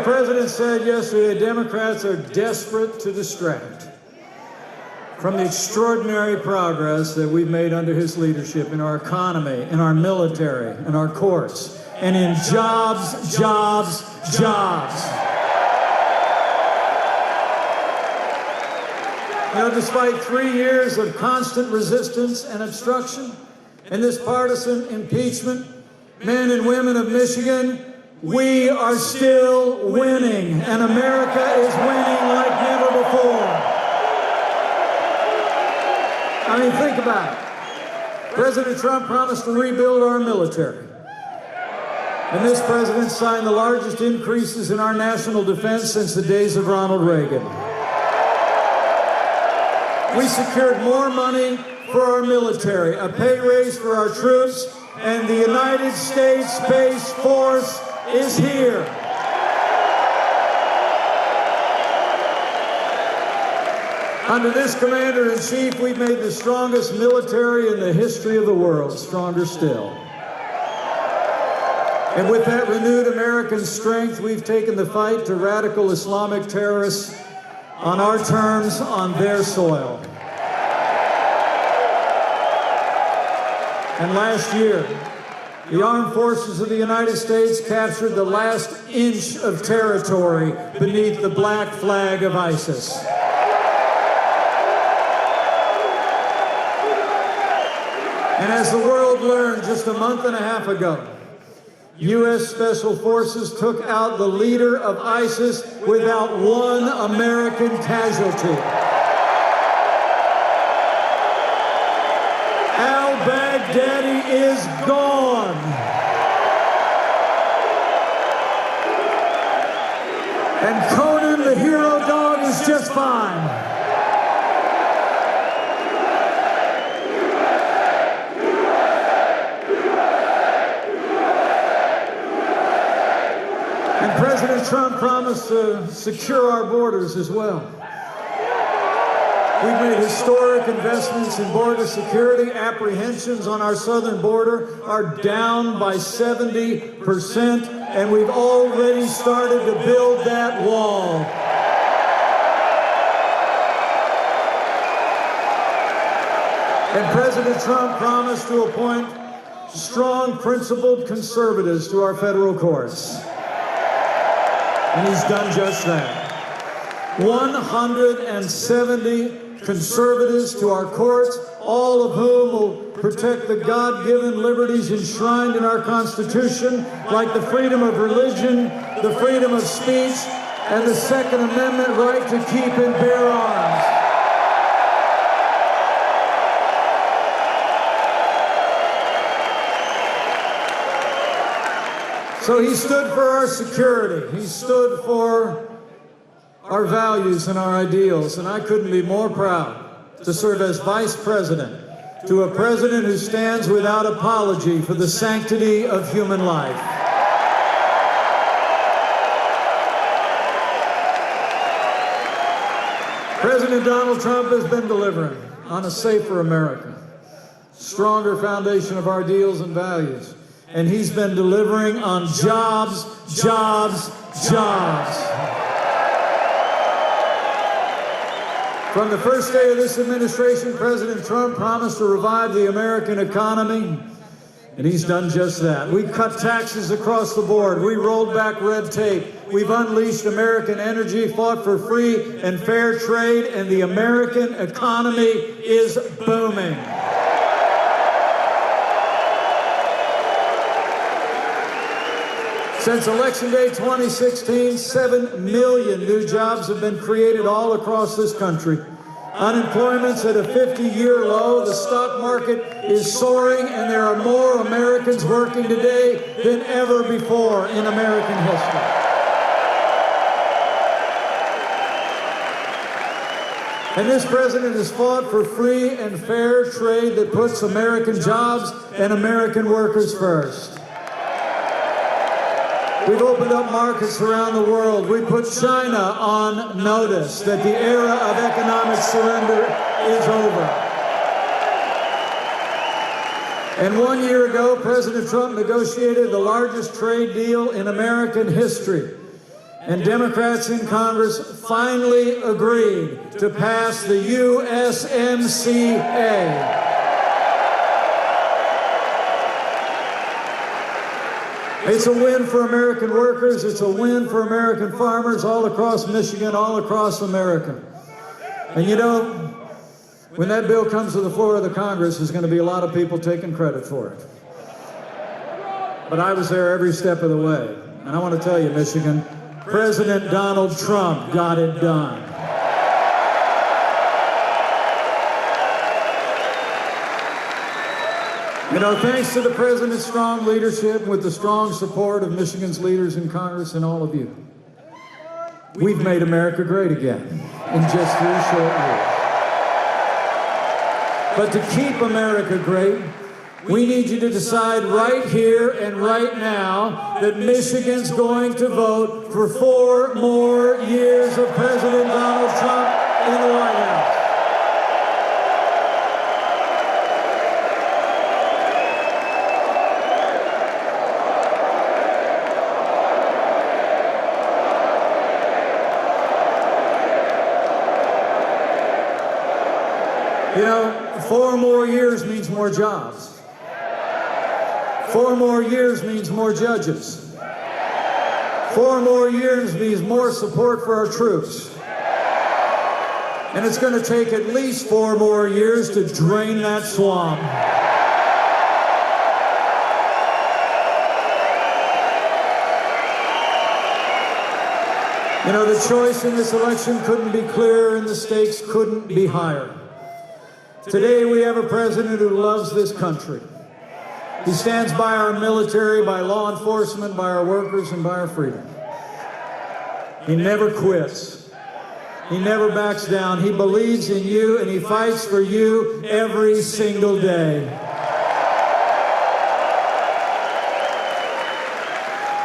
President said yesterday, Democrats are desperate to distract from the extraordinary progress that we've made under his leadership in our economy, in our military, in our courts, and in jobs, jobs, jobs. You know, despite 3 years of constant resistance and obstruction and this partisan impeachment, men and women of Michigan, we are still winning, and America is winning like never before. I mean, think about it. President Trump promised to rebuild our military. And this president signed the largest increases in our national defense since the days of Ronald Reagan. We secured more money for our military, a pay raise for our troops, and the United States Space Force is here. Under this commander-in-chief, we've made the strongest military in the history of the world, stronger still. And with that renewed American strength, we've taken the fight to radical Islamic terrorists on our terms, on their soil. And last year, the armed forces of the United States captured the last inch of territory beneath the black flag of ISIS. And as the world learned just a month and a half ago, U.S. Special Forces took out the leader of ISIS without one American casualty. Al-Baghdadi is gone. And Conan, the hero dog, is just fine. And President Trump promised to secure our borders as well. We've made historic investments in border security. Apprehensions on our southern border are down by 70%, and we've already started to build that wall. And President Trump promised to appoint strong, principled conservatives to our federal courts. And he's done just that. 170 conservatives to our courts, all of whom will protect the God-given liberties enshrined in our Constitution, like the freedom of religion, the freedom of speech, and the Second Amendment right to keep and bear arms. So he stood for our security. He stood for our values and our ideals. And I couldn't be more proud to serve as vice president to a president who stands without apology for the sanctity of human life. President Donald Trump has been delivering on a safer America, stronger foundation of our ideals and values. And he's been delivering on jobs, jobs, jobs. From the first day of this administration, President Trump promised to revive the American economy, and he's done just that. We've cut taxes across the board. We rolled back red tape. We've unleashed American energy, fought for free and fair trade, and the American economy is booming. Since Election Day 2016, 7 million new jobs have been created all across this country. Unemployment's at a 50-year low. The stock market is soaring, and there are more Americans working today than ever before in American history. And this president has fought for free and fair trade that puts American jobs and American workers first. We've opened up markets around the world. We put China on notice that the era of economic surrender is over. And 1 year ago, President Trump negotiated the largest trade deal in American history. and Democrats in Congress finally agreed to pass the USMCA. It's a win for American workers. It's a win for American farmers all across Michigan, all across America. And you know, when that bill comes to the floor of the Congress, there's going to be a lot of people taking credit for it. But I was there every step of the way. And I want to tell you, Michigan, President Donald Trump got it done. You know, thanks to the president's strong leadership, with the strong support of Michigan's leaders in Congress and all of you, we've made America great again in just 3 short years. But to keep America great, we need you to decide right here and right now that Michigan's going to vote for 4 more years of President Donald Trump in the White House. You know, 4 more years means more jobs. 4 more years means more judges. 4 more years means more support for our troops. And it's going to take at least 4 more years to drain that swamp. You know, the choice in this election couldn't be clearer and the stakes couldn't be higher. Today we have a president who loves this country. He stands by our military, by law enforcement, by our workers, and by our freedom. He never quits. He never backs down. He believes in you, and he fights for you every single day.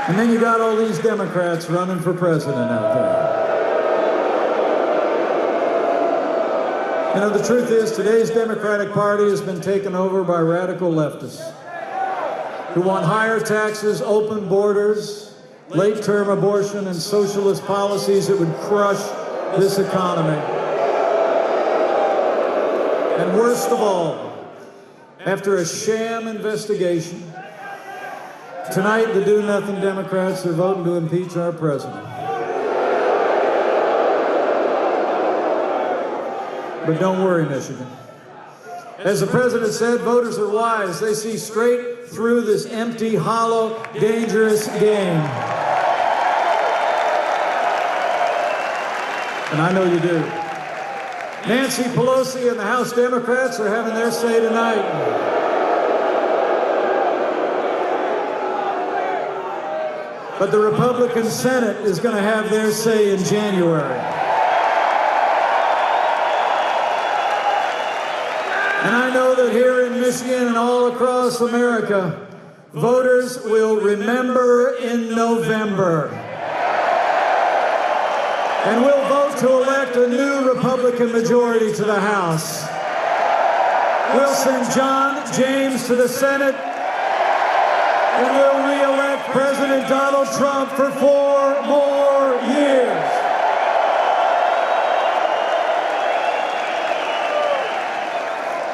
And then you got all these Democrats running for president out there. You know, the truth is, today's Democratic Party has been taken over by radical leftists who want higher taxes, open borders, late-term abortion, and socialist policies that would crush this economy. And worst of all, after a sham investigation, tonight the do-nothing Democrats are voting to impeach our president. But don't worry, Michigan. As the president said, voters are wise. They see straight through this empty, hollow, dangerous game. And I know you do. Nancy Pelosi and the House Democrats are having their say tonight. But the Republican Senate is going to have their say in January. And I know that here in Michigan and all across America, voters will remember in November. And we'll vote to elect a new Republican majority to the House. We'll send John James to the Senate, and we'll re-elect President Donald Trump for 4 more years.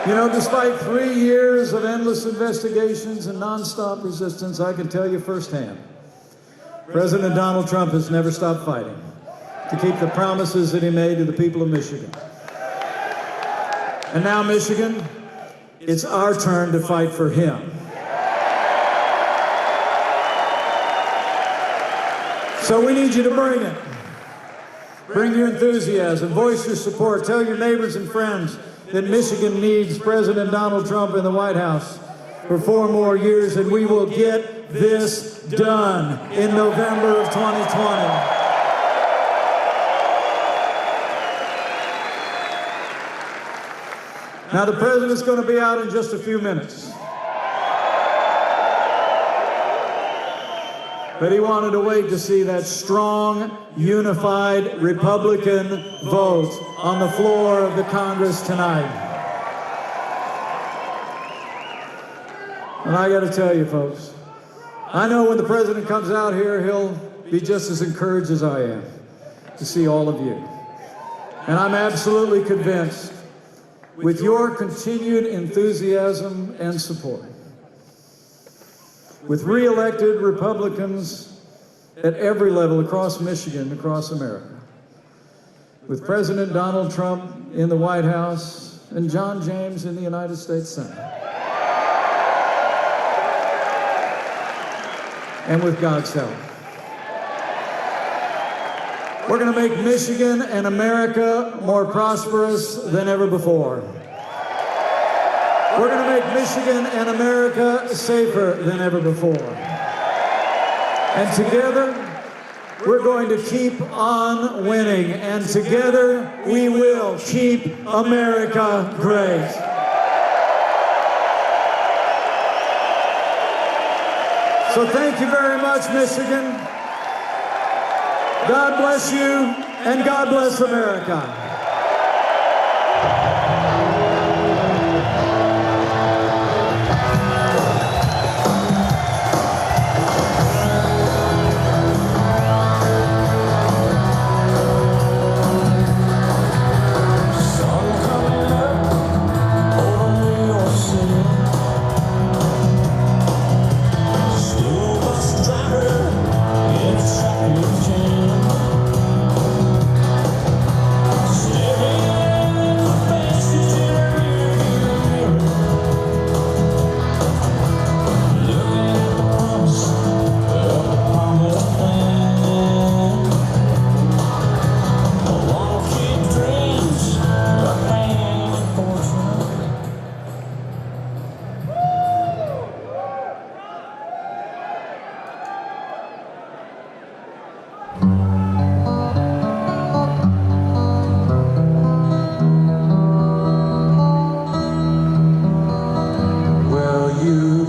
You know, despite 3 years of endless investigations and nonstop resistance, I can tell you firsthand, President Donald Trump has never stopped fighting to keep the promises that he made to the people of Michigan. And now, Michigan, it's our turn to fight for him. So we need you to bring it. Bring your enthusiasm, voice your support, tell your neighbors and friends that Michigan needs President Donald Trump in the White House for 4 more years, and we will get this done in November of 2020. Now, the president's going to be out in just a few minutes. But he wanted to wait to see that strong, unified Republican vote on the floor of the Congress tonight. And I got to tell you, folks, I know when the president comes out here, he'll be just as encouraged as I am to see all of you. And I'm absolutely convinced, with your continued enthusiasm and support, with re-elected Republicans at every level across Michigan, across America, with President Donald Trump in the White House and John James in the United States Senate, and with God's help, we're going to make Michigan and America more prosperous than ever before. We're going to make Michigan and America safer than ever before. And together, we're going to keep on winning. And together, we will keep America great. So thank you very much, Michigan. God bless you, and God bless America.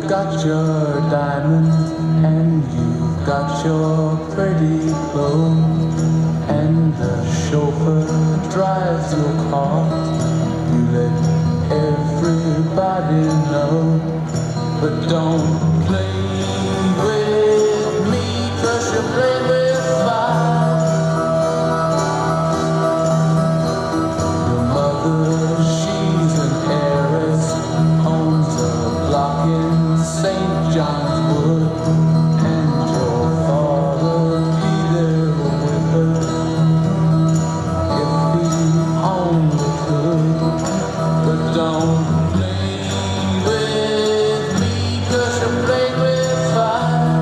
Got your diamonds and you've got your pretty clothes, and the chauffeur drives your car. You let everybody know, but don't play with me, 'cause you play with fire. Your mother, she's an heiress, owns a block in St. John's Wood, and your father be there with her if he only could. But don't play with me, 'cause you play with fire.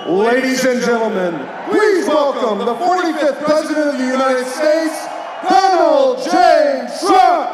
Ladies and gentlemen, please welcome the 45th President of the United States, Donald J. Trump.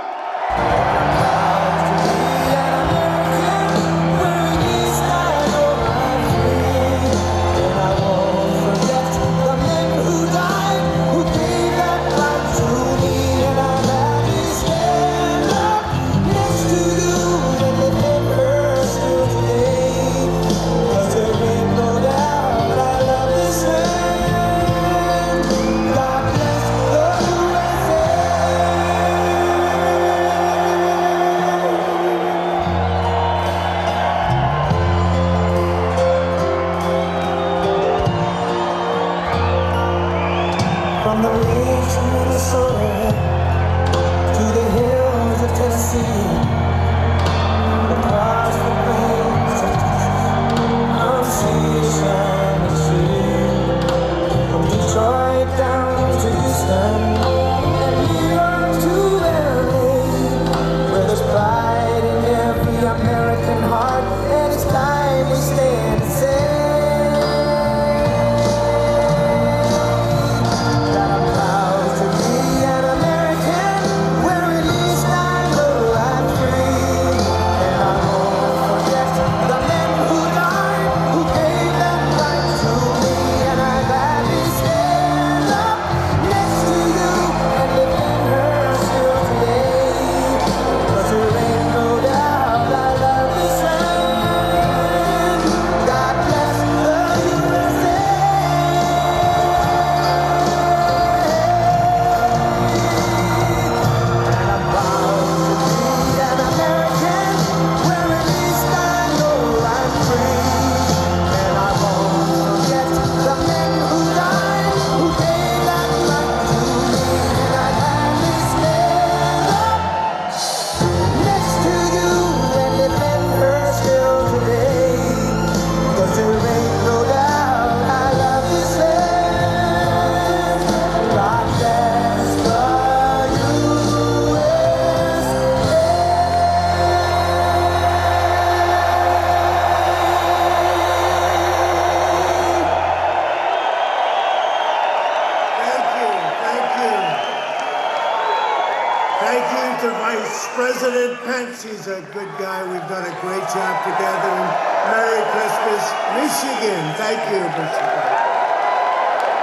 President Pence, he's a good guy. We've done a great job together. And Merry Christmas, Michigan. Thank you, Michigan.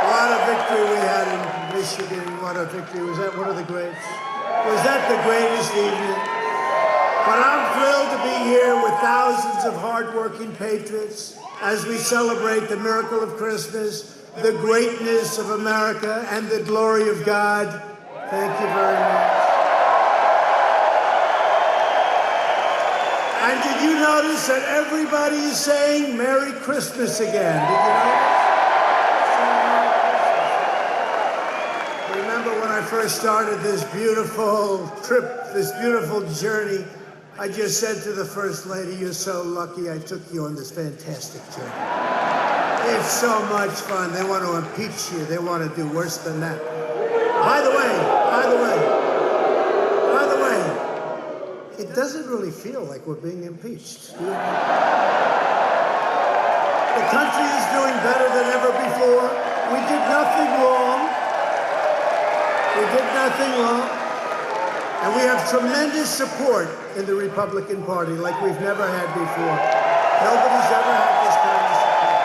What a victory we had in Michigan. What a victory. Was that one of the greats? Was that the greatest evening? But I'm thrilled to be here with thousands of hardworking patriots as we celebrate the miracle of Christmas, the greatness of America, and the glory of God. Thank you very much. And did you notice that everybody is saying Merry Christmas again? Did you notice? Remember when I first started this beautiful trip, this beautiful journey, I just said to the First Lady, you're so lucky I took you on this fantastic journey. It's so much fun. They want to impeach you. They want to do worse than that. By the way, it doesn't really feel like we're being impeached. The country is doing better than ever before. We did nothing wrong. And we have tremendous support in the Republican Party like we've never had before. Nobody's ever had this kind of support.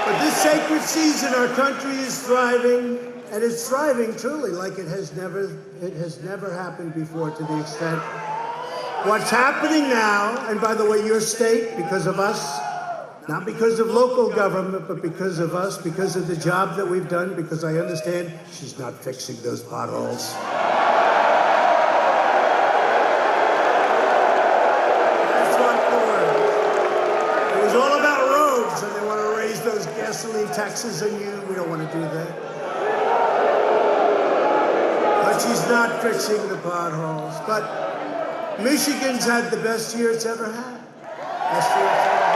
But this sacred season, our country is thriving. And it's thriving truly like it has never happened before to the extent. What's happening now, and by the way, your state, because of us, not because of local government, but because of us, because of the job that we've done, because I understand she's not fixing those potholes. That's what the word. It was all about roads, and they want to raise those gasoline taxes on you. We don't want to do that. She's not fixing the potholes. But Michigan's had the best year it's ever had. Best year it's ever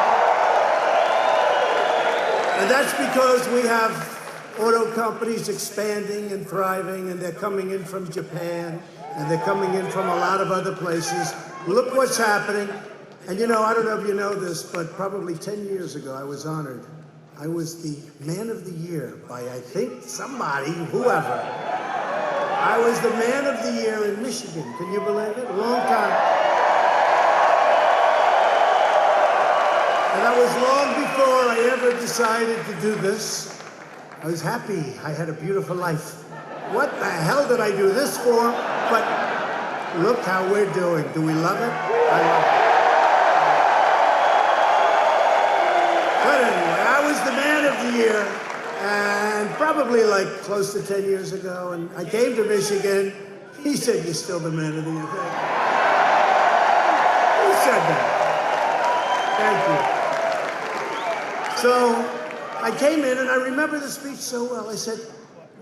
had. And that's because we have auto companies expanding and thriving, and they're coming in from Japan, and they're coming in from a lot of other places. Look what's happening. And you know, I don't know if you know this, but probably 10 years ago, I was honored. I was the Man of the Year by, I think, somebody, whoever. I was the Man of the Year in Michigan. Can you believe it? A long time. And that was long before I ever decided to do this. I was happy. I had a beautiful life. What the hell did I do this for? But look how we're doing. Do we love it? I love it. But anyway, I was the Man of the Year. And probably like close to 10 years ago, and I came to Michigan. He said, you're still the Man of the Year. Who said that? Thank you. So I came in, and I remember the speech so well. I said,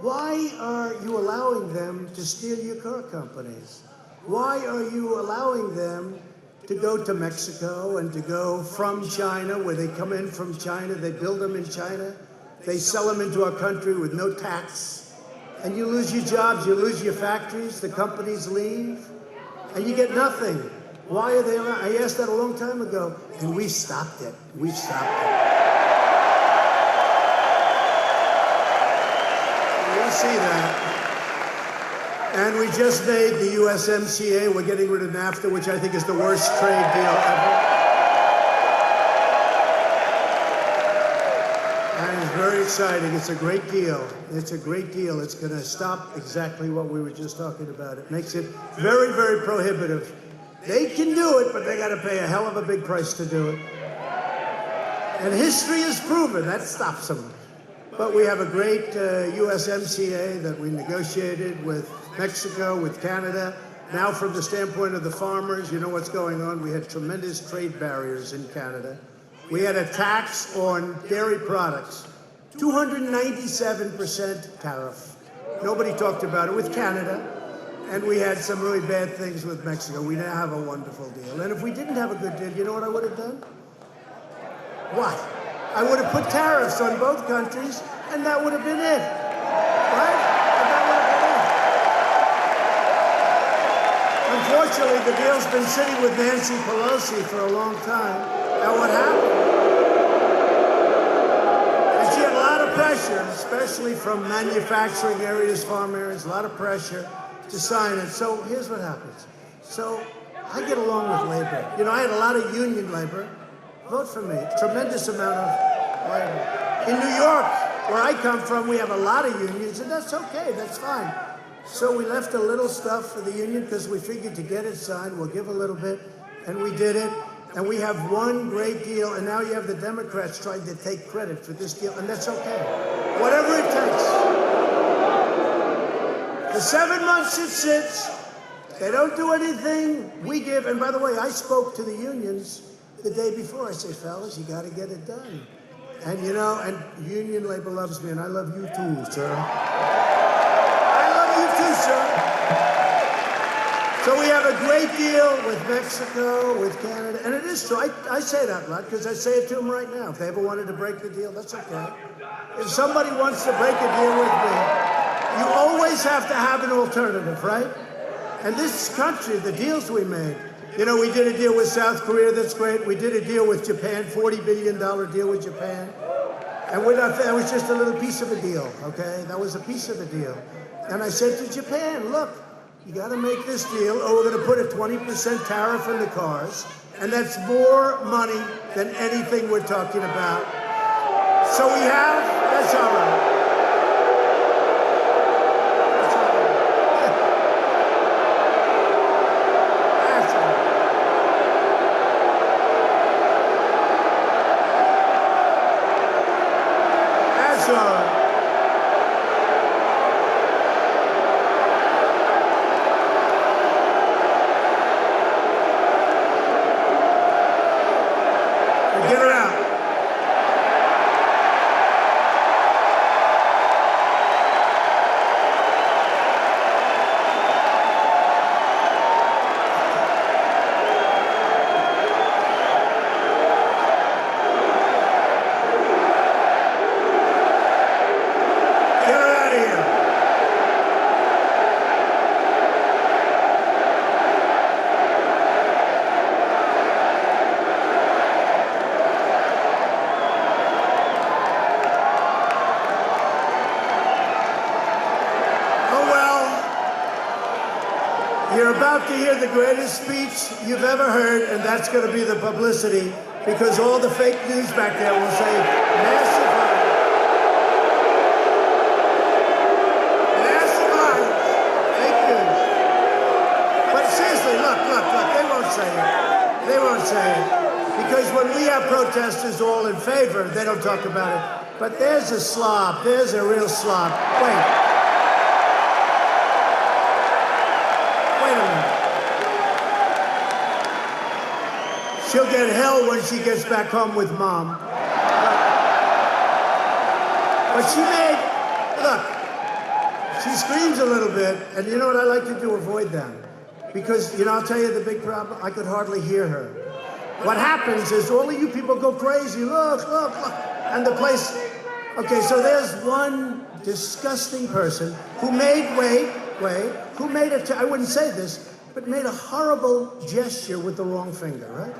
why are you allowing them to steal your car companies? Why are you allowing them to go to Mexico and to go from China, where they come in from China, they build them in China, they sell them into our country with no tax, and you lose your jobs, you lose your factories, the companies leave, and you get nothing. Why are they around? I asked that a long time ago, and we stopped it. We stopped it. You see that. And we just made the USMCA. We're getting rid of NAFTA, which I think is the worst trade deal ever. And it's very exciting. It's a great deal. It's a great deal. It's going to stop exactly what we were just talking about. It makes it very, very prohibitive. They can do it, but they got to pay a hell of a big price to do it. And history has proven that stops them. But we have a great USMCA that we negotiated with Mexico, with Canada. Now, from the standpoint of the farmers, you know what's going on. We had tremendous trade barriers in Canada. We had a tax on dairy products, 297% tariff. Nobody talked about it with Canada. And we had some really bad things with Mexico. We now have a wonderful deal. And if we didn't have a good deal, you know what I would have done? What? I would have put tariffs on both countries, and that would have been it. Right? And that would have been it. Unfortunately, the deal's been sitting with Nancy Pelosi for a long time. And what happened? And she had a lot of pressure, especially from manufacturing areas, farm areas, a lot of pressure to sign it. So here's what happens. So I get along with labor. You know, I had a lot of union labor vote for me. Tremendous amount of labor. In New York, where I come from, we have a lot of unions, and that's okay, that's fine. So we left a little stuff for the union because we figured to get it signed, we'll give a little bit, and we did it. And we have one great deal, and now you have the Democrats trying to take credit for this deal, and that's okay. Whatever it takes. The 7 months it sits, they don't do anything, we give. And by the way, I spoke to the unions the day before. I say, fellas, you got to get it done. And you know, and union labor loves me, and I love you too, sir. I love you too, sir. So we have a great deal with Mexico, with Canada, and it is true. I say that, Rod, because I say it to them right now. If they ever wanted to break the deal, that's okay. If somebody wants to break a deal with me, you always have to have an alternative, right? And this country, the deals we made, you know, we did a deal with South Korea, that's great. We did a deal with Japan, $40 billion deal with Japan. And we're not, that was just a little piece of a deal, okay? That was a piece of a deal. And I said to Japan, look, you got to make this deal, or we're going to put a 20% tariff on the cars, and that's more money than anything we're talking about. So we have, that's all right. You're about to hear the greatest speech you've ever heard, and that's going to be the publicity, because all the fake news back there will say, massive violence. Massive violence. Fake news. But seriously, look, they won't say it. They won't say it. Because when we have protesters all in favor, they don't talk about it. But there's a slob. There's a real slob. Wait. She'll get hell when she gets back home with Mom. But she made, look, she screams a little bit, and you know what I like to do? Avoid them. Because, you know, I'll tell you the big problem. I could hardly hear her. What happens is all of you people go crazy. Look, look, look. And the place... Okay, so there's one disgusting person who made, who made a, I wouldn't say this, but made a horrible gesture with the wrong finger, right?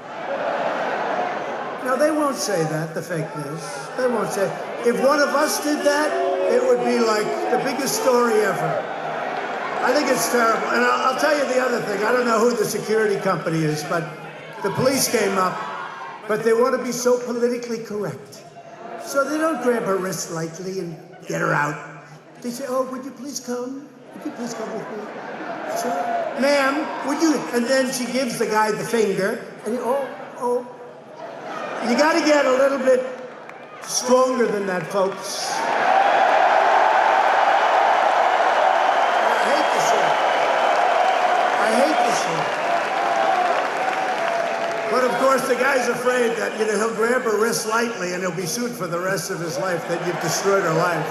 Now, they won't say that, the fake news. They won't say. If one of us did that, it would be like the biggest story ever. I think it's terrible. And I'll tell you the other thing. I don't know who the security company is, but the police came up, but they want to be so politically correct. So they don't grab her wrist lightly and get her out. They say, oh, would you please come? Would you please come with me? Sure. Ma'am, would you? And then she gives the guy the finger, and he, oh. You got to get a little bit stronger than that, folks. I hate this one. But of course, the guy's afraid that, you know, he'll grab her wrist lightly and he'll be sued for the rest of his life, that you've destroyed her life.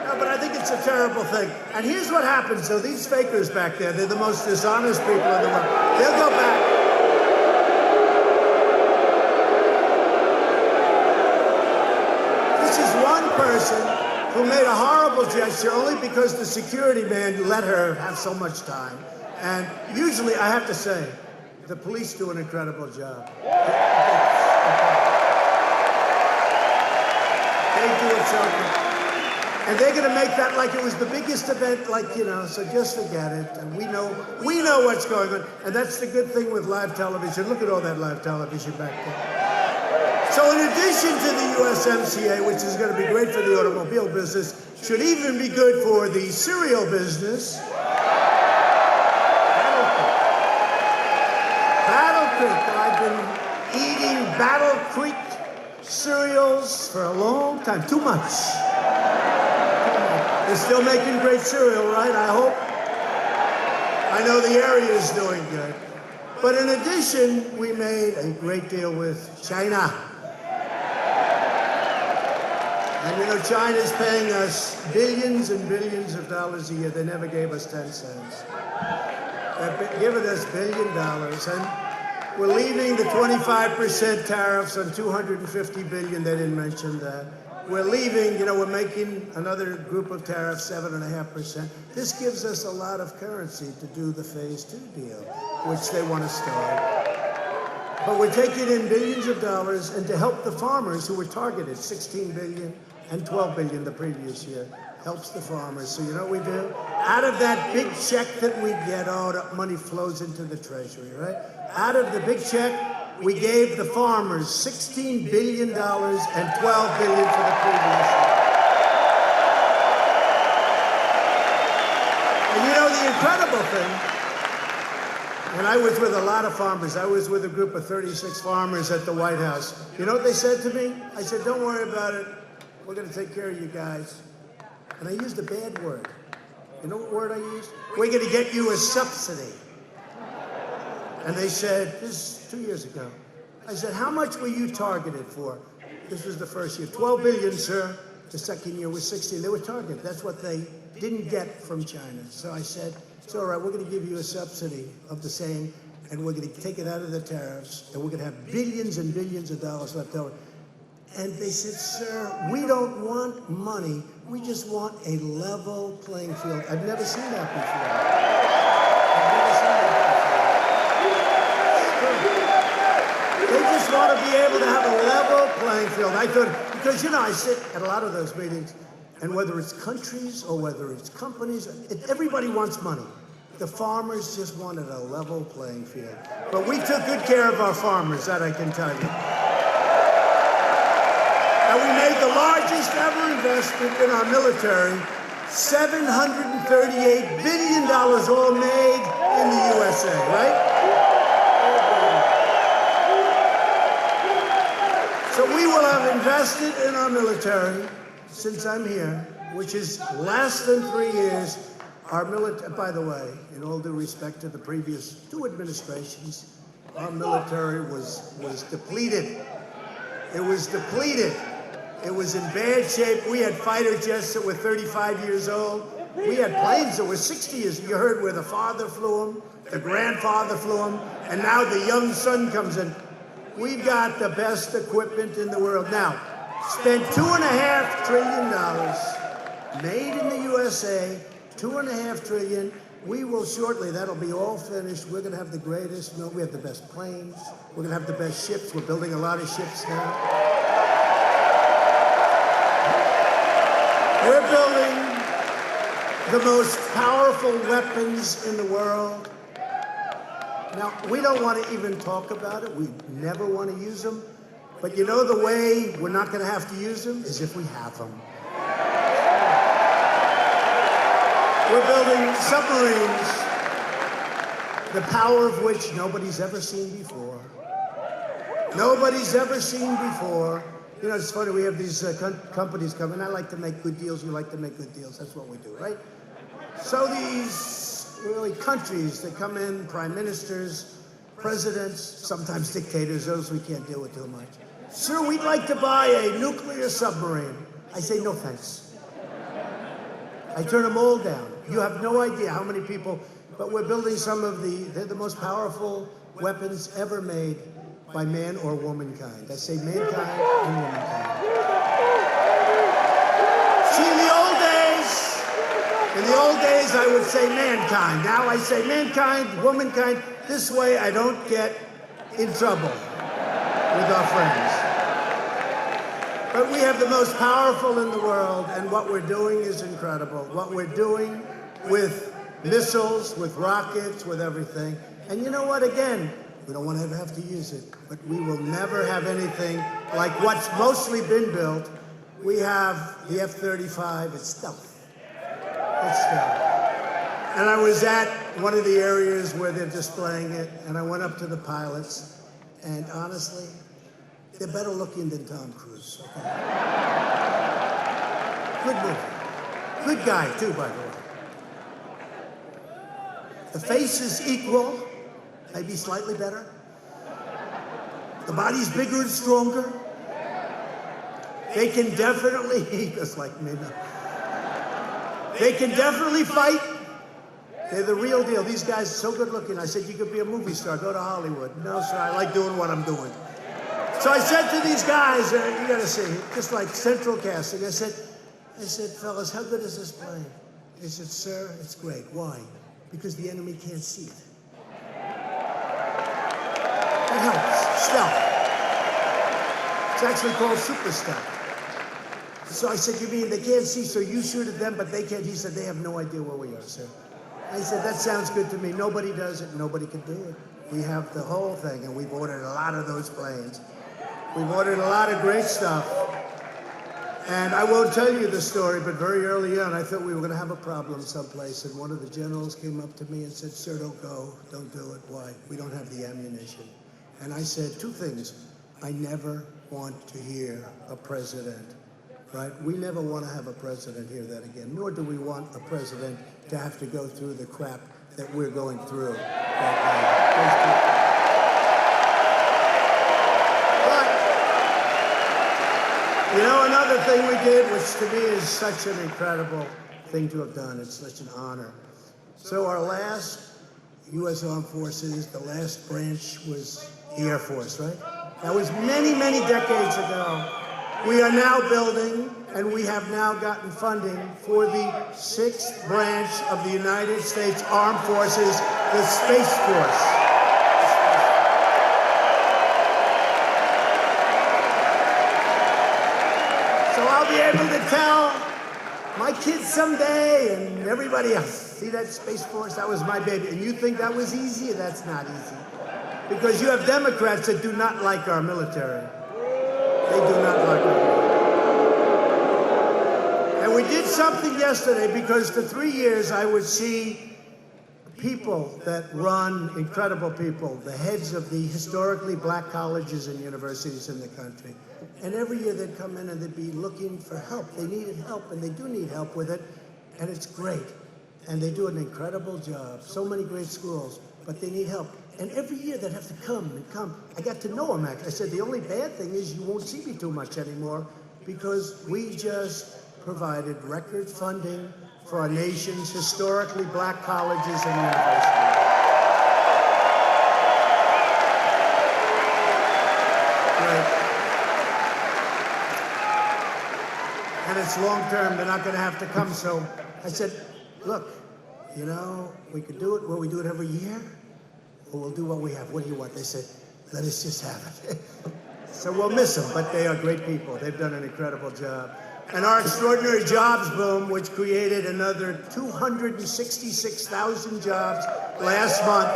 No, but I think it's a terrible thing. And here's what happens, though. These fakers back there, they're the most dishonest people in the world. They'll go back. This is one person who made a horrible gesture only because the security man let her have so much time. And usually, I have to say, the police do an incredible job. They do it so good. And they're going to make that like it was the biggest event, like, you know, so just forget it. And we know what's going on. And that's the good thing with live television. Look at all that live television back there. So in addition to the USMCA, which is going to be great for the automobile business, should even be good for the cereal business. Battle Creek. I've been eating Battle Creek cereals for a long time. Too much. They're still making great cereal, right? I hope. I know the area is doing good. But in addition, we made a great deal with China. And you know, China's paying us billions and billions of dollars a year. They never gave us 10 cents. They're giving us $1 billion. And we're leaving the 25% tariffs on $250 billion. They didn't mention that. We're leaving, you know, we're making another group of tariffs, 7.5%. This gives us a lot of currency to do the phase 2 deal, which they want to start. But we're taking in billions of dollars, and to help the farmers who were targeted, 16 billion and 12 billion the previous year, helps the farmers. So you know what we do? Out of that big check that we get, all that money flows into the treasury, right? Out of the big check, we gave the farmers $16 billion and $12 billion for the previous year. And you know the incredible thing, and I was with a lot of farmers. I was with a group of 36 farmers at the White House. You know what they said to me? I said, don't worry about it. We're going to take care of you guys. And I used a bad word. You know what word I used? We're going to get you a subsidy. And they said, this is 2 years ago. I said, how much were you targeted for? This was the first year. 12 billion, sir. The second year was 16. They were targeted. That's what they didn't get from China. So I said, it's all right, we're going to give you a subsidy of the same, and we're going to take it out of the tariffs, and we're going to have billions and billions of dollars left over. And they said, sir, we don't want money. We just want a level playing field. I've never seen that before. I've never seen that before. They just want to be able to have a level playing field. I thought, because, you know, I sit at a lot of those meetings, and whether it's countries or whether it's companies, everybody wants money. The farmers just wanted a level playing field. But we took good care of our farmers, that I can tell you. And we made the largest ever investment in our military, $738 billion all made in the USA, right? So we will have invested in our military since I'm here, which is less than 3 years. Our military, by the way, in all due respect to the previous 2 administrations, our military was depleted. It was depleted. It was in bad shape. We had fighter jets that were 35 years old. We had planes that were 60 years. You heard where the father flew them, the grandfather flew them, and now the young son comes in. We've got the best equipment in the world. Now, spent $2.5 trillion made in the USA, $2.5 trillion. We will shortly, that'll be all finished. We're going to have the greatest, we have the best planes. We're going to have the best ships. We're building a lot of ships now. We're building the most powerful weapons in the world. Now, we don't want to even talk about it. We never want to use them. But you know the way we're not going to have to use them is if we have them. We're building submarines, the power of which nobody's ever seen before. Nobody's ever seen before. You know, it's funny, we have these companies come in. I like to make good deals, you like to make good deals. That's what we do, right? So these really countries that come in, prime ministers, presidents, sometimes dictators, those we can't deal with too much. Sir, we'd like to buy a nuclear submarine. I say, no thanks. I turn them all down. You have no idea how many people, but we're building some of they're the most powerful weapons ever made by man or womankind. I say mankind and womankind. See, in the old days, I would say mankind. Now I say mankind, womankind. This way I don't get in trouble with our friends. But we have the most powerful in the world, and what we're doing is incredible. What we're doing with missiles, with rockets, with everything. And you know what, again, we don't want to ever have to use it, but we will never have anything like what's mostly been built. We have the F-35, it's stealth. It's stealth. And I was at one of the areas where they're displaying it, and I went up to the pilots, and honestly, they're better looking than Tom Cruise. Okay? Good movie. Good guy, too, by the way. The face is equal, maybe slightly better. The body's bigger and stronger. They can definitely, just like me now. They can definitely fight. They're the real deal. These guys are so good looking. I said, you could be a movie star, go to Hollywood. No, sir, I like doing what I'm doing. So I said to these guys, you gotta see, just like central casting, I said, fellas, how good is this plane? They said, sir, it's great. Why? Because the enemy can't see it. That helps. Stealth. It's actually called super stealth. So I said, you mean they can't see, so you shoot at them, but they can't? He said, they have no idea where we are, sir. I said, that sounds good to me. Nobody does it. Nobody can do it. We have the whole thing, and we've ordered a lot of those planes. We've ordered a lot of great stuff. And I won't tell you the story, but very early on, I thought we were going to have a problem someplace. And one of the generals came up to me and said, sir, don't go. Don't do it. Why? We don't have the ammunition. And I said two things. I never want to hear a president, right? We never want to have a president hear that again, nor do we want a president to have to go through the crap that we're going through right now. You know, another thing we did, which to me is such an incredible thing to have done, it's such an honor. So our last U.S. Armed Forces, the last branch was the Air Force, right? That was many, many decades ago. We are now building, and we have now gotten funding for the 6th branch of the United States Armed Forces, the Space Force. So I'll be able to tell my kids someday and everybody else, see that Space Force? That was my baby. And you think that was easy? That's not easy. Because you have Democrats that do not like our military. They do not like our military. And we did something yesterday because for 3 years I would see people that run, incredible people, the heads of the historically black colleges and universities in the country. And every year they'd come in and they'd be looking for help. They needed help, and they do need help with it, and it's great. And they do an incredible job. So many great schools, but they need help. And every year they'd have to come and come. I got to know them, actually. I said, the only bad thing is you won't see me too much anymore because we just provided record funding for our nation's historically black colleges and universities. Right. And it's long term, they're not going to have to come. So I said, look, you know, we could do it. Will we do it every year? Or we'll do what we have. What do you want? They said, let us just have it. So we'll miss them, but they are great people. They've done an incredible job. And our extraordinary jobs boom, which created another 266,000 jobs last month.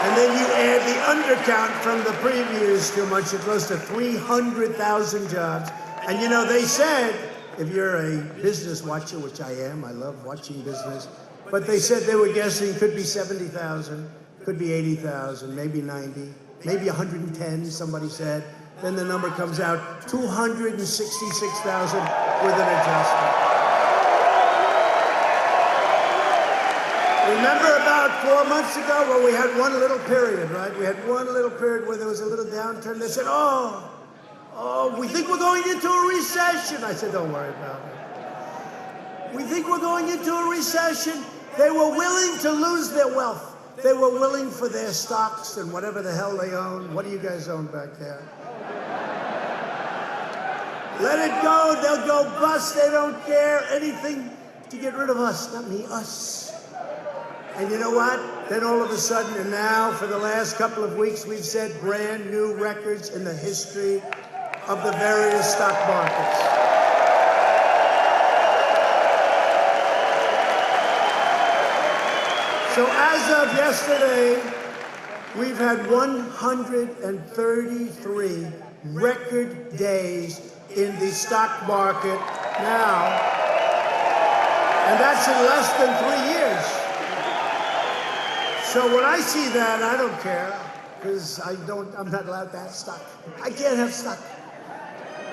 And then you add the undercount from the previous 2 months, you're close to 300,000 jobs. And you know, they said, if you're a business watcher, which I am, I love watching business, but they said they were guessing could be 70,000, could be 80,000, maybe 90, maybe 110, somebody said. Then the number comes out, 266,000 with an adjustment. Remember about 4 months ago where we had one little period, right? We had one little period where there was a little downturn. They said, oh, we think we're going into a recession. I said, don't worry about it. We think we're going into a recession. They were willing to lose their wealth. They were willing for their stocks and whatever the hell they own. What do you guys own back there? Let it go. They'll go bust. They don't care. Anything to get rid of us. Not me, us. And you know what? Then all of a sudden, and now for the last couple of weeks, we've set brand new records in the history of the various stock markets. So as of yesterday, we've had 133 record days in the stock market now, and that's in less than 3 years. So when I see that, I don't care, because I'm not allowed to have stock. I can't have stock.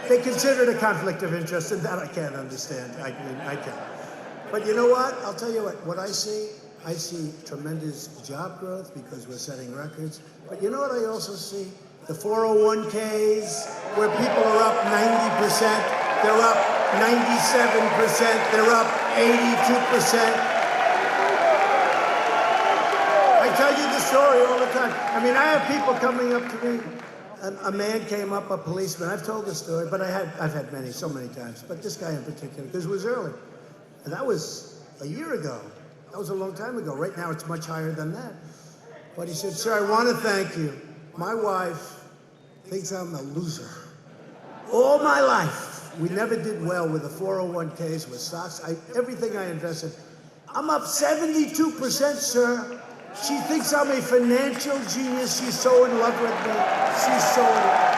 They consider it a conflict of interest, and that I can't understand. I can't. But you know what? I'll tell you what I see tremendous job growth because we're setting records. But you know what I also see? The 401ks, where people are up 90%, they're up 97%, they're up 82%. I tell you the story all the time. I mean, I have people coming up to me. A man came up, a policeman. I've told the story, but I've had many, so many times. But this guy in particular, because it was early. And that was a year ago. That was a long time ago. Right now, it's much higher than that. But he said, sir, I want to thank you. My wife thinks I'm a loser. All my life, we never did well with the 401ks, with stocks, everything I invested. I'm up 72%, sir. She thinks I'm a financial genius. She's so in love with me. She's so in love.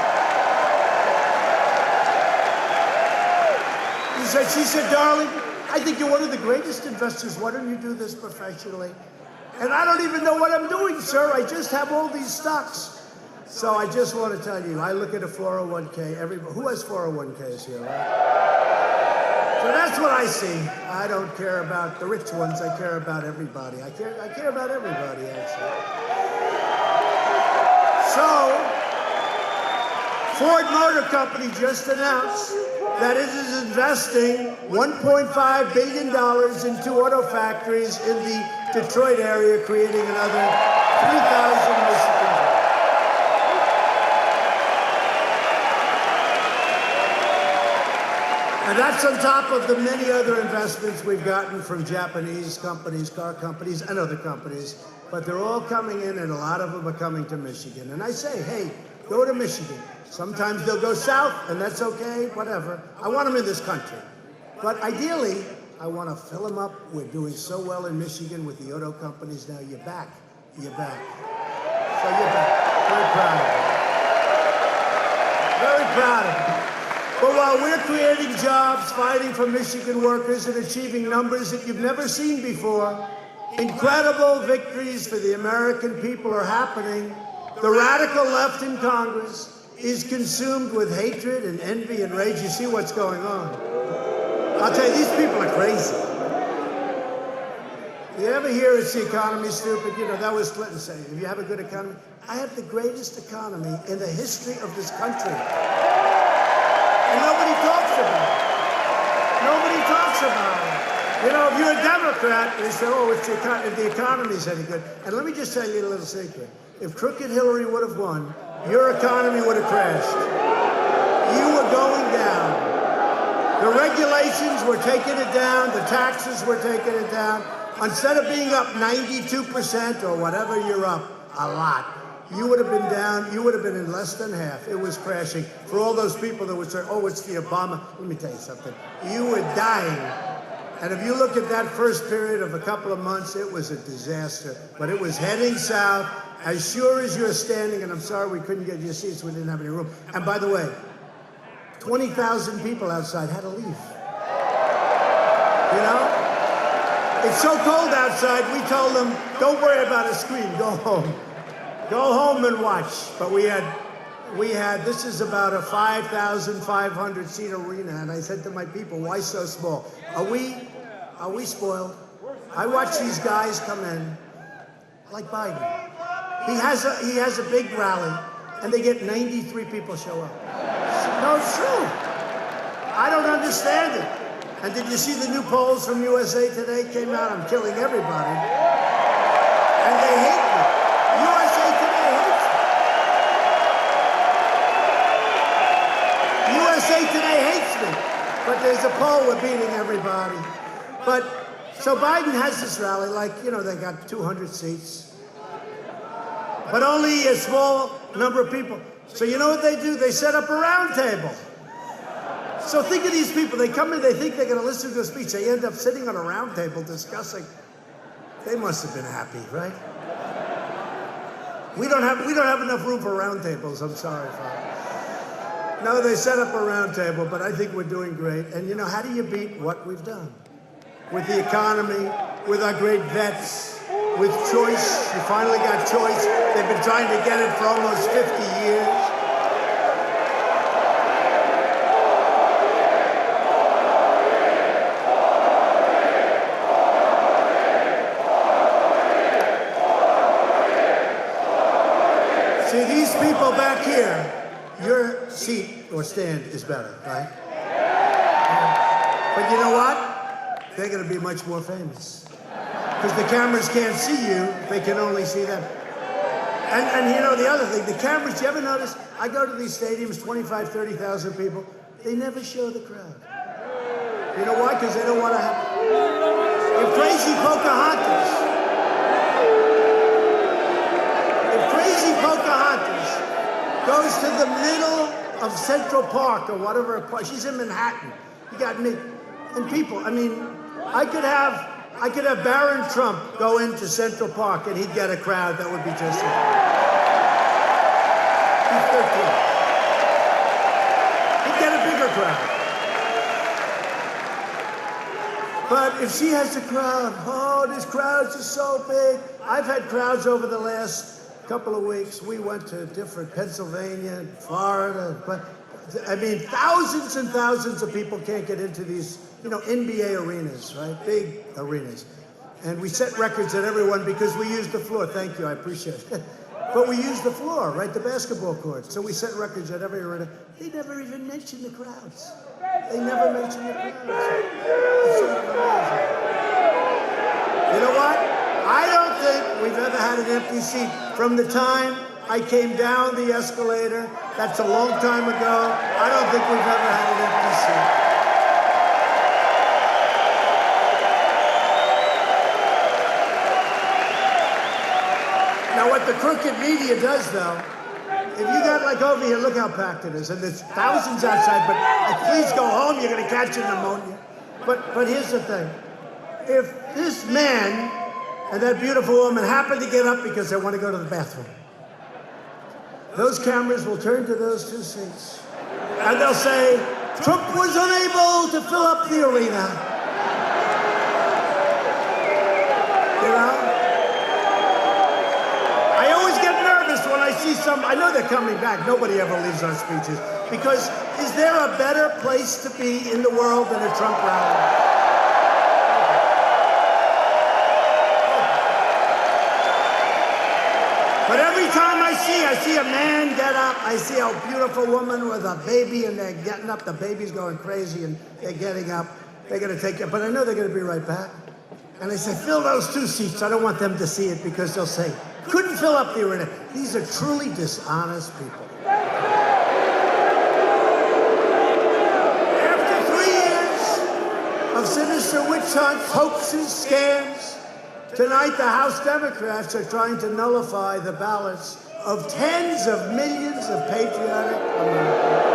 She said, darling, I think you're one of the greatest investors. Why don't you do this professionally? And I don't even know what I'm doing, sir. I just have all these stocks. So I just want to tell you, I look at a 401k. Who has 401ks here, right? So that's what I see. I don't care about the rich ones. I care about everybody. I care about everybody, actually. So, Ford Motor Company just announced that it is investing $1.5 billion into auto factories in the Detroit area, creating another 3,000 Michigan jobs. And that's on top of the many other investments we've gotten from Japanese companies, car companies, and other companies. But they're all coming in, and a lot of them are coming to Michigan. And I say, hey, go to Michigan. Sometimes they'll go south, and that's okay, whatever. I want them in this country. But ideally, I want to fill them up. We're doing so well in Michigan with the auto companies now. You're back. You're back. So you're back. Very proud of you. Very proud of you. But while we're creating jobs, fighting for Michigan workers, and achieving numbers that you've never seen before, incredible victories for the American people are happening. The radical left in Congress is consumed with hatred and envy and rage. You see what's going on. I'll tell you, these people are crazy. You ever hear it's the economy stupid? You know, that was Clinton saying, if you have a good economy. I have the greatest economy in the history of this country. And nobody talks about it. Nobody talks about it. You know, if you're a Democrat, they say, oh, if the economy's any good. And let me just tell you a little secret. If crooked Hillary would have won, your economy would have crashed. You were going down. The regulations were taking it down. The taxes were taking it down. Instead of being up 92% or whatever you're up, a lot, you would have been down. You would have been in less than half. It was crashing. For all those people that would say, oh, it's the Obama. Let me tell you something. You were dying. And if you look at that first period of a couple of months, it was a disaster. But it was heading south. As sure as you're standing, and I'm sorry we couldn't get your seats, we didn't have any room. And by the way, 20,000 people outside had to leave. You know? It's so cold outside, we told them, don't worry about a screen, go home. Go home and watch. But we had, this is about a 5,500 seat arena, and I said to my people, why so small? Are we spoiled? I watch these guys come in, like Biden. He has a big rally, and they get 93 people show up. No, it's true. I don't understand it. And did you see the new polls from USA Today came out? I'm killing everybody. And they hate me. USA Today hates me. USA Today hates me. But there's a poll, we're beating everybody. But, so Biden has this rally, like, you know, they got 200 seats. But only a small number of people. So you know what they do? They set up a round table. So think of these people. They come in, they think they're going to listen to a speech. They end up sitting on a round table discussing. They must have been happy, right? We don't have enough room for round tables. I'm sorry, Father. No, they set up a round table, but I think we're doing great. And you know, how do you beat what we've done? With the economy, with our great vets, with choice. You finally got choice. They've been trying to get it for almost 50 years. See, these people back here, your seat or stand is better, right? But you know what? They're going to be much more famous. Because the cameras can't see you, they can only see them. And you know, the other thing, the cameras, you ever notice, I go to these stadiums, 25, 30,000 people, they never show the crowd. You know why? Because they don't want to have... If Crazy Pocahontas goes to the middle of Central Park or whatever, she's in Manhattan, you got me, and people, I mean, I could have Barron Trump go into Central Park and he'd get a crowd that would be just like he's 13. He'd get a bigger crowd. But if she has a crowd, oh, these crowds are so big. I've had crowds over the last couple of weeks. We went to different Pennsylvania, Florida, but I mean, thousands and thousands of people can't get into these, you know, NBA arenas, right? Big arenas. And we set records at everyone because we used the floor. Thank you, I appreciate it. But we used the floor, right? The basketball court. So we set records at every arena. They never even mention the crowds. They never mention the crowds. It's sort of amazing. You know what? I don't think we've ever had an empty seat. From the time I came down the escalator, that's a long time ago, I don't think we've ever had an empty seat. Now, what the crooked media does, though, if you got, like, over here, look how packed it is, and there's thousands outside, but please go home, you're going to catch a pneumonia. But here's the thing. If this man and that beautiful woman happen to get up because they want to go to the bathroom, those cameras will turn to those two seats, and they'll say, Trump was unable to fill up the arena. You know? I always get nervous when I see I know they're coming back. Nobody ever leaves our speeches. Because is there a better place to be in the world than a Trump rally? But every time I see a man get up, I see a beautiful woman with a baby, and they're getting up. The baby's going crazy, and they're getting up. They're going to take it, but I know they're going to be right back. And they say, fill those 2 seats. I don't want them to see it because they'll say, couldn't fill up the arena. These are truly dishonest people. After 3 years of sinister witch hunts, hoaxes, scams, tonight, the House Democrats are trying to nullify the ballots of tens of millions of patriotic Americans.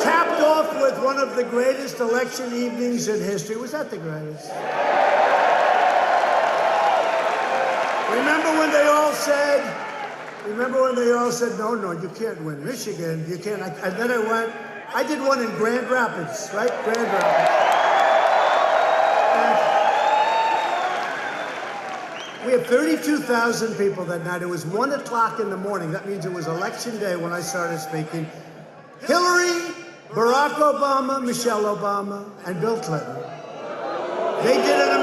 Capped off with one of the greatest election evenings in history. Was that the greatest? Remember when they all said, no, you can't win Michigan, you can't. And then I did one in Grand Rapids, right? Grand Rapids. We had 32,000 people that night. It was 1 o'clock in the morning. That means it was election day when I started speaking. Hillary, Barack Obama, Michelle Obama, and Bill Clinton. They did an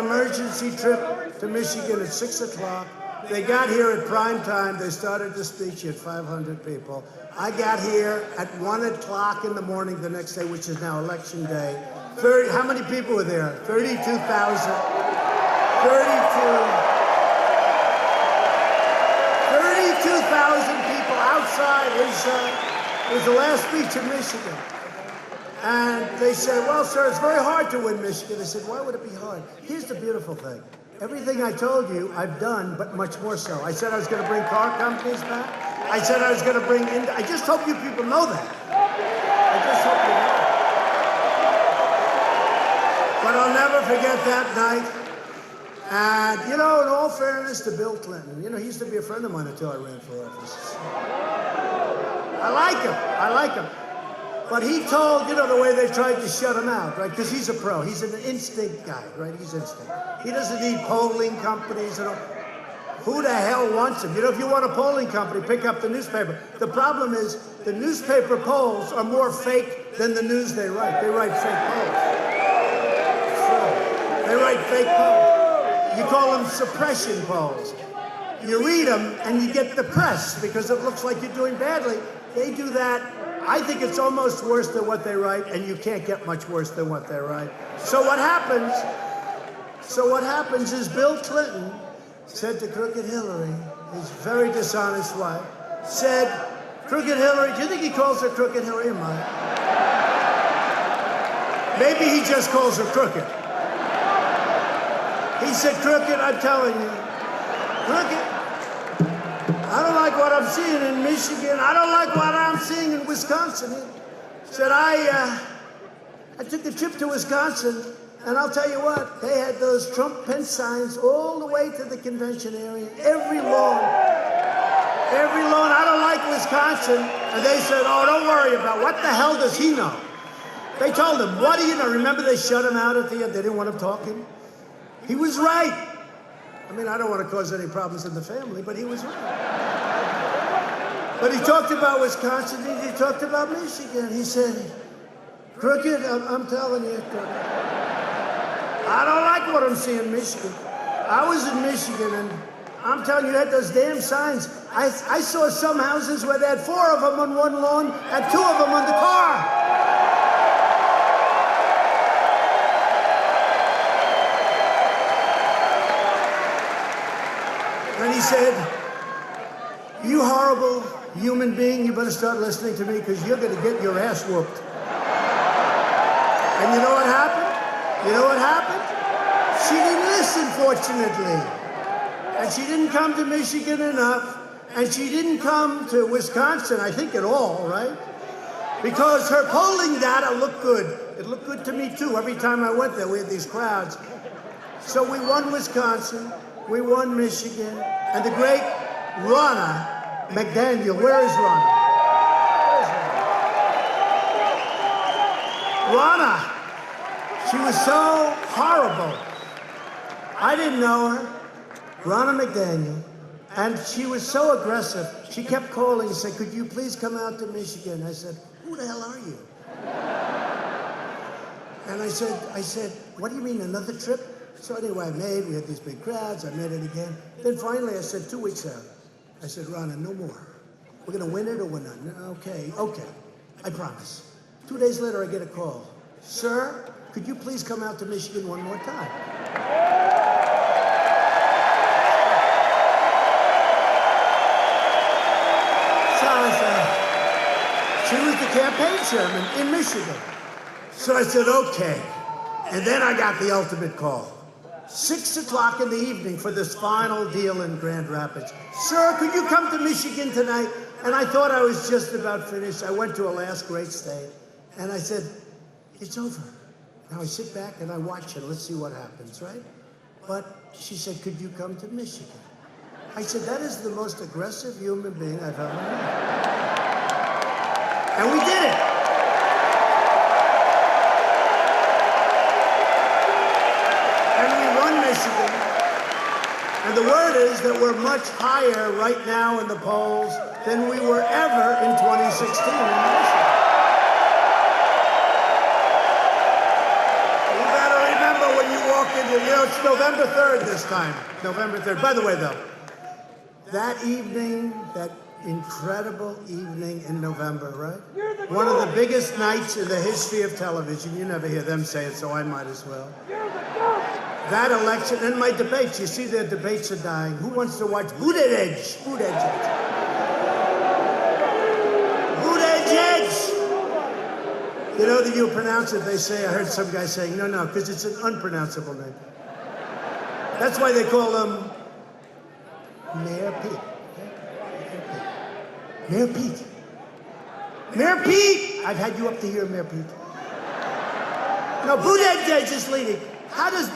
emergency trip to Michigan at 6 o'clock. They got here at prime time. They started the speech at 500 people. I got here at 1 o'clock in the morning the next day, which is now election day. How many people were there? 32,000. 32,000 people outside. It was the last speech in Michigan. And they said, well, sir, it's very hard to win Michigan. I said, why would it be hard? Here's the beautiful thing. Everything I told you, I've done, but much more so. I said I was going to bring car companies back. I said I was going to bring in. I just hope you people know that. I just hope you know. But I'll never forget that night. And, in all fairness to Bill Clinton, he used to be a friend of mine until I ran for office. I like him. But he told, the way they tried to shut him out, right? Because he's a pro. He's an instinct guy, right? He's instinct. He doesn't need polling companies and all. Who the hell wants him? If you want a polling company, pick up the newspaper. The problem is the newspaper polls are more fake than the news they write. They write fake polls. They write fake polls. You call them suppression polls. You read them and you get depressed because it looks like you're doing badly. They do that. I think it's almost worse than what they write, and you can't get much worse than what they write. So what happens is Bill Clinton said to Crooked Hillary, his very dishonest wife, said, Crooked Hillary, do you think he calls her Crooked Hillary? Maybe he just calls her crooked. He said, Crooked, I'm telling you, Crooked, I don't like what I'm seeing in Michigan. I don't like what I'm seeing in Wisconsin. He said, I took the trip to Wisconsin, and I'll tell you what, they had those Trump-Pence signs all the way to the convention area, every lawn. I don't like Wisconsin. And they said, oh, don't worry about it. What the hell does he know? They told him, what do you know? Remember they shut him out at the end? They didn't want him talking. He was right. I don't want to cause any problems in the family, but he was right. But he talked about Wisconsin, he talked about Michigan. He said, Crooked, I'm telling you, Crooked, I don't like what I'm seeing in Michigan. I was in Michigan, and I'm telling you, they had those damn signs. I saw some houses where they had 4 of them on one lawn and 2 of them on the car. And he said, you horrible human being, you better start listening to me because you're going to get your ass whooped. And you know what happened? She didn't listen, fortunately. And she didn't come to Michigan enough. And she didn't come to Wisconsin, I think, at all, right? Because her polling data looked good. It looked good to me, too. Every time I went there, we had these crowds. So we won Wisconsin. We won Michigan. And the great Ronna McDaniel. Where is Ronna? Ronna. She was so horrible. I didn't know her. Ronna McDaniel. And she was so aggressive. She kept calling and said, could you please come out to Michigan? I said, who the hell are you? And I said, what do you mean, another trip? So anyway, we had these big crowds, I made it again. Then finally I said 2 weeks out, I said, Ronna, no more. We're gonna win it or we're not. Okay, I promise. 2 days later I get a call. Sir, could you please come out to Michigan one more time? So I said, she was the campaign chairman in Michigan. So I said, okay. And then I got the ultimate call. 6 o'clock in the evening for this final deal in Grand Rapids. Sir, could you come to Michigan tonight? And I thought I was just about finished. I went to a last great state. And I said, it's over. Now I sit back and I watch it. Let's see what happens, right? But she said, could you come to Michigan? I said, that is the most aggressive human being I've ever met. And we did it. And we won Michigan. And the word is that we're much higher right now in the polls than we were ever in 2016 in Michigan. You better remember when you walk into, it's November 3rd this time. November 3rd. By the way, though, that evening, that incredible evening in November, right? One of the biggest nights in the history of television. You never hear them say it, so I might as well. That election, and my debates, you see their debates are dying. Who wants to watch Buttigieg? You know that you pronounce it, they say, I heard some guy saying, no, because it's an unpronounceable name. That's why they call him Mayor Pete. Mayor Pete. Mayor Pete! I've had you up to here, Mayor Pete. No, Buttigieg is leading. How does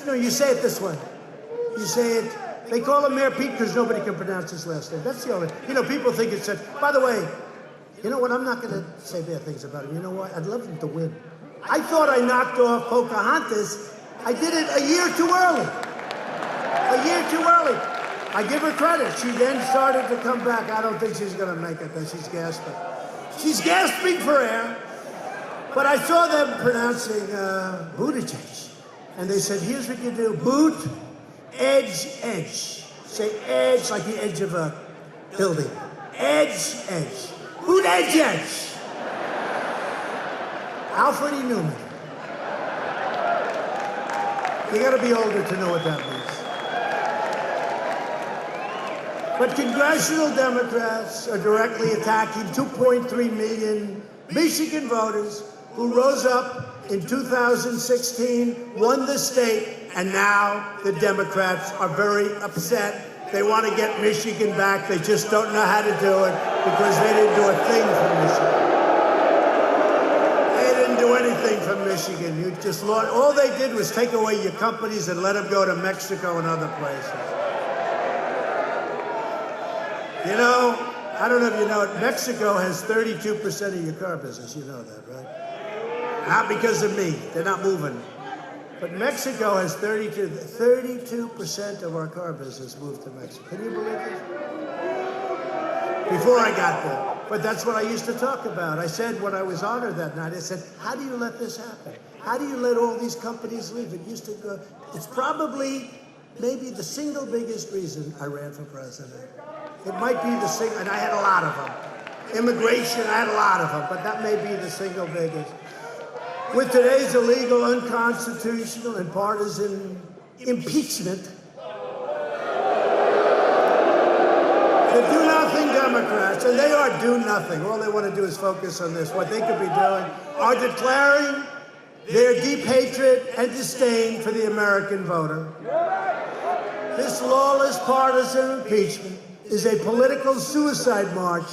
no, you say it this way. You say it, they call him Mayor Pete because nobody can pronounce his last name. That's the only, people think it's said. By the way, you know what, I'm not gonna say bad things about him. You know what, I'd love him to win. I thought I knocked off Pocahontas. I did it a year too early. A year too early. I give her credit. She then started to come back. I don't think she's gonna make it, though. She's gasping. She's gasping for air. But I saw them pronouncing Buttigieg. And they said, here's what you do. Boot, edge. Say edge like the edge of a building. Edge. Boot, edge. Alfred E. Newman. You gotta be older to know what that means. But congressional Democrats are directly attacking 2.3 million Michigan voters who rose up in 2016, won the state, and now the Democrats are very upset. They want to get Michigan back. They just don't know how to do it because they didn't do a thing for Michigan. They didn't do anything for Michigan. You just lost. All they did was take away your companies and let them go to Mexico and other places. You know, I don't know if you know it, Mexico has 32% of your car business. You know that, right? Not because of me. They're not moving. But Mexico has 32% of our car business moved to Mexico. Can you believe this? Before I got there. But that's what I used to talk about. I said when I was honored that night, I said, how do you let this happen? How do you let all these companies leave? It used to go, it's probably maybe the single biggest reason I ran for president. It might be the single, and I had a lot of them. Immigration, I had a lot of them, but that may be the single biggest. With today's illegal, unconstitutional, and partisan impeachment, the do-nothing Democrats, and they are do-nothing, all they want to do is focus on this, what they could be doing, are declaring their deep hatred and disdain for the American voter. This lawless partisan impeachment is a political suicide march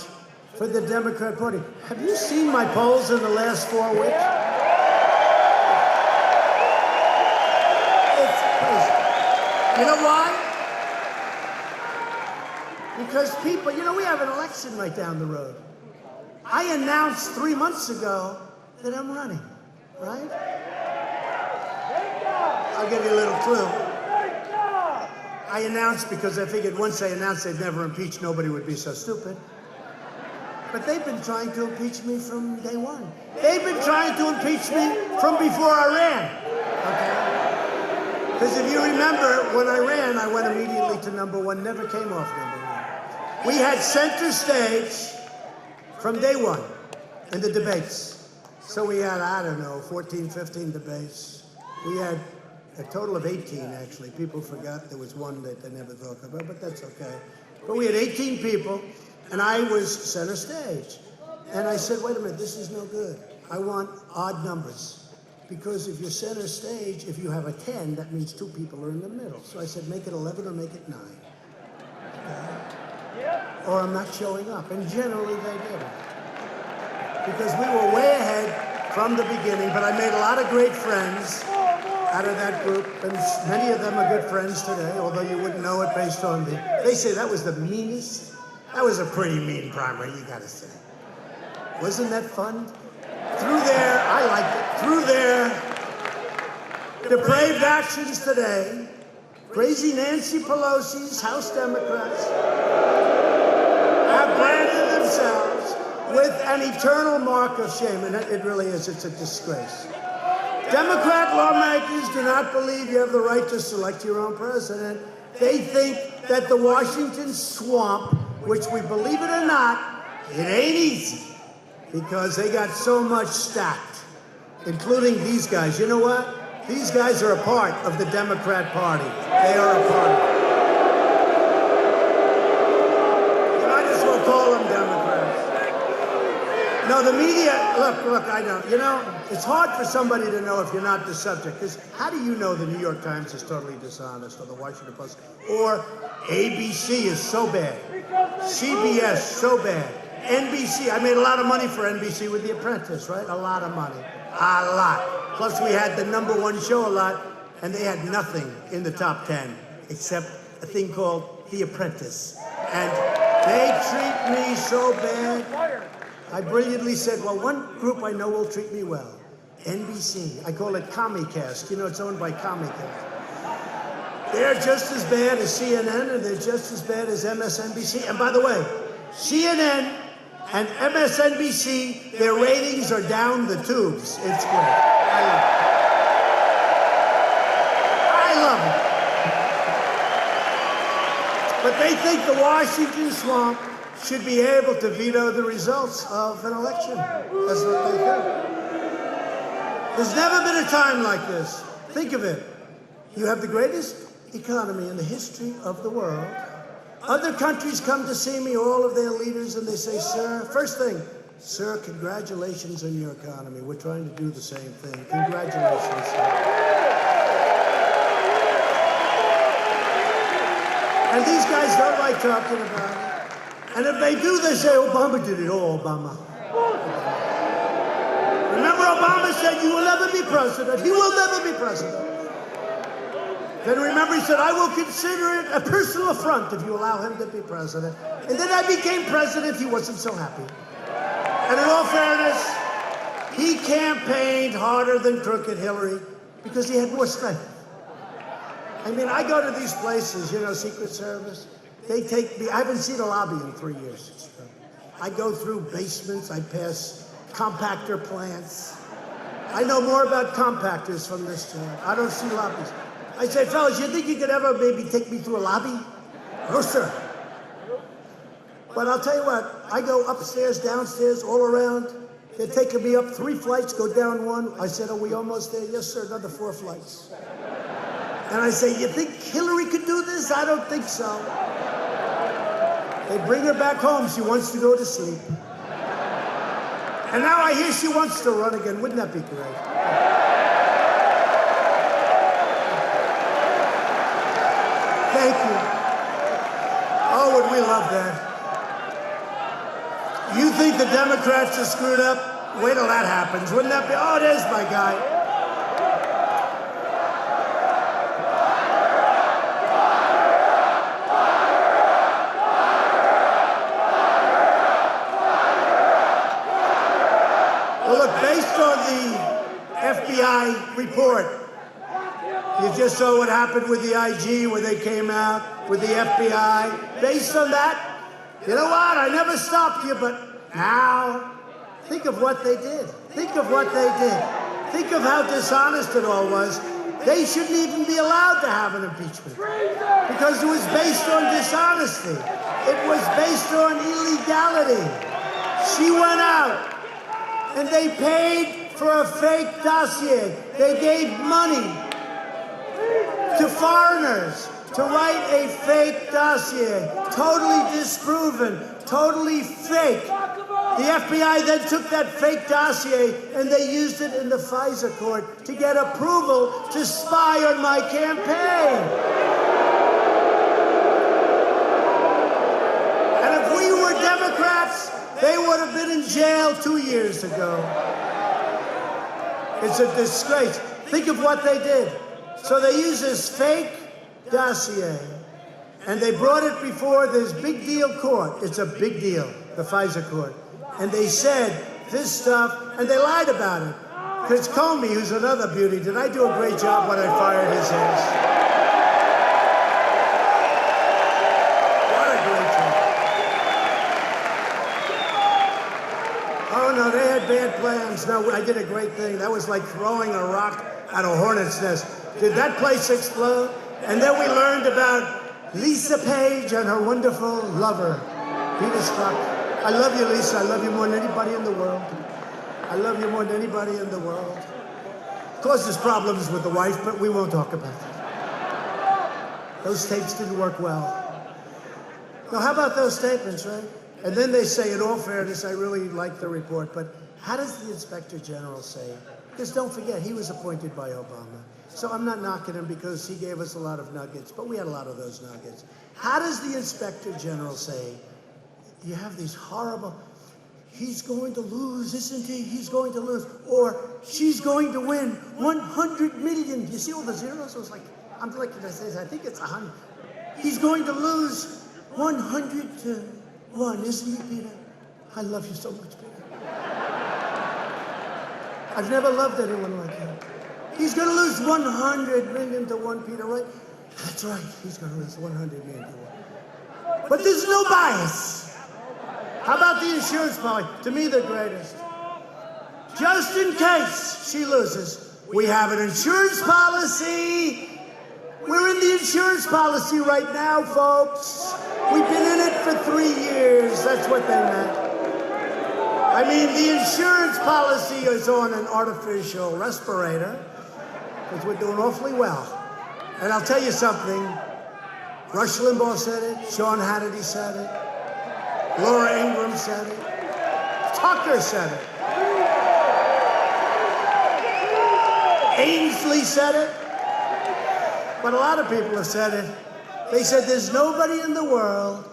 for the Democrat Party. Have you seen my polls in the last 4 weeks? You know why? Because people, we have an election right down the road. I announced 3 months ago that I'm running, right? I'll give you a little clue. I announced because I figured once I announced they'd never impeach, nobody would be so stupid. But they've been trying to impeach me from day one. They've been trying to impeach me from before I ran, okay? Because if you remember, when I ran, I went immediately to number one, never came off number one. We had center stage from day one in the debates. So we had, I don't know, 14, 15 debates. We had a total of 18, actually. People forgot there was one that they never thought about, but that's okay. But we had 18 people, and I was center stage. And I said, wait a minute, this is no good. I want odd numbers. Because if you're center stage, if you have a 10, that means two people are in the middle. So I said, make it 11 or make it 9. Okay? Or I'm not showing up. And generally they did. Because we were way ahead from the beginning, but I made a lot of great friends out of that group, and many of them are good friends today, although you wouldn't know it based on they say that was the meanest. That was a pretty mean primary, you gotta say. Wasn't that fun? Through their, I liked it, through their depraved actions today, crazy Nancy Pelosi's House Democrats have branded themselves with an eternal mark of shame, and it really is, it's a disgrace. Democrat lawmakers do not believe you have the right to select your own president. They think that the Washington swamp, which we believe it or not, it ain't easy. Because they got so much stacked, including these guys. You know what? These guys are a part of the Democrat Party. They are a part of it. You might as well call them Democrats. No, the media, look, I don't. You know, it's hard for somebody to know if you're not the subject. Because how do you know the New York Times is totally dishonest, or the Washington Post, or ABC is so bad, CBS so bad, NBC, I made a lot of money for NBC with The Apprentice, right? A lot of money. A lot. Plus we had the #1 show a lot, and they had nothing in the top 10 except a thing called The Apprentice. And they treat me so bad. I brilliantly said, well, one group I know will treat me well. NBC. I call it Comcast. You know, it's owned by Comcast. They're just as bad as CNN, and they're just as bad as MSNBC. And by the way, CNN and MSNBC, their ratings are down the tubes. It's great. I love it. But they think the Washington swamp should be able to veto the results of an election. That's what they think. There's never been a time like this. Think of it. You have the greatest economy in the history of the world. Other countries come to see me, all of their leaders, and they say, sir, first thing, sir, congratulations on your economy. We're trying to do the same thing. Congratulations, sir. And these guys don't like talking about it. And if they do, they say, Obama did it. Oh, Obama. Remember, Obama said, you will never be president. He will never be president. Then remember, he said, I will consider it a personal affront if you allow him to be president. And then I became president, he wasn't so happy. And in all fairness, he campaigned harder than crooked Hillary because he had more strength. I mean, I go to these places, you know, Secret Service. They take me, I haven't seen a lobby in 3 years. I go through basements, I pass compactor plants. I know more about compactors from this chair. I don't see lobbies. I say, fellas, you think you could ever maybe take me through a lobby? No, sir. But I'll tell you what, I go upstairs, downstairs, all around. They're taking me up 3 flights, go down 1. I said, are we almost there? Yes, sir, another 4 flights. And I say, you think Hillary could do this? I don't think so. They bring her back home. She wants to go to sleep. And now I hear she wants to run again. Wouldn't that be great? Thank you. Oh, would we love that. You think the Democrats are screwed up? Wait till that happens. Wouldn't that be? Oh, there's my guy. Well, look, based on the FBI report, you just saw what happened with the IG when they came out with the FBI. Based on that, you know what? I never stopped you, but now, think of what they did. Think of what they did. Think of how dishonest it all was. They shouldn't even be allowed to have an impeachment because it was based on dishonesty. It was based on illegality. She went out and they paid for a fake dossier. They gave money to foreigners to write a fake dossier, totally disproven, totally fake. The FBI then took that fake dossier and they used it in the FISA court to get approval to spy on my campaign. And if we were Democrats, they would have been in jail 2 years ago. It's a disgrace. Think of what they did. So they used this fake dossier and they brought it before this big deal court. It's a big deal, the FISA court. And they said this stuff, and they lied about it. Because Comey, who's another beauty, did I do a great job when I fired his ass? What a great job. Oh, no, they had bad plans. No, I did a great thing. That was like throwing a rock at a hornet's nest. Did that place explode? And then we learned about Lisa Page and her wonderful lover, Peter Strzok. I love you, Lisa. I love you more than anybody in the world. I love you more than anybody in the world. Causes problems with the wife, but we won't talk about that. Those tapes didn't work well. Now, how about those statements, right? And then they say, in all fairness, I really like the report, but how does the Inspector General say? Because don't forget, he was appointed by Obama. So I'm not knocking him because he gave us a lot of nuggets, but we had a lot of those nuggets. How does the Inspector General say, you have these horrible, he's going to lose, isn't he? He's going to lose. Or she's going to win 100 million. You see all the zeros? I was like, I'm like, I think it's 100. He's going to lose 100 to 1, isn't he, Peter? I love you so much, Peter. I've never loved anyone like him. He's going to lose 100 million to 1, Peter, right? That's right. He's going to lose 100 million to 1. But there's no bias. How about the insurance policy? To me, the greatest. Just in case she loses, we have an insurance policy. We're in the insurance policy right now, folks. We've been in it for 3 years. That's what they meant. I mean, the insurance policy is on an artificial respirator because we're doing awfully well. And I'll tell you something. Rush Limbaugh said it. Sean Hannity said it. Laura Ingraham said it. Tucker said it. Ainsley said it. But a lot of people have said it. They said there's nobody in the world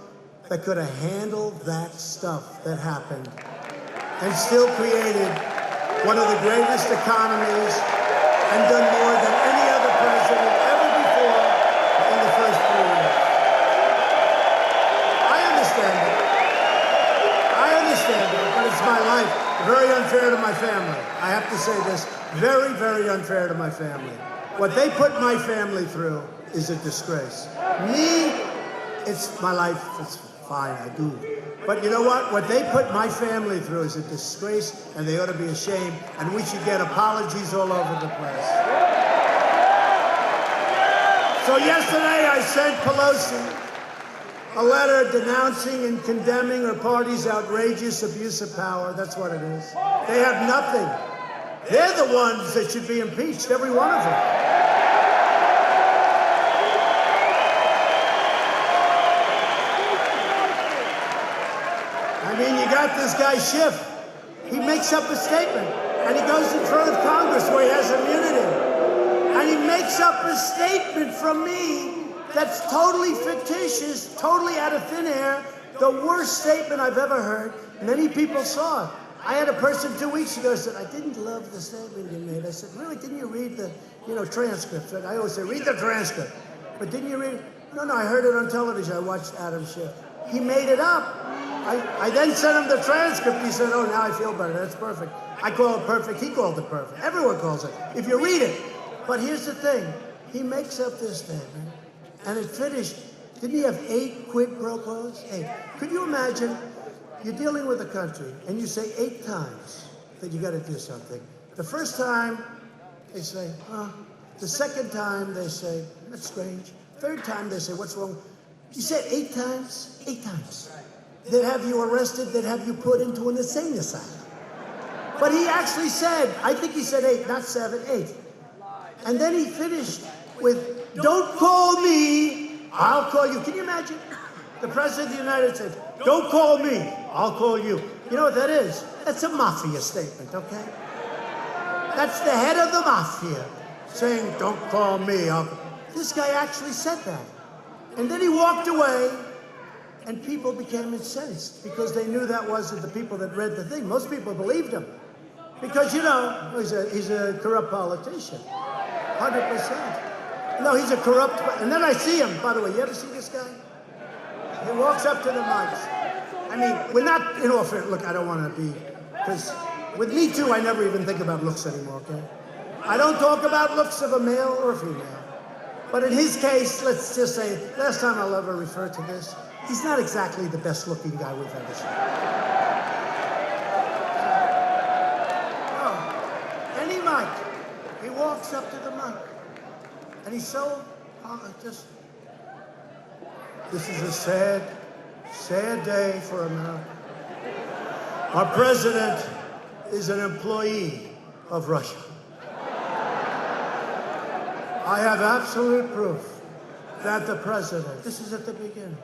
that could have handled that stuff that happened and still created one of the greatest economies and done more than any other president ever before in the first 3 years. I understand it. But it's my life. Very unfair to my family. I have to say this. Very, very unfair to my family. What they put my family through is a disgrace. Me, it's my life. It's fine. I do. But you know what? What they put my family through is a disgrace, and they ought to be ashamed, and we should get apologies all over the place. So yesterday I sent Pelosi a letter denouncing and condemning her party's outrageous abuse of power. That's what it is. They have nothing. They're the ones that should be impeached, every one of them. I mean, you got this guy Schiff. He makes up a statement, and he goes in front of Congress where he has immunity, and he makes up a statement from me that's totally fictitious, totally out of thin air, the worst statement I've ever heard. Many people saw it. I had a person 2 weeks ago said, I didn't love the statement you made. I said, really, didn't you read the, transcript? I always say, read the transcript. But didn't you read it? No, I heard it on television. I watched Adam Schiff. He made it up. I then sent him the transcript. He said, oh, now I feel better. That's perfect. I call it perfect. He called it perfect. Everyone calls it, if you read it. But here's the thing. He makes up this statement. And it finished, didn't he have 8 quid pro quos? 8. Could you imagine, you're dealing with a country, and you say 8 times that you got to do something. The first time, they say, The second time they say, that's strange. Third time they say, what's wrong? You said 8 times? 8 times. They'd have you arrested, they'd have you put into an insane asylum. But he actually said, I think he said 8, not 7, 8. And then he finished with, don't call me, I'll call you. Can you imagine? The President of the United States, don't call me, I'll call you. You know what that is? That's a mafia statement, okay? That's the head of the mafia saying, don't call me. This guy actually said that. And then he walked away, and people became incensed because they knew that wasn't the people that read the thing. Most people believed him because, you know, he's a corrupt politician, 100%. No, he's a corrupt, and then I see him, by the way, you ever see this guy? He walks up to the mics. I mean, we're not, in all fair, look, I don't want to be, because with me too, I never even think about looks anymore, okay? I don't talk about looks of a male or a female. But in his case, let's just say, last time I'll ever refer to this, he's not exactly the best looking guy we've ever seen. Oh, any mic, he walks up to the mic, and he's so, this is a sad, sad day for America. Our president is an employee of Russia. I have absolute proof that the president, this is at the beginning,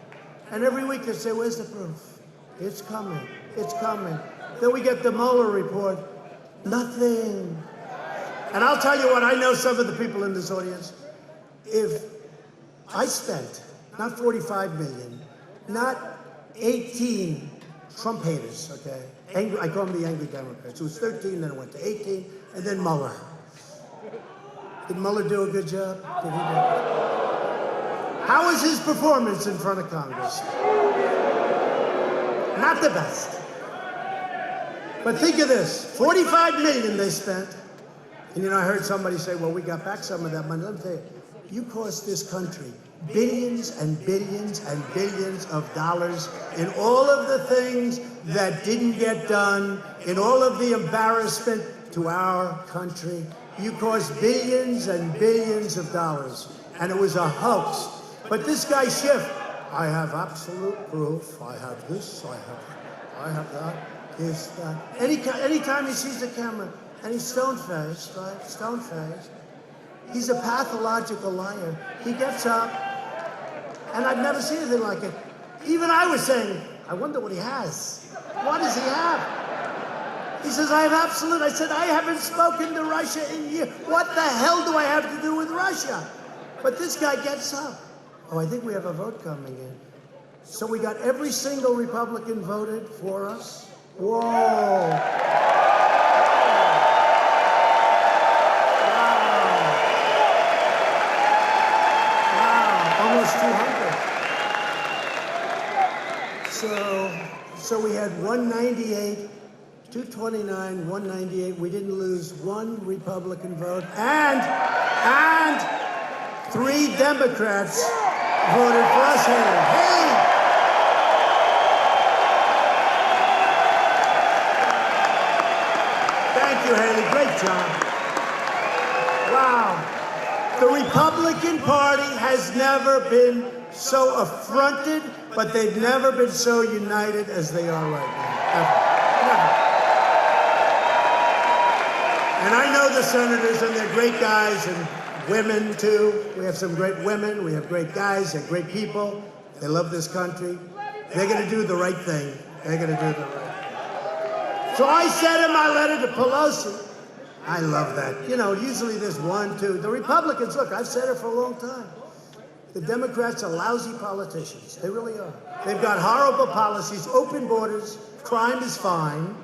and every week they say, where's the proof? It's coming, it's coming. Then we get the Mueller report, nothing. And I'll tell you what, I know some of the people in this audience, if I spent, not 45 million, not 18 Trump haters, okay? Angry, I call them the angry Democrats. It was 13, then it went to 18, and then Mueller. Did Mueller do a good job? Did he do it? How was his performance in front of Congress? Not the best. But think of this, 45 million they spent. And you know, I heard somebody say, well, we got back some of that money. Let me tell you, you cost this country billions and billions and billions of dollars in all of the things that didn't get done, in all of the embarrassment to our country. You cost billions and billions of dollars, and it was a hoax. But this guy Schiff, I have absolute proof. I have this, I have that, this, that. Anytime he sees the camera, and he's stone-faced, right? Stone-faced. He's a pathological liar. He gets up, and I've never seen anything like it. Even I was saying, I wonder what he has. What does he have? He says, I have absolute. I said, I haven't spoken to Russia in years. What the hell do I have to do with Russia? But this guy gets up. Oh, I think we have a vote coming in. So we got every single Republican voted for us. Whoa. Wow. Almost 200. So we had 198. 229, 198. We didn't lose one Republican vote, and 3 Democrats voted for us. Haley. Thank you, Haley. Great job. Wow. The Republican Party has never been so affronted, but they've never been so united as they are right now. Ever. Never. And I know the senators, and they're great guys, and women too. We have some great women, we have great guys, they're great people. They love this country. They're gonna do the right thing. They're gonna do the right thing. So I said in my letter to Pelosi, I love that. You know, usually there's 1, 2. The Republicans, look, I've said it for a long time. The Democrats are lousy politicians. They really are. They've got horrible policies, open borders, crime is fine.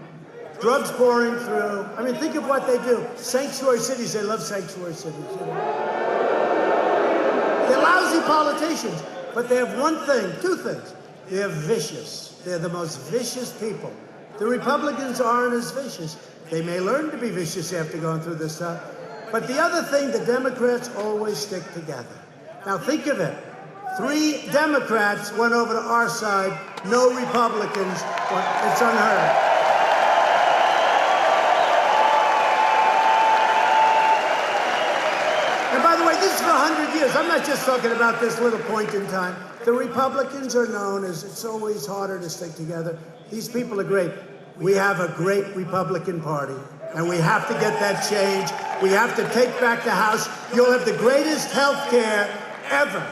Drugs pouring through. I mean, think of what they do. Sanctuary cities, they love sanctuary cities. You know? They're lousy politicians, but they have one thing, 2 things. They're vicious. They're the most vicious people. The Republicans aren't as vicious. They may learn to be vicious after going through this stuff. But the other thing, the Democrats always stick together. Now think of it. 3 Democrats went over to our side, no Republicans. It's unheard of. And for 100 years. I'm not just talking about this little point in time. The Republicans are known as it's always harder to stick together. These people are great. We have a great Republican Party, and we have to get that change. We have to take back the House. You'll have the greatest health care ever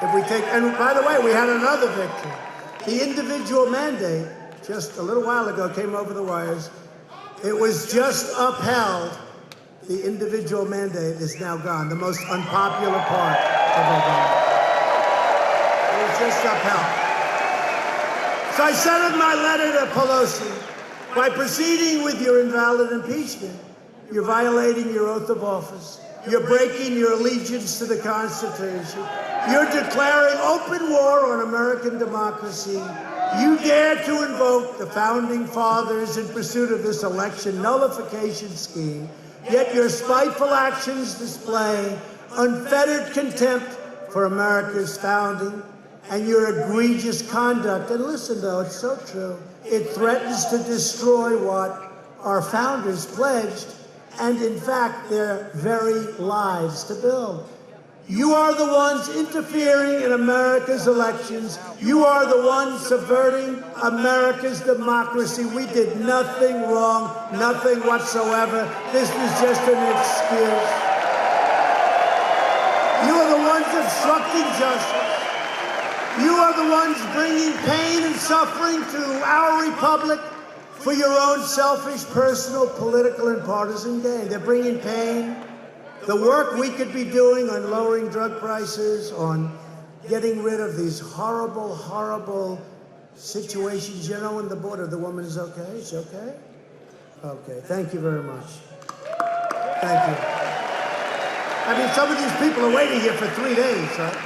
if we take, and by the way, we had another victory. The individual mandate, just a little while ago, came over the wires. It was just upheld. The individual mandate is now gone, the most unpopular part of Obama. It was just upheld. So I said in my letter to Pelosi, by proceeding with your invalid impeachment, you're violating your oath of office. You're breaking your allegiance to the Constitution. You're declaring open war on American democracy. You dare to invoke the Founding Fathers in pursuit of this election nullification scheme, yet your spiteful actions display unfettered contempt for America's founding and your egregious conduct. And listen, though, it's so true. It threatens to destroy what our founders pledged and, in fact, their very lives to build. You are the ones interfering in America's elections. You are the ones subverting America's democracy. We did nothing wrong, nothing whatsoever. This was just an excuse. You are the ones obstructing justice. You are the ones bringing pain and suffering to our republic for your own selfish, personal, political, and partisan gain. They're bringing pain. The work we could be doing on lowering drug prices, on getting rid of these horrible, horrible situations. You know, on the border, the woman is okay? Is she okay? Okay, thank you very much. Thank you. I mean, some of these people are waiting here for 3 days, right?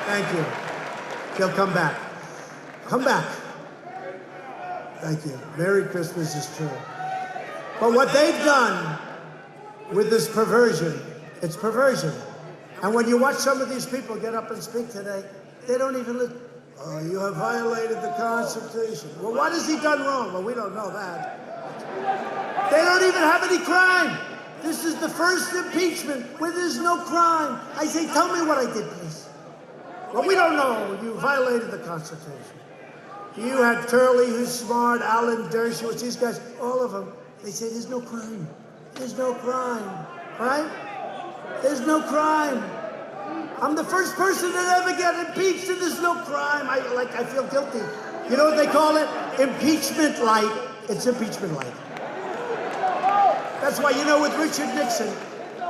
Thank you. They'll come back. Come back. Thank you. Merry Christmas is true. But what they've done with this perversion, it's perversion. And when you watch some of these people get up and speak today, they don't even look, oh, you have violated the Constitution. Well, what has he done wrong? Well, we don't know that. They don't even have any crime. This is the first impeachment where there's no crime. I say, tell me what I did, please. Well, we don't know. You violated the Constitution. You had Turley, who's smart, Alan Dershowitz, these guys, all of them. They say there's no crime. There's no crime, right? There's no crime. I'm the first person to ever get impeached, and there's no crime. I feel guilty. You know what they call it? Impeachment light. It's impeachment light. That's why, you know, with Richard Nixon,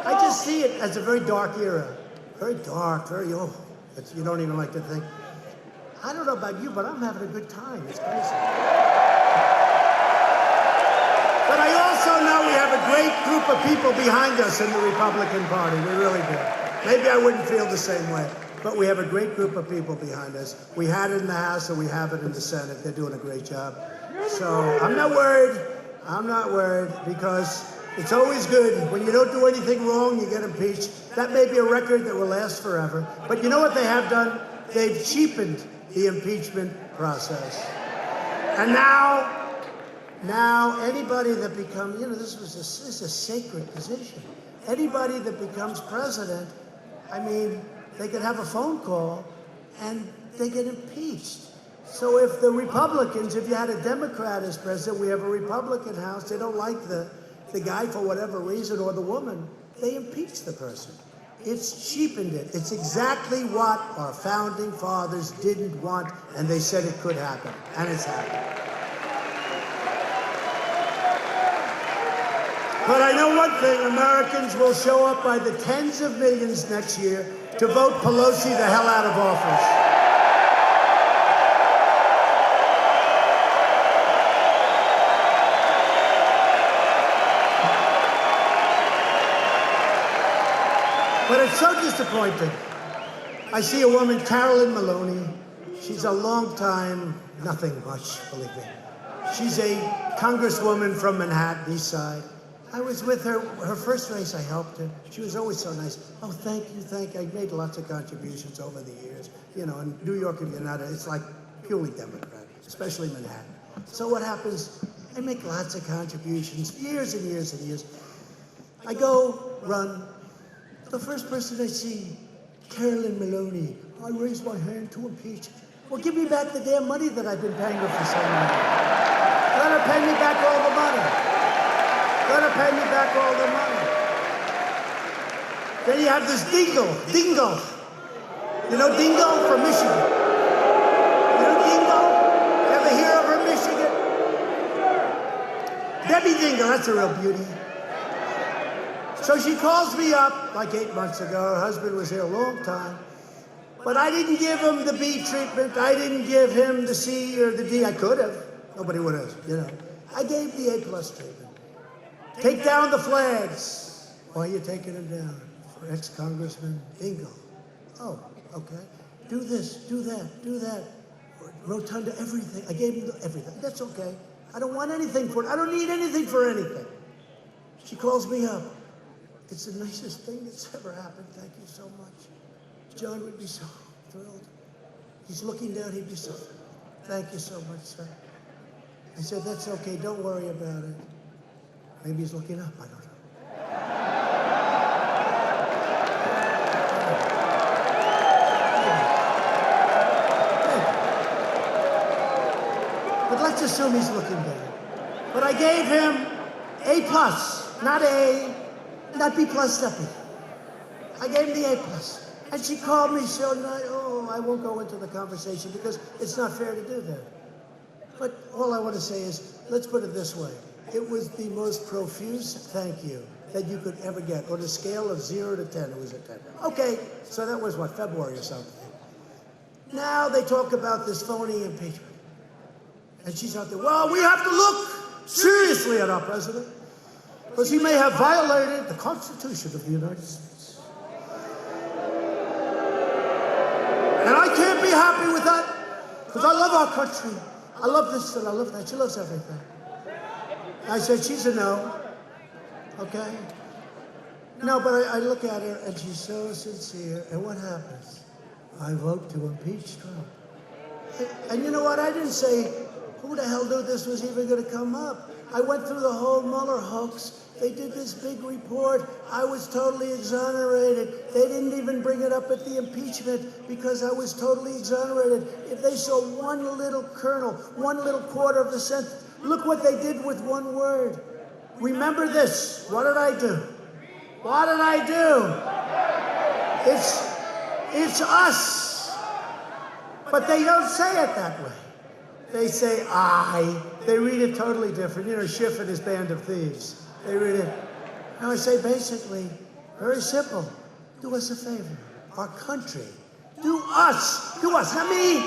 I just see it as a very dark era. Very dark, very, you don't even like to think. I don't know about you, but I'm having a good time. It's crazy. But I also know we have a great group of people behind us in the Republican Party. We really do. Maybe I wouldn't feel the same way, but we have a great group of people behind us. We had it in the House and we have it in the Senate. They're doing a great job. So I'm not worried. I'm not worried because it's always good. When you don't do anything wrong, you get impeached. That may be a record that will last forever. But you know what they have done? They've cheapened the impeachment process. And now anybody that becomes, this is a sacred position. Anybody that becomes president, I mean, they could have a phone call and they get impeached. So if the Republicans, if you had a Democrat as president, we have a Republican House, they don't like the guy for whatever reason or the woman, they impeach the person. It's cheapened it. It's exactly what our founding fathers didn't want, and they said it could happen, and it's happened. But I know one thing, Americans will show up by the tens of millions next year to vote Pelosi the hell out of office. But it's so disappointing. I see a woman, Carolyn Maloney. She's a long time, nothing much, believe me. She's a congresswoman from Manhattan, East Side. I was with her, her first race, I helped her. She was always so nice. Oh, thank you. I made lots of contributions over the years. You know, in New York, if you're not, it's like purely Democrat, especially Manhattan. So what happens, I make lots of contributions, years and years and years. I go run. The first person I see Carolyn Maloney, I raise my hand to impeach. Well, give me back the damn money that I've been paying her for so long. Let her pay me back all the money. Let her pay me back all the money. Then you have this Dingle. You know Dingle from Michigan? You know Dingle? Ever hear of her, Michigan? Debbie Dingle, that's a real beauty. So she calls me up like 8 months ago. Her husband was here a long time. But I didn't give him the B treatment. I didn't give him the C or the D. I could have. Nobody would have, you know. I gave the A+ treatment. Take down the flags. Why are you taking them down? For ex-Congressman Dingle. Oh, okay. Do this, do that. Rotunda, everything. I gave him everything. That's okay. I don't want anything for it. I don't need anything for anything. She calls me up. It's the nicest thing that's ever happened. Thank you so much. John would be so thrilled. He's looking down, he'd be so thrilled. Thank you so much, sir. I said, that's okay, don't worry about it. Maybe he's looking up, I don't know. But let's assume he's looking down. But I gave him A+, not A, not B+, not B. I gave him the A+. And she called me so nice. Oh, I won't go into the conversation because it's not fair to do that. But all I want to say is, let's put it this way. It was the most profuse thank you that you could ever get. On a scale of 0 to 10, it was a 10. Okay, so that was what, February or something. Now they talk about this phony impeachment. And she's out there, well, we have to look seriously at our president because he may have violated the Constitution of the United States. And I can't be happy with that because I love our country. I love this and I love that. She loves everything. I said, she's a no. Okay? No, but I look at her and she's so sincere. And what happens? I vote to impeach Trump. And you know what? I didn't say, who the hell knew this was even going to come up? I went through the whole Mueller hoax. They did this big report. I was totally exonerated. They didn't even bring it up at the impeachment because I was totally exonerated. If they saw one little kernel, one little quarter of the sentence, look what they did with one word. Remember this. What did I do? What did I do? It's us. But they don't say it that way. They say I. They read it totally different. You know, Schiff and his band of thieves. They read it. And I say basically, very simple. Do us a favor. Our country. Do us, not me.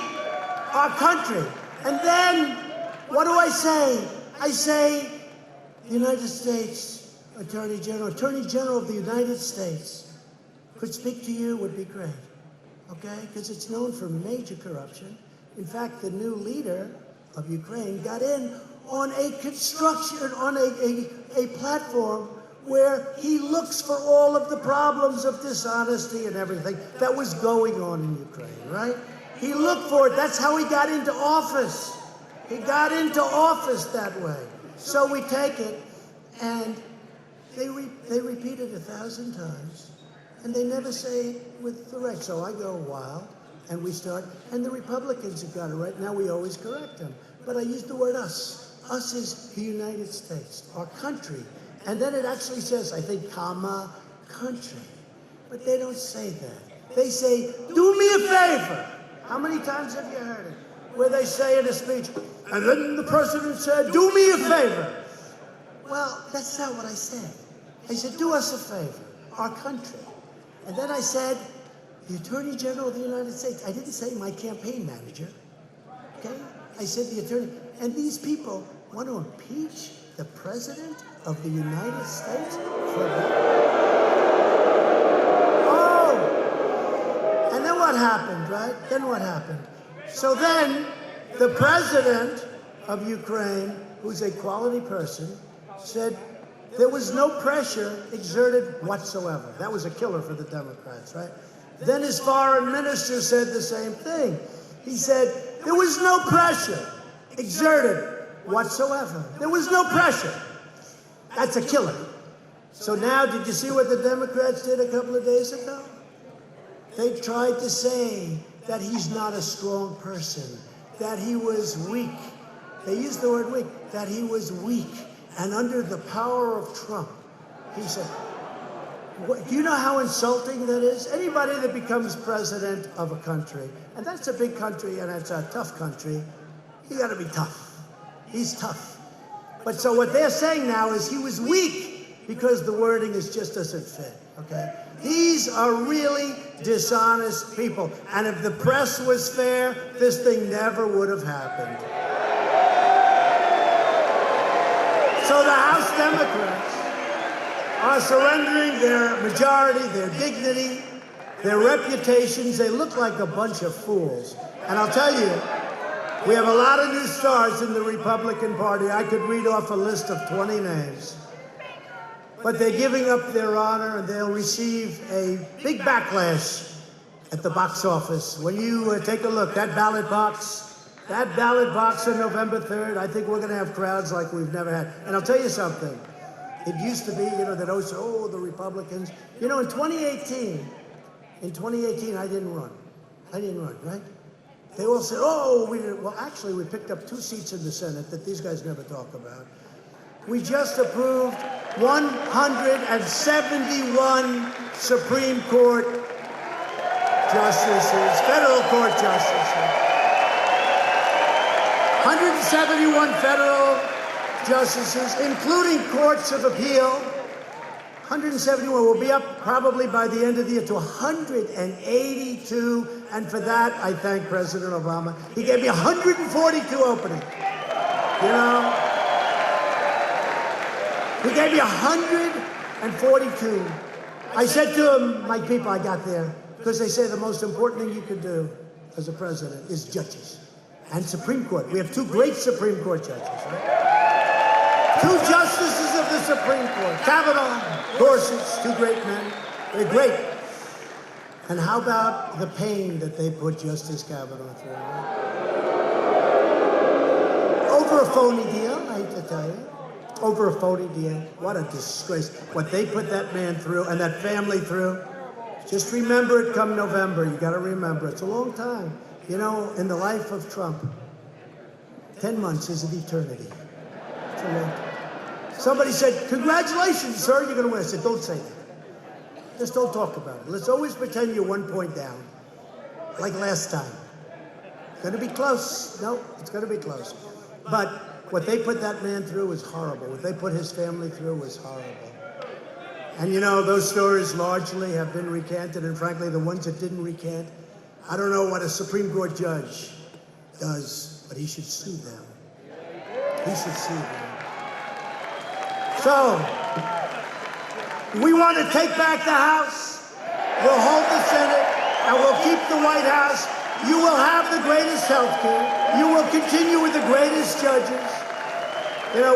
Our country. And then, what do I say? I say, the United States Attorney General of the United States could speak to you would be great. Okay? Because it's known for major corruption. In fact, the new leader of Ukraine got in on a construction, on a platform where he looks for all of the problems of dishonesty and everything that was going on in Ukraine, right? He looked for it. That's how he got into office. He got into office that way. So we take it, and they repeat it 1,000 times, and they never say it with the right. So I go wild, and we start, and the Republicans have got it right. Now we always correct them. But I use the word us. Us is the United States, our country. And then it actually says, I think, comma, country. But they don't say that. They say, do me a favor. How many times have you heard it? Where they say in a speech, and then the president said, do me a favor. Well, that's not what I said. I said, do us a favor, our country. And then I said, the Attorney General of the United States. I didn't say my campaign manager, okay? I said the attorney. And these people want to impeach the President of the United States for that? Oh! And then what happened, right? Then what happened? So then, the President of Ukraine, who's a quality person, said there was no pressure exerted whatsoever. That was a killer for the Democrats, right? Then his foreign minister said the same thing. He said, there was no pressure exerted whatsoever. There was no pressure. That's a killer. So now, did you see what the Democrats did a couple of days ago? They tried to say that he's not a strong person, that he was weak. They used the word weak, that he was weak. And under the power of Trump, he said, do you know how insulting that is? Anybody that becomes president of a country, and that's a big country and it's a tough country, you got to be tough. He's tough. But so what they're saying now is he was weak because the wording just doesn't fit, okay? These are really dishonest people. And if the press was fair, this thing never would have happened. So the House Democrats are surrendering their majority, their dignity, their reputations. They look like a bunch of fools. And I'll tell you, we have a lot of new stars in the Republican Party. I could read off a list of 20 names. But they're giving up their honor, and they'll receive a big backlash at the box office. When you take a look, that ballot box on November 3rd, I think we're going to have crowds like we've never had. And I'll tell you something. It used to be, that always say, oh, the Republicans. In 2018, I didn't run. Right? They all said, oh, we didn't. Well, actually, we picked up 2 seats in the Senate that these guys never talk about. We just approved 171 Supreme Court justices, federal court justices. 171 federal justices, including courts of appeal. 171 will be up probably by the end of the year to 182. And for that, I thank President Obama. He gave me 142 openings. He gave me 142. I said to him, my people, I got there, because they say the most important thing you could do as a president is judges and Supreme Court. We have 2 great Supreme Court judges, right? 2 justices of the Supreme Court, Kavanaugh, Gorsuch, 2 great men. They're great. And how about the pain that they put Justice Kavanaugh through? Right? Over a phony deal, I hate to tell you. Over a phony deal. What a disgrace. What they put that man through and that family through. Just remember it come November. You got to remember. It's a long time. In the life of Trump, 10 months is an eternity. It's a long time. Somebody said, congratulations, sir, you're going to win. I said, don't say that. Just don't talk about it. Let's always pretend you're 1 point down, like last time. It's going to be close. No, it's going to be close. But what they put that man through was horrible. What they put his family through was horrible. And those stories largely have been recanted, and frankly, the ones that didn't recant, I don't know what a Supreme Court judge does, but he should sue them. He should sue them. So, we want to take back the House. We'll hold the Senate, and we'll keep the White House. You will have the greatest health care. You will continue with the greatest judges.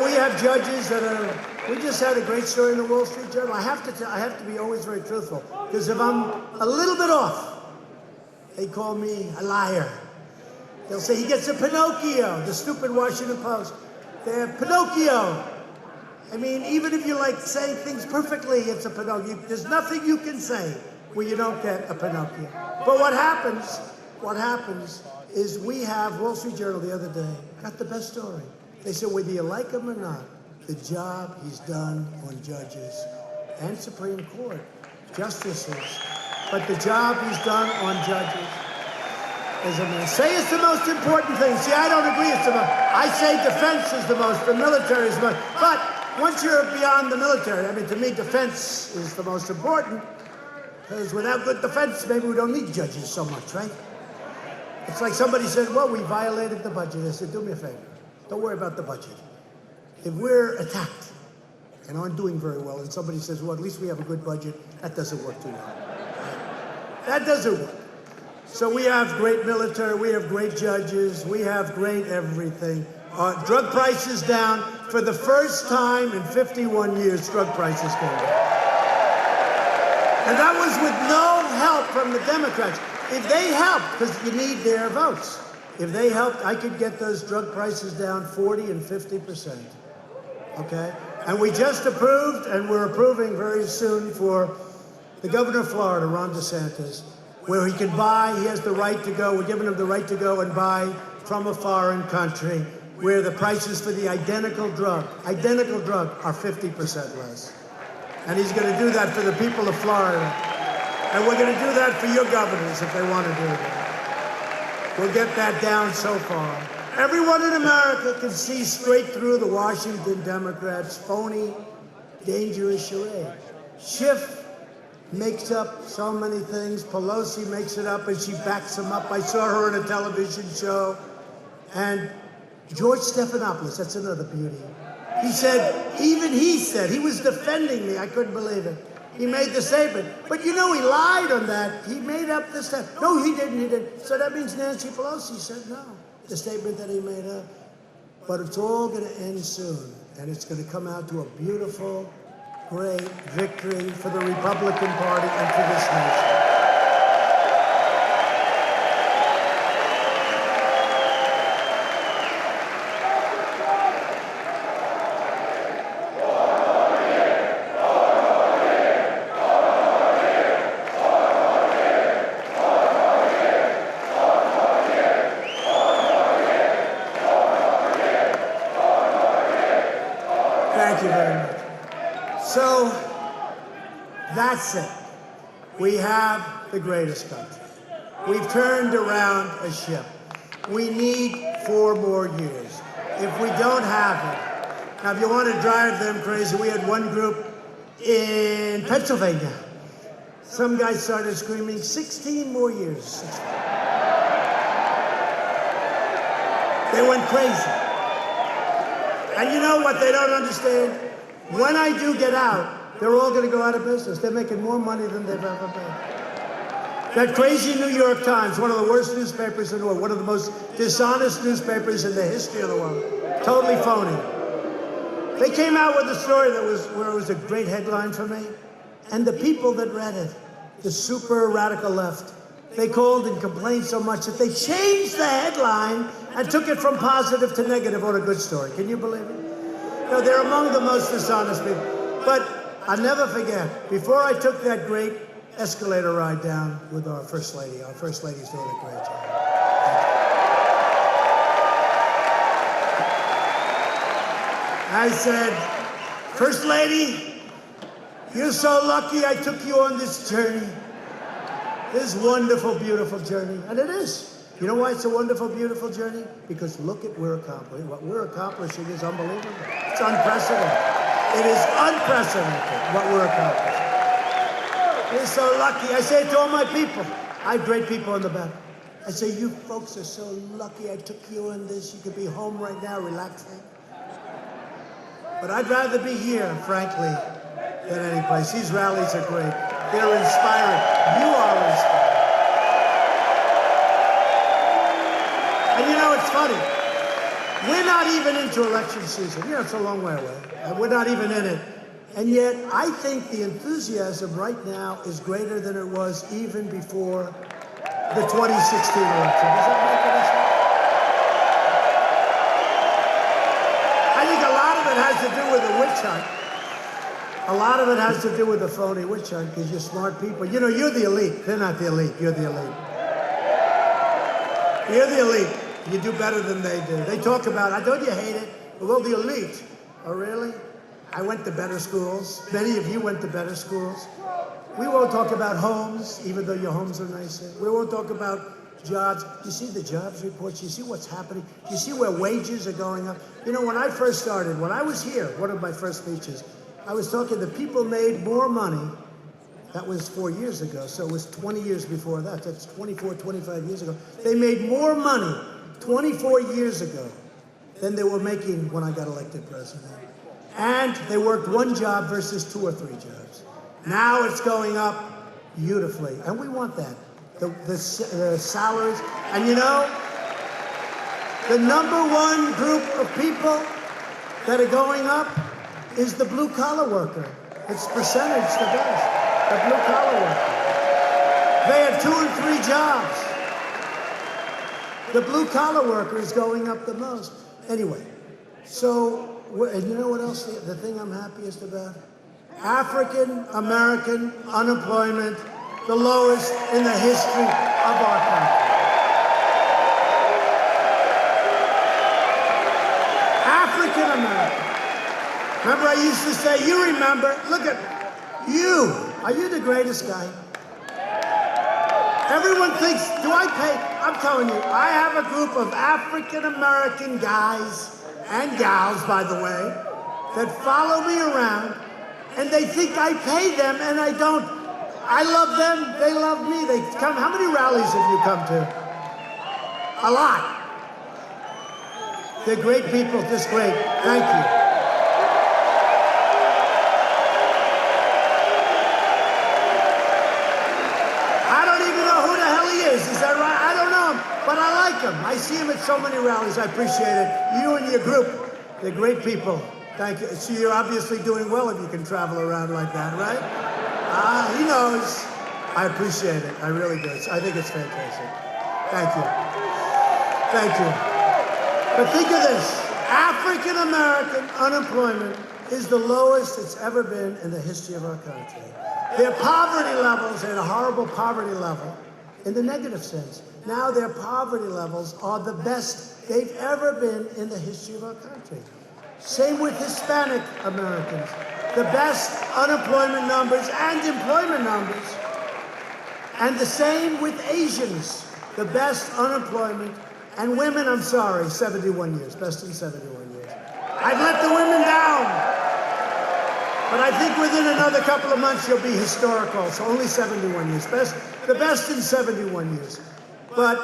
We have judges that are. We just had a great story in the Wall Street Journal. I have to be always very truthful, because if I'm a little bit off, they call me a liar. They'll say he gets a Pinocchio. The stupid Washington Post. They're Pinocchio. I mean, even if you saying things perfectly, it's a Pinocchio. There's nothing you can say where you don't get a Pinocchio. But what happens is we have Wall Street Journal the other day got the best story. They said, whether you like him or not, the job he's done on judges and Supreme Court justices, but the job he's done on judges is amazing. Say it's the most important thing. See, I don't agree it's the most. I say defense is the most, the military is the most. But once you're beyond the military, to me, defense is the most important, because without good defense, maybe we don't need judges so much, right? It's like somebody said, well, we violated the budget. I said, do me a favor. Don't worry about the budget. If we're attacked and aren't doing very well, and somebody says, well, at least we have a good budget, that doesn't work too well. Right? That doesn't work. So we have great military, we have great judges, we have great everything. Drug prices down. For the first time in 51 years, drug prices came down. And that was with no help from the Democrats. If they helped, because you need their votes, if they helped, I could get those drug prices down 40 and 50%. Okay? And we just approved, and we're approving very soon for the governor of Florida, Ron DeSantis, where he has the right to go, we're giving him the right to go and buy from a foreign country, where the prices for the identical drug are 50% less. And he's going to do that for the people of Florida. And we're going to do that for your governors if they want to do that. We'll get that down so far. Everyone in America can see straight through the Washington Democrats' phony, dangerous charade. Schiff makes up so many things. Pelosi makes it up and she backs him up. I saw her in a television show. And George Stephanopoulos, that's another beauty. He said, he was defending me. I couldn't believe it. He made the statement. But you know, he lied on that. He made up the statement. No, he didn't. So that means Nancy Pelosi said no. The statement that he made up. But it's all going to end soon. And it's going to come out to a beautiful, great victory for the Republican Party and for this nation. Thank you very much. So, that's it. We have the greatest country. We've turned around a ship. We need 4 more years. If we don't have it, now if you want to drive them crazy, we had one group in Pennsylvania. Some guy started screaming, 16 more years. They went crazy. And you know what they don't understand? When I do get out, they're all going to go out of business. They're making more money than they've ever made. That crazy New York Times, one of the worst newspapers in the world, one of the most dishonest newspapers in the history of the world, totally phony. They came out with a story where it was a great headline for me. And the people that read it, the super radical left, they called and complained so much that they changed the headline and took it from positive to negative on a good story. Can you believe it? No, they're among the most dishonest people. But I'll never forget, before I took that great escalator ride down with our First Lady's doing a great job. I said, First Lady, you're so lucky I took you on this journey. This wonderful, beautiful journey. And it is. You know why it's a wonderful, beautiful journey? Because look at what we're accomplishing. What we're accomplishing is unbelievable. It's unprecedented. It is unprecedented what we're accomplishing. We're so lucky. I say it to all my people. I have great people in the back. I say, you folks are so lucky I took you in this. You could be home right now relaxing. But I'd rather be here, frankly, than any place. These rallies are great. They're inspiring. You are inspiring. And you know, it's funny. We're not even into election season. You know, it's a long way away. We're not even in it. And yet, I think the enthusiasm right now is greater than it was even before the 2016 election. Does that make any sense? I think a lot of it has to do with the witch hunt. A lot of it has to do with the phony witch hunt, because you're smart people. You know, you're the elite. They're not the elite. You're the elite. You're the elite. You do better than they do. They talk about, I told you hate it. Well, the elite. Oh, really? I went to better schools. Many of you went to better schools. We won't talk about homes, even though your homes are nicer. We won't talk about jobs. You see the jobs reports? You see what's happening? You see where wages are going up? You know, when I first started, when I was here, one of my first speeches, I was talking to people made more money. That was 4 years ago, so it was 20 years before that. That's 24, 25 years ago. They made more money 24 years ago than they were making when I got elected president. And they worked one job versus 2 or 3 jobs. Now it's going up beautifully, and we want that. The salaries, and you know, the #1 group of people that are going up is the blue-collar worker. It's percentage the best, the blue-collar worker. They have 2 and 3 jobs. The blue-collar worker is going up the most. Anyway, so, and you know what else, the thing I'm happiest about? African-American unemployment the lowest in the history of our country. African American. Remember I used to say, you remember, look at you. Are you the greatest guy? Everyone thinks, do I pay? I'm telling you, I have a group of African American guys and gals, by the way, that follow me around, and they think I pay them, and I don't. I love them, they love me. They come. How many rallies have you come to? A lot. They're great people, just great. Thank you. I don't even know who the hell he is that right? I don't know him, but I like him. I see him at so many rallies. I appreciate it. You and your group, they're great people. Thank you. See, you're obviously doing well if you can travel around like that, right? He knows. I appreciate it. I really do. I think it's fantastic. Thank you. Thank you. But think of this. African American unemployment is the lowest it's ever been in the history of our country. Their poverty levels, at a horrible poverty level, in the negative sense. Now their poverty levels are the best they've ever been in the history of our country. Same with Hispanic Americans. The best unemployment numbers and employment numbers. And the same with Asians. The best unemployment. And women, I'm sorry, 71 years. Best in 71 years. I've let the women down. But I think within another couple of months, you'll be historical. So only 71 years. The best in 71 years. But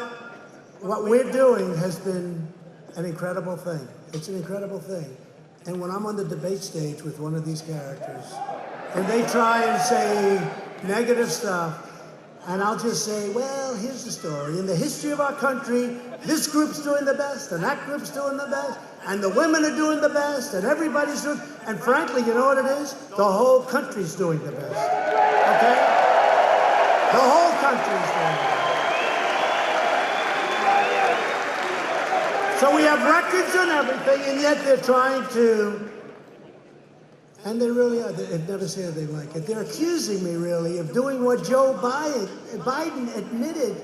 what we're doing has been an incredible thing. It's an incredible thing. And when I'm on the debate stage with one of these characters, and they try and say negative stuff, and I'll just say, well, here's the story. In the history of our country, this group's doing the best, and that group's doing the best, and the women are doing the best, and everybody's doing, and frankly, you know what it is? The whole country's doing the best, okay? The whole country's doing the best. So we have records on everything, and yet they're trying to, and they really are, they've never said anything like it. They're accusing me, really, of doing what Joe Biden admitted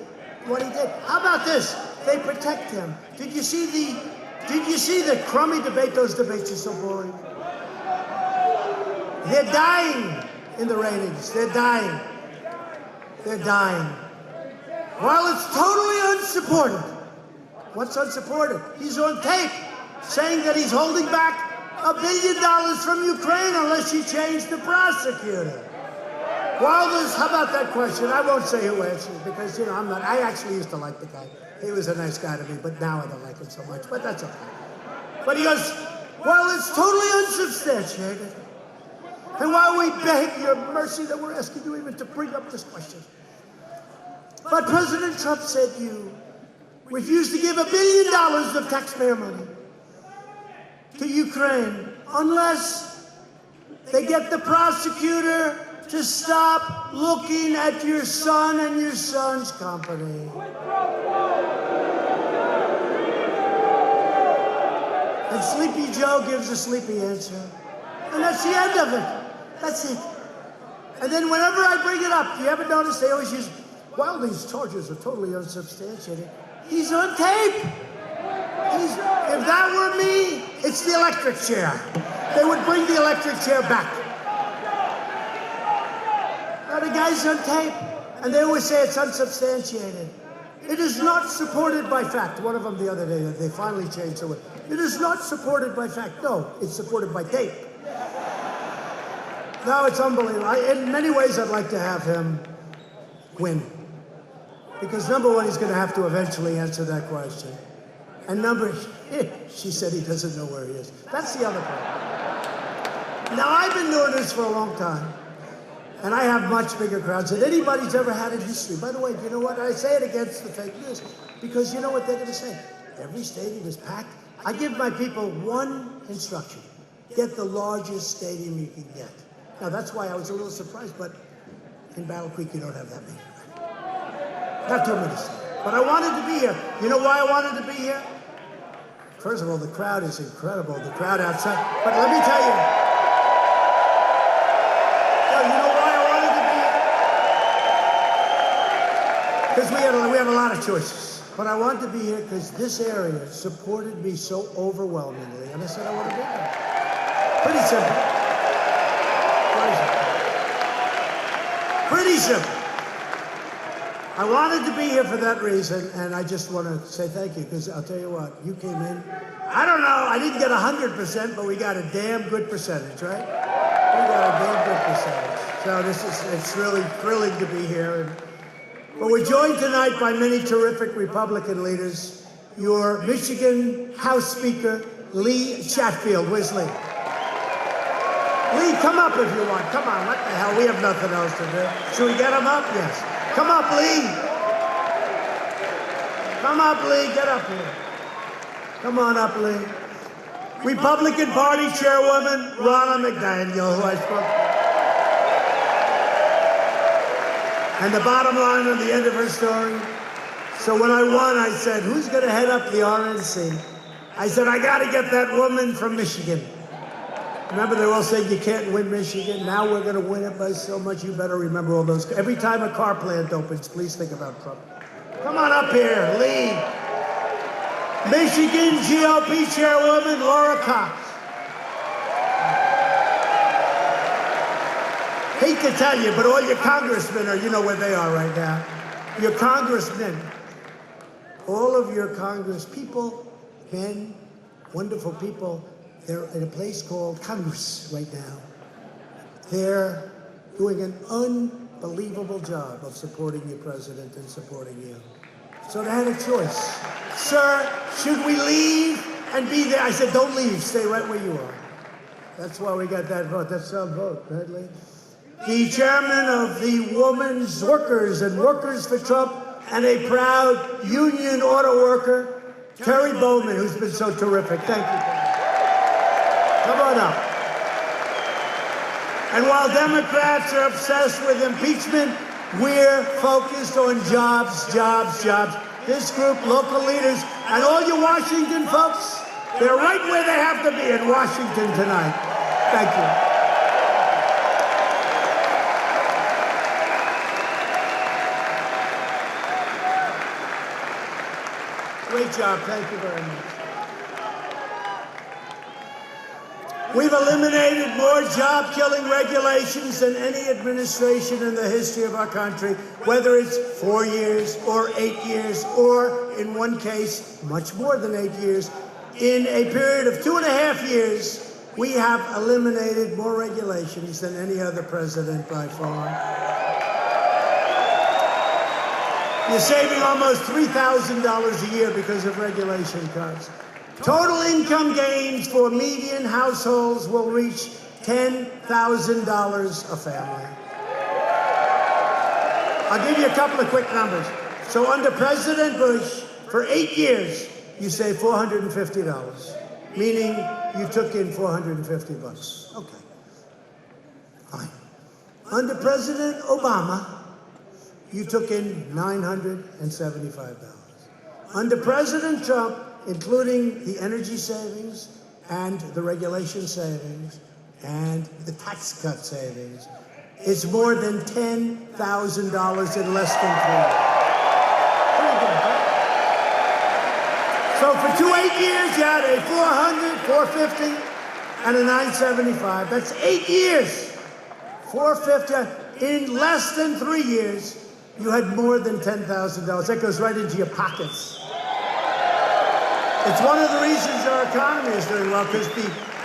what he did. How about this? They protect him. Did you see the crummy debate? Those debates are so boring. They're dying in the ratings. They're dying. They're dying. While it's totally unsupported. What's unsupported? He's on tape saying that he's holding back $1 billion from Ukraine unless you change the prosecutor. While there's, how about that question? I won't say who answers because, you know, I actually used to like the guy. He was a nice guy to me, but now I don't like him so much, but that's okay. But he goes, well, it's totally unsubstantiated. And while we beg your mercy that we're asking you even to bring up this question. But President Trump said you refused to give $1 billion of taxpayer money to Ukraine unless they get the prosecutor to stop looking at your son and your son's company. And Sleepy Joe gives a sleepy answer. And that's the end of it. That's it. And then whenever I bring it up, do you ever notice they always use, well, these charges are totally unsubstantiated. He's on tape. If that were me, it's the electric chair. They would bring the electric chair back. Now the guy's on tape, and they always say it's unsubstantiated. It is not supported by fact. One of them the other day, they finally changed the word. It is not supported by fact. No, it's supported by tape. No, it's unbelievable. In many ways, I'd like to have him win. Because number one, he's going to have to eventually answer that question. And she said he doesn't know where he is. That's the other part. Now, I've been doing this for a long time. And I have much bigger crowds than anybody's ever had in history. By the way, you know what? I say it against the fake news. Because you know what they're going to say? Every stadium is packed. I give my people one instruction. Get the largest stadium you can get. Now, that's why I was a little surprised, but in Battle Creek, you don't have that many. Not too many. But I wanted to be here. You know why I wanted to be here? First of all, the crowd is incredible. The crowd outside. But let me tell you. You know why I wanted to be here? Because we have a lot of choices. But I wanted to be here because this area supported me so overwhelmingly. And I said I want to be here. Pretty simple. Pretty simple. I wanted to be here for that reason, and I just want to say thank you, because I'll tell you what, you came in. I don't know, I didn't get 100%, but we got a damn good percentage, right? We got a damn good percentage. So it's really thrilling to be here. But we're joined tonight by many terrific Republican leaders. Your Michigan House Speaker, Lee Chatfield. Where's Lee? Lee, come up if you want. Come on, what the hell? We have nothing else to do. Should we get him up? Yes. Come up, Lee. Come up, Lee. Get up here. Come on up, Lee. Republican Party Chairwoman, Ronna McDaniel, who I spoke to. And the bottom line at the end of her story, so when I won, I said, who's going to head up the RNC? I said, I got to get that woman from Michigan. Remember, they all said you can't win Michigan. Now we're going to win it by so much. You better remember all those. Every time a car plant opens, please think about Trump. Come on up here, Lee. Michigan GOP Chairwoman, Laura Cox. Hate to tell you, but all your congressmen are, you know where they are right now. Your congressmen, all of your congress people, men, wonderful people, they're in a place called Congress right now. They're doing an unbelievable job of supporting your president and supporting you. So they had a choice. Sir, should we leave and be there? I said, don't leave. Stay right where you are. That's why we got that vote. That's our vote, right, Lee? The chairman of the Women's Workers and Workers for Trump, and a proud union auto worker, Terry Bowman, who's been so terrific. Thank you. Come on up. And while Democrats are obsessed with impeachment, we're focused on jobs, jobs, jobs. This group, local leaders, and all you Washington folks, they're right where they have to be in Washington tonight. Thank you. Great job. Thank you very much. We've eliminated more job-killing regulations than any administration in the history of our country, whether it's 4 years or 8 years, or in one case, much more than 8 years. In a period of 2.5 years, we have eliminated more regulations than any other president by far. You're saving almost $3,000 a year because of regulation cuts. Total income gains for median households will reach $10,000 a family. I'll give you a couple of quick numbers. So under President Bush, for 8 years, you saved $450, meaning you took in $450. Okay, fine. Under President Obama, you took in $975. Under President Trump, including the energy savings and the regulation savings and the tax cut savings, it's more than $10,000 in less than 3 years. Pretty good, huh? So for 8 years, you had a $400, $450, and a $975. That's 8 years. $450 in less than 3 years. You had more than $10,000. That goes right into your pockets. It's one of the reasons our economy is doing well, because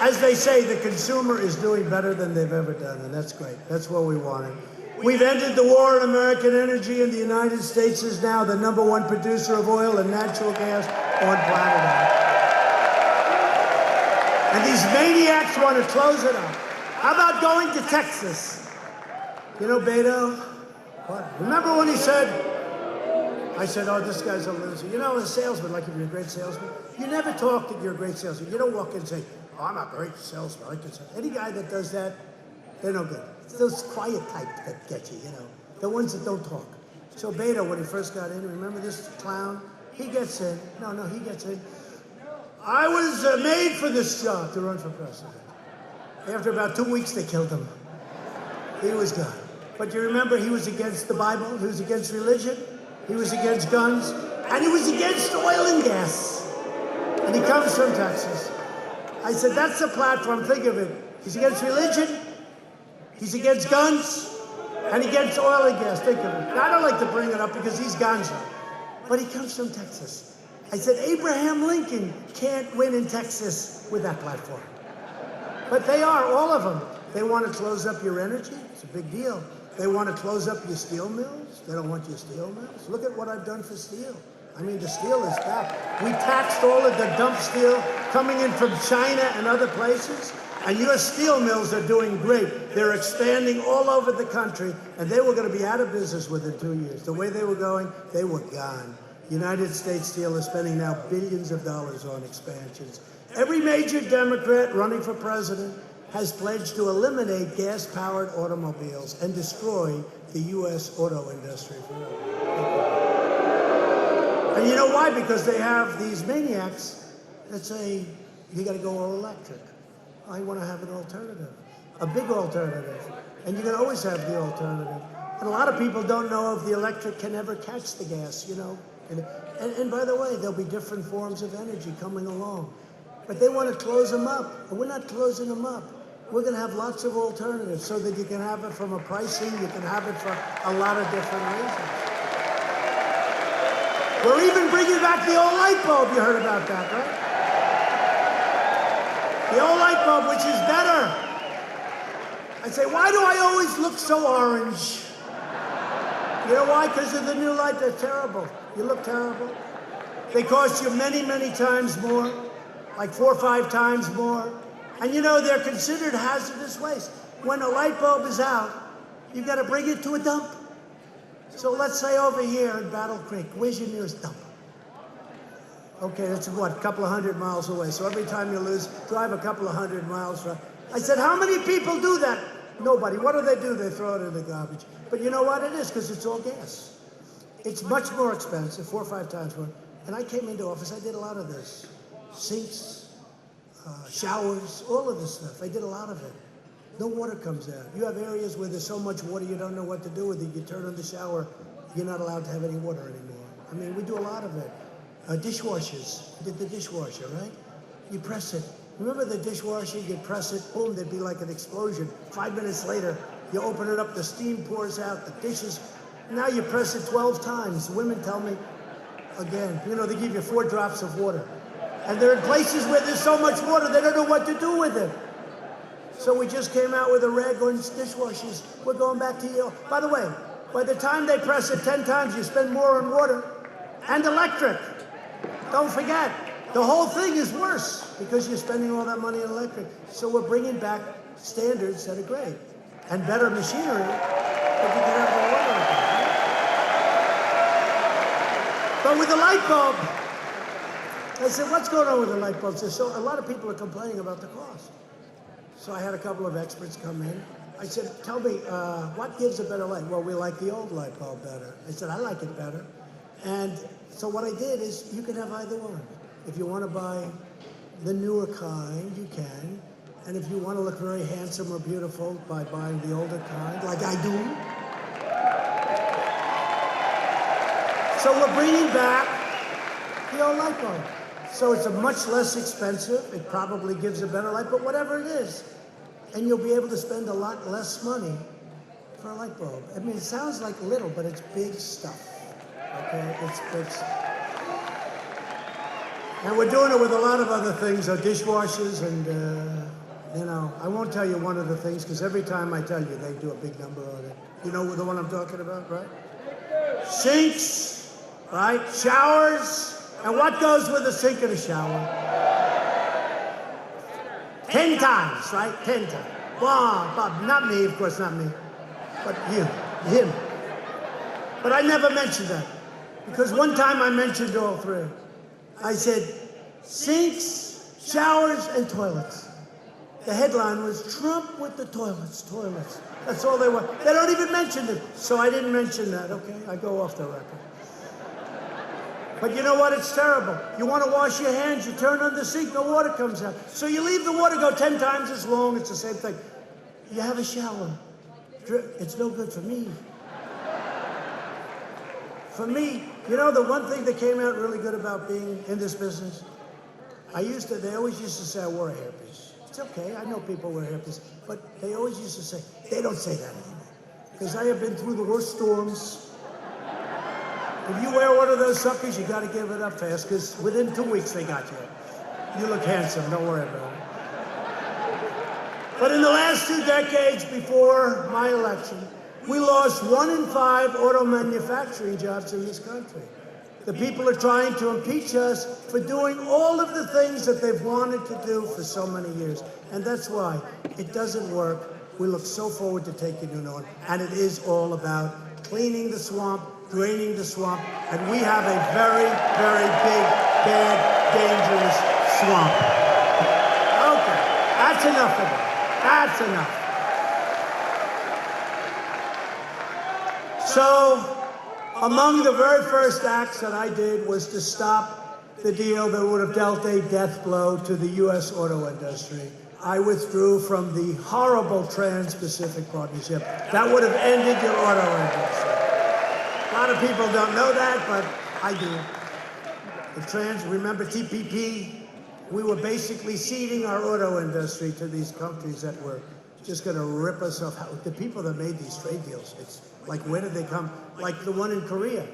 as they say, the consumer is doing better than they've ever done, and that's great. That's what we wanted. We've ended the war on American energy, and the United States is now the #1 producer of oil and natural gas on planet Earth. And these maniacs want to close it up. How about going to Texas? You know, Beto? What? Remember when he said, I said, oh, this guy's a loser. You know, a salesman, like if you're a great salesman, you never talk that you're a great salesman. You don't walk in and say, oh, I'm a great salesman. I can sell. Any guy that does that, they're no good. It's those quiet type that get you, you know, the ones that don't talk. So Beto, when he first got in, remember this clown? He gets in. No, he gets in. I was made for this job, to run for president. After about 2 weeks, they killed him. He was gone. But you remember he was against the Bible, he was against religion. He was against guns, and he was against oil and gas. And he comes from Texas. I said, that's the platform, think of it. He's against religion, he's against guns, and against oil and gas, think of it. Now, I don't like to bring it up because he's ganja, but he comes from Texas. I said, Abraham Lincoln can't win in Texas with that platform. But they are, all of them. They want to close up your energy. It's a big deal. They want to close up your steel mills. They don't want your steel mills. Look at what I've done for steel. I mean, the steel is back. We taxed all of the dump steel coming in from China and other places. And your steel mills are doing great. They're expanding all over the country. And they were going to be out of business within 2 years. The way they were going, they were gone. United States Steel is spending now billions of dollars on expansions. Every major Democrat running for president has pledged to eliminate gas-powered automobiles and destroy the U.S. auto industry forever. And you know why? Because they have these maniacs that say, you got to go all electric. I want to have an alternative, a big alternative. And you can always have the alternative. And a lot of people don't know if the electric can ever catch the gas, you know. And by the way, there'll be different forms of energy coming along. But they want to close them up. And we're not closing them up. We're going to have lots of alternatives so that you can have it from a pricing, you can have it for a lot of different reasons. We're even bringing back the old light bulb. You heard about that, right? The old light bulb, which is better. I say, why do I always look so orange? You know why? Because of the new light. They're terrible. You look terrible. They cost you many, many times more, like 4 or 5 times more. And you know, they're considered hazardous waste. When a light bulb is out, you've got to bring it to a dump. So let's say over here in Battle Creek, where's your nearest dump? Okay, that's what, a couple of 100 miles away. So every time you lose, drive a couple of 100 miles. I said, how many people do that? Nobody. What do? They throw it in the garbage. But you know what it is? Because it's all gas. It's much more expensive, 4 or 5 times more. And I came into office, I did a lot of this. Sinks, showers, all of this stuff. I did a lot of it. No water comes out. You have areas where there's so much water you don't know what to do with it. You turn on the shower, you're not allowed to have any water anymore. I mean, we do a lot of it. Dishwashers. We did the dishwasher, right? You press it. Remember the dishwasher? You press it, boom, there'd be like an explosion. 5 minutes later, you open it up, the steam pours out, the dishes. Now you press it 12 times. Women tell me, again, you know, they give you 4 drops of water. And they're in places where there's so much water, they don't know what to do with it. So we just came out with a rag on dishwashers. We're going back to you. By the way, by the time they press it 10 times, you spend more on water and electric. Don't forget, the whole thing is worse because you're spending all that money on electric. So we're bringing back standards that are great and better machinery that you can have the water. But with the light bulb, I said, what's going on with the light bulbs? So a lot of people are complaining about the cost. So I had a couple of experts come in. I said, tell me, what gives a better light? Well, we like the old light bulb better. I said, I like it better. And so what I did is, you can have either one. If you want to buy the newer kind, you can. And if you want to look very handsome or beautiful by buying the older kind, like I do. So we're bringing back the old light bulb. So it's a much less expensive, it probably gives a better light, but whatever it is. And you'll be able to spend a lot less money for a light bulb. I mean, it sounds like little, but it's big stuff, okay? It's big stuff. And we're doing it with a lot of other things, dishwashers and, you know, I won't tell you one of the things, because every time I tell you, they do a big number on it. You know the one I'm talking about, right? Sinks, right? Showers. And what goes with a sink and a shower? 10 times, right? 10 times. Wow, Bob, not me, of course, not me. But you, him. But I never mentioned that. Because one time I mentioned all 3. I said, sinks, showers, and toilets. The headline was, Trump with the toilets, toilets. That's all they want. They don't even mention it. So I didn't mention that, okay? I go off the record. But you know what? It's terrible. You want to wash your hands, you turn on the sink, no water comes out. So you leave the water go 10 times as long. It's the same thing. You have a shower. It's no good for me. for me, you know, the one thing that came out really good about being in this business, they always used to say I wore a hairpiece. It's okay, I know people wear hairpiece, but they always used to say, they don't say that anymore. Because I have been through the worst storms. If you wear one of those suckers, you got to give it up fast, because within 2 weeks they got you. You look handsome, don't worry about it. But in the last 2 decades before my election, we lost 1 in 5 auto manufacturing jobs in this country. The people are trying to impeach us for doing all of the things that they've wanted to do for so many years. And that's why it doesn't work. We look so forward to taking it on. And it is all about cleaning the swamp, draining the swamp. And we have a very, very big, bad, dangerous swamp. Okay, that's enough of it. That's enough. So, among the very first acts that I did was to stop the deal that would have dealt a death blow to the U.S. auto industry. I withdrew from the horrible Trans-Pacific Partnership. That would have ended your auto industry. A lot of people don't know that, but I do. Remember TPP? We were basically ceding our auto industry to these countries that were just going to rip us off. The people that made these trade deals, it's like, where did they come? Like the one in Korea.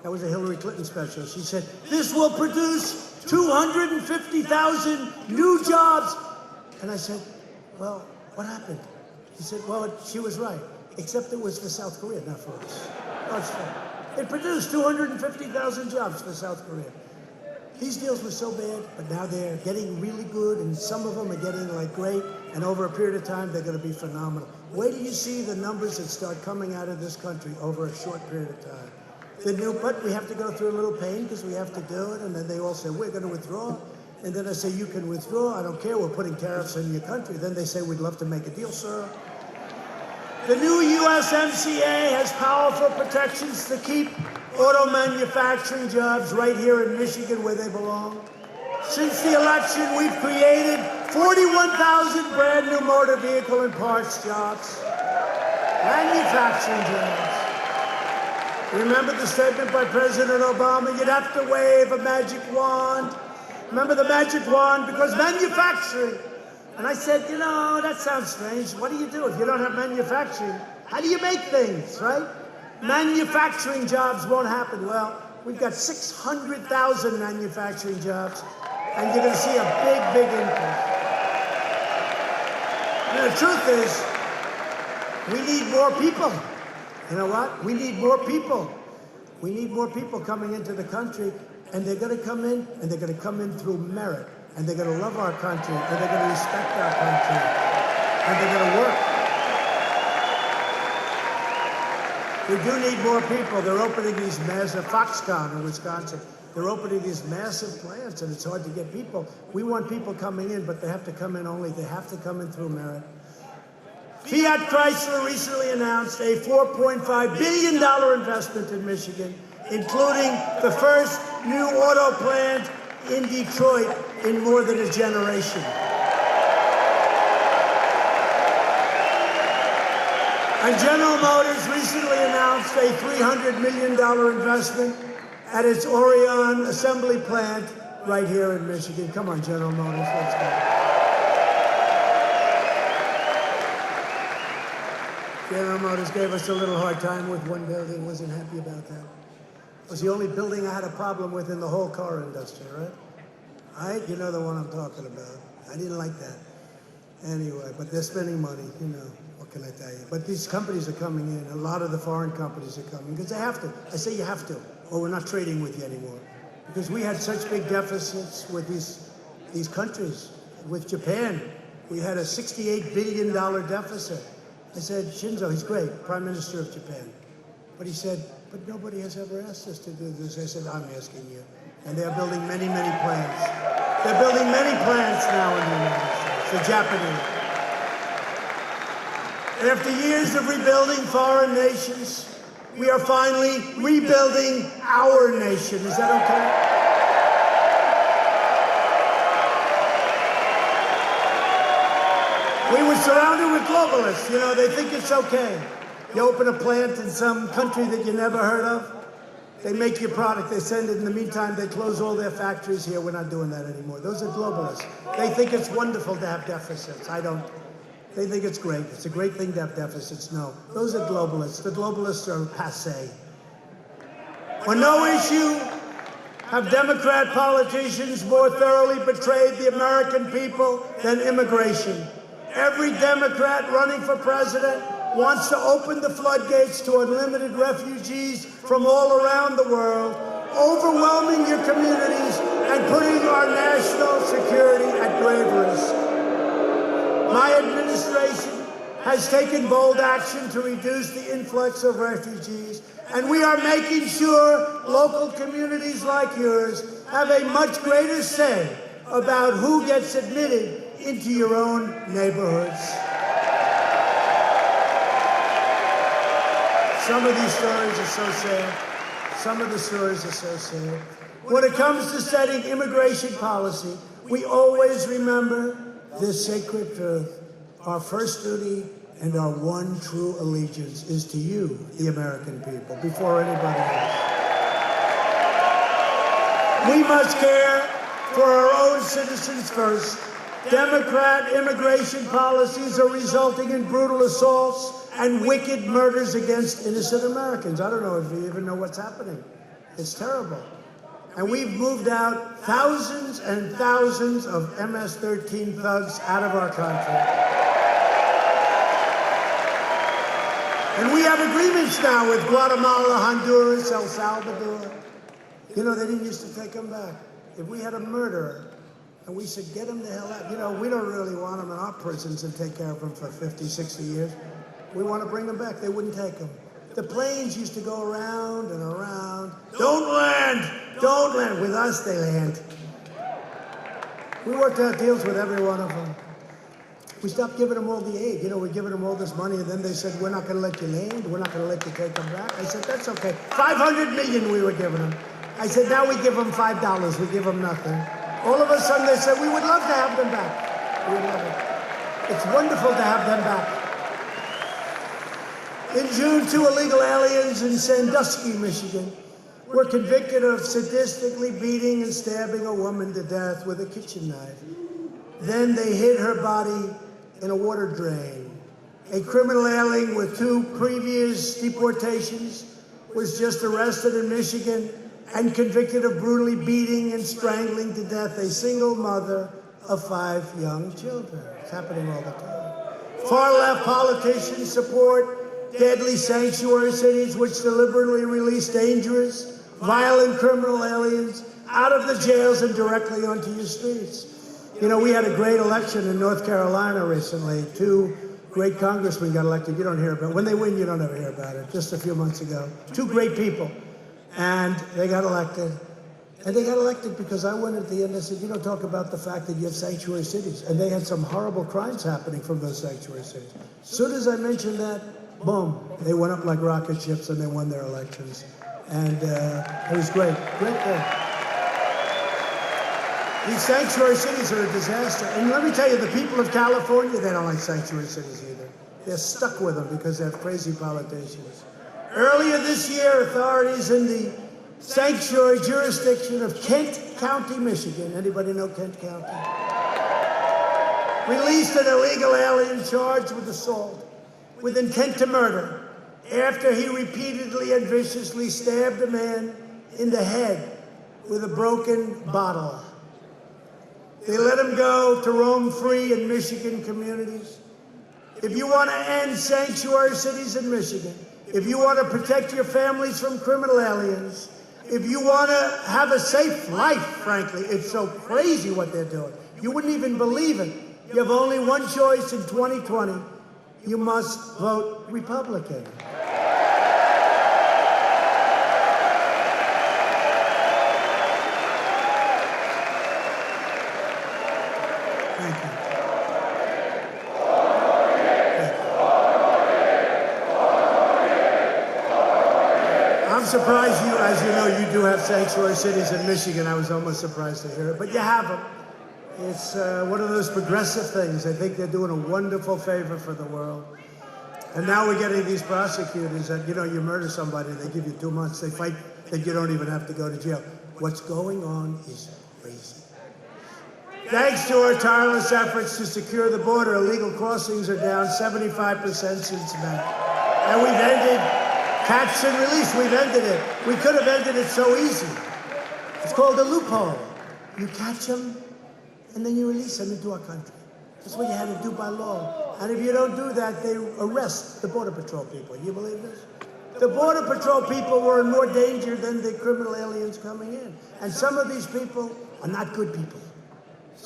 That was a Hillary Clinton special. She said, this will produce 250,000 new jobs. And I said, well, what happened? She said, well, she was right, except it was for South Korea, not for us. No, it's fair. It produced 250,000 jobs for South Korea. These deals were so bad, but now they're getting really good, and some of them are getting like great, and over a period of time, they're going to be phenomenal. Wait till you see the numbers that start coming out of this country over a short period of time. But we have to go through a little pain because we have to do it, and then they all say, we're going to withdraw. And then I say, you can withdraw, I don't care, we're putting tariffs in your country. Then they say, we'd love to make a deal, sir. The new USMCA has powerful protections to keep auto manufacturing jobs right here in Michigan where they belong. Since the election, we've created 41,000 brand new motor vehicle and parts jobs, manufacturing jobs. Remember the statement by President Obama, you'd have to wave a magic wand. Remember the magic wand? Because manufacturing. And I said, you know, that sounds strange. What do you do if you don't have manufacturing? How do you make things, right? Manufacturing jobs won't happen. Well, we've got 600,000 manufacturing jobs, and you're going to see a big, big increase. And the truth is, we need more people. You know what? We need more people. We need more people coming into the country, and they're going to come in, and they're going to come in through merit, and they're going to love our country, and they're going to respect our country, and they're going to work. We do need more people. They're opening these massive, Foxconn in Wisconsin, they're opening these massive plants, and it's hard to get people. We want people coming in, but they have to come in they have to come in through merit. Fiat Chrysler recently announced a $4.5 billion investment in Michigan, including the first new auto plant in Detroit in more than a generation. And General Motors recently announced a $300 million investment at its Orion assembly plant right here in Michigan. Come on, General Motors, let's go. General Motors gave us a little hard time with one building, wasn't happy about that. It was the only building I had a problem with in the whole car industry, right? You know the one I'm talking about. I didn't like that. Anyway, but they're spending money, you know. What can I tell you? But these companies are coming in. A lot of the foreign companies are coming because they have to. I say you have to, or we're not trading with you anymore. Because we had such big deficits with these countries. With Japan, we had a $68 billion deficit. I said, Shinzo, he's great, Prime Minister of Japan. But he said, but nobody has ever asked us to do this. I said, I'm asking you. And they're building many, many plants. They're building many plants now in the United States, the Japanese. After years of rebuilding foreign nations, we are finally rebuilding our nation. Is that okay? We were surrounded with globalists. You know, they think it's okay. You open a plant in some country that you never heard of, They make your product, they send it. In the meantime, they close all their factories here. We're not doing that anymore. Those are globalists. They think it's wonderful to have deficits. I don't. They think it's great. It's a great thing to have deficits. No, those are globalists. The globalists are passé. On no issue have Democrat politicians more thoroughly betrayed the American people than immigration. Every Democrat running for president wants to open the floodgates to unlimited refugees from all around the world, overwhelming your communities and putting our national security at grave risk. My administration has taken bold action to reduce the influx of refugees, and we are making sure local communities like yours have a much greater say about who gets admitted into your own neighborhoods. Some of these stories are so sad. Some of the stories are so sad. When it comes to setting immigration policy, we always remember this sacred truth. Our first duty and our one true allegiance is to you, the American people, before anybody else. We must care for our own citizens first. Democrat immigration policies are resulting in brutal assaults and wicked murders against innocent Americans. I don't know if you even know what's happening. It's terrible. And we've moved out thousands and thousands of MS-13 thugs out of our country. And we have agreements now with Guatemala, Honduras, El Salvador. You know, they didn't used to take them back. If we had a murderer, and we said, get them the hell out. You know, we don't really want them in our prisons and take care of them for 50, 60 years. We want to bring them back. They wouldn't take them. The planes used to go around and around. Don't land! Don't land! With us, they land. We worked out deals with every one of them. We stopped giving them all the aid. You know, we're giving them all this money, and then they said, we're not going to let you land. We're not going to let you take them back. I said, that's okay. $500 million we were giving them. I said, now we give them $5. We give them nothing. All of a sudden, they said, we would love to have them back. We would love it. It's wonderful to have them back. In June, 2 illegal aliens in Sandusky, Michigan, were convicted of sadistically beating and stabbing a woman to death with a kitchen knife. Then they hid her body in a water drain. A criminal alien with 2 previous deportations was just arrested in Michigan and convicted of brutally beating and strangling to death a single mother of 5 young children. It's happening all the time. Far-left politicians support deadly sanctuary cities which deliberately release dangerous, violent criminal aliens out of the jails and directly onto your streets. You know, we had a great election in North Carolina recently. 2 great congressmen got elected. You don't hear about it. When they win, you don't ever hear about it. Just a few months ago. 2 great people. And they got elected. And they got elected because I went at the end and said, you don't talk about the fact that you have sanctuary cities. And they had some horrible crimes happening from those sanctuary cities. As soon as I mentioned that, boom, they went up like rocket ships and they won their elections. And it was great. Great thing. These sanctuary cities are a disaster. And let me tell you, the people of California, they don't like sanctuary cities either. They're stuck with them because they have crazy politicians. Earlier this year, authorities in the sanctuary jurisdiction of Kent County, Michigan, anybody know Kent County? Released an illegal alien charged with assault with intent to murder after he repeatedly and viciously stabbed a man in the head with a broken bottle. They let him go to roam free in Michigan communities. If you want to end sanctuary cities in Michigan, if you want to protect your families from criminal aliens, if you want to have a safe life, frankly, it's so crazy what they're doing. You wouldn't even believe it. You have only one choice in 2020. You must vote Republican. Thank you. I'm surprised you, as you know, you do have sanctuary cities in Michigan. I was almost surprised to hear it, but you have them. It's one of those progressive things. I think they're doing a wonderful favor for the world. And now we're getting these prosecutors that, you know, you murder somebody, they give you 2 months. They that you don't even have to go to jail. What's going on is crazy. Thanks to our tireless efforts to secure the border, illegal crossings are down 75% since May. And we've ended catch and release. We've ended it. We could have ended it so easy. It's called a loophole. You catch them, and then you release them into our country. That's what you had to do by law. And if you don't do that, they arrest the Border Patrol people. You believe this? The Border Patrol people were in more danger than the criminal aliens coming in. And some of these people are not good people.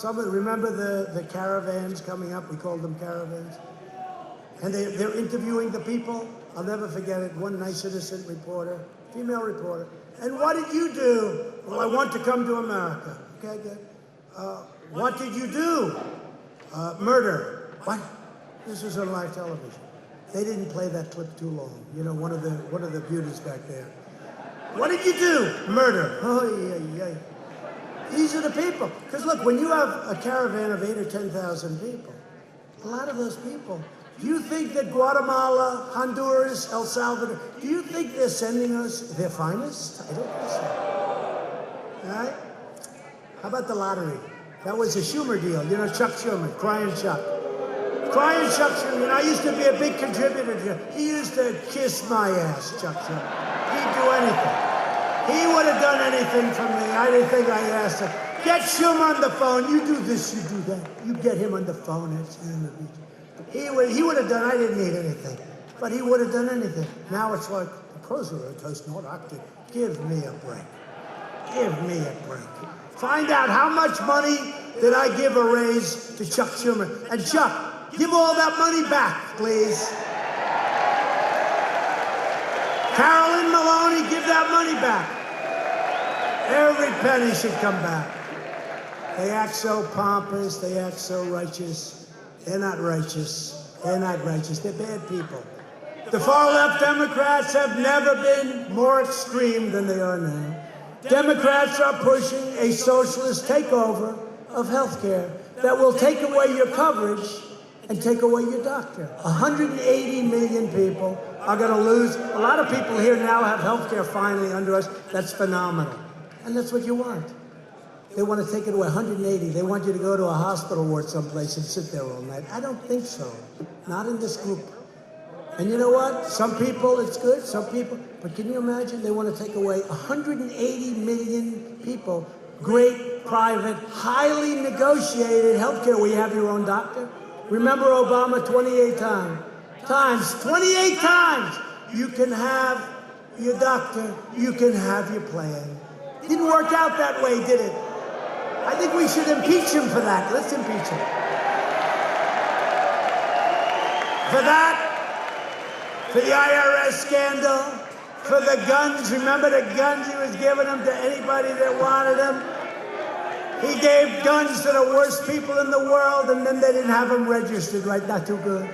Remember the caravans coming up? We called them caravans. And they're interviewing the people. I'll never forget it. One nice, innocent reporter, female reporter. And what did you do? Well, I want to come to America. Okay, good. What did you do? Murder. What? This was on live television. They didn't play that clip too long. You know, one of the beauties back there. What did you do? Murder. Oh, yeah. These are the people. Because look, when you have a caravan of 8,000 or 10,000 people, a lot of those people, do you think that Guatemala, Honduras, El Salvador, do you think they're sending us their finest? I don't think so. All right? How about the lottery? That was a Schumer deal. You know, Chuck Schumer, Crying Chuck. Crying Chuck Schumer. You know, I used to be a big contributor to him. He used to kiss my ass, Chuck Schumer. He'd do anything. He would have done anything for me. I didn't think I asked him. Get Schumer on the phone. You do this, you do that. You get him on the phone. He would have done, I didn't need anything. But he would have done anything. Now it's like, the president has not acted. Give me a break. Give me a break. Find out how much money did I give a raise to Chuck Schumer. And Chuck, give all that money back, please. Carolyn Maloney, give that money back. Every penny should come back. They act so pompous, they act so righteous. They're not righteous. They're not righteous. They're bad people. The far-left Democrats have never been more extreme than they are now. Democrats are pushing a socialist takeover of healthcare that will take away your coverage and take away your doctor. 180 million people are going to lose. A lot of people here now have healthcare finally under us. That's phenomenal. And that's what you want. They want to take it away, 180. They want you to go to a hospital ward someplace and sit there all night. I don't think so. Not in this group. And you know what? Some people, it's good. Some people. But can you imagine? They want to take away 180 million people. Great, private, highly negotiated healthcare where you have your own doctor. Remember Obama 28 times. 28 times. You can have your doctor. You can have your plan. Didn't work out that way, did it? I think we should impeach him for that. Let's impeach him. For that, for the IRS scandal, for the guns. Remember the guns he was giving them to anybody that wanted them? He gave guns to the worst people in the world, and then they didn't have them registered right. Not too good.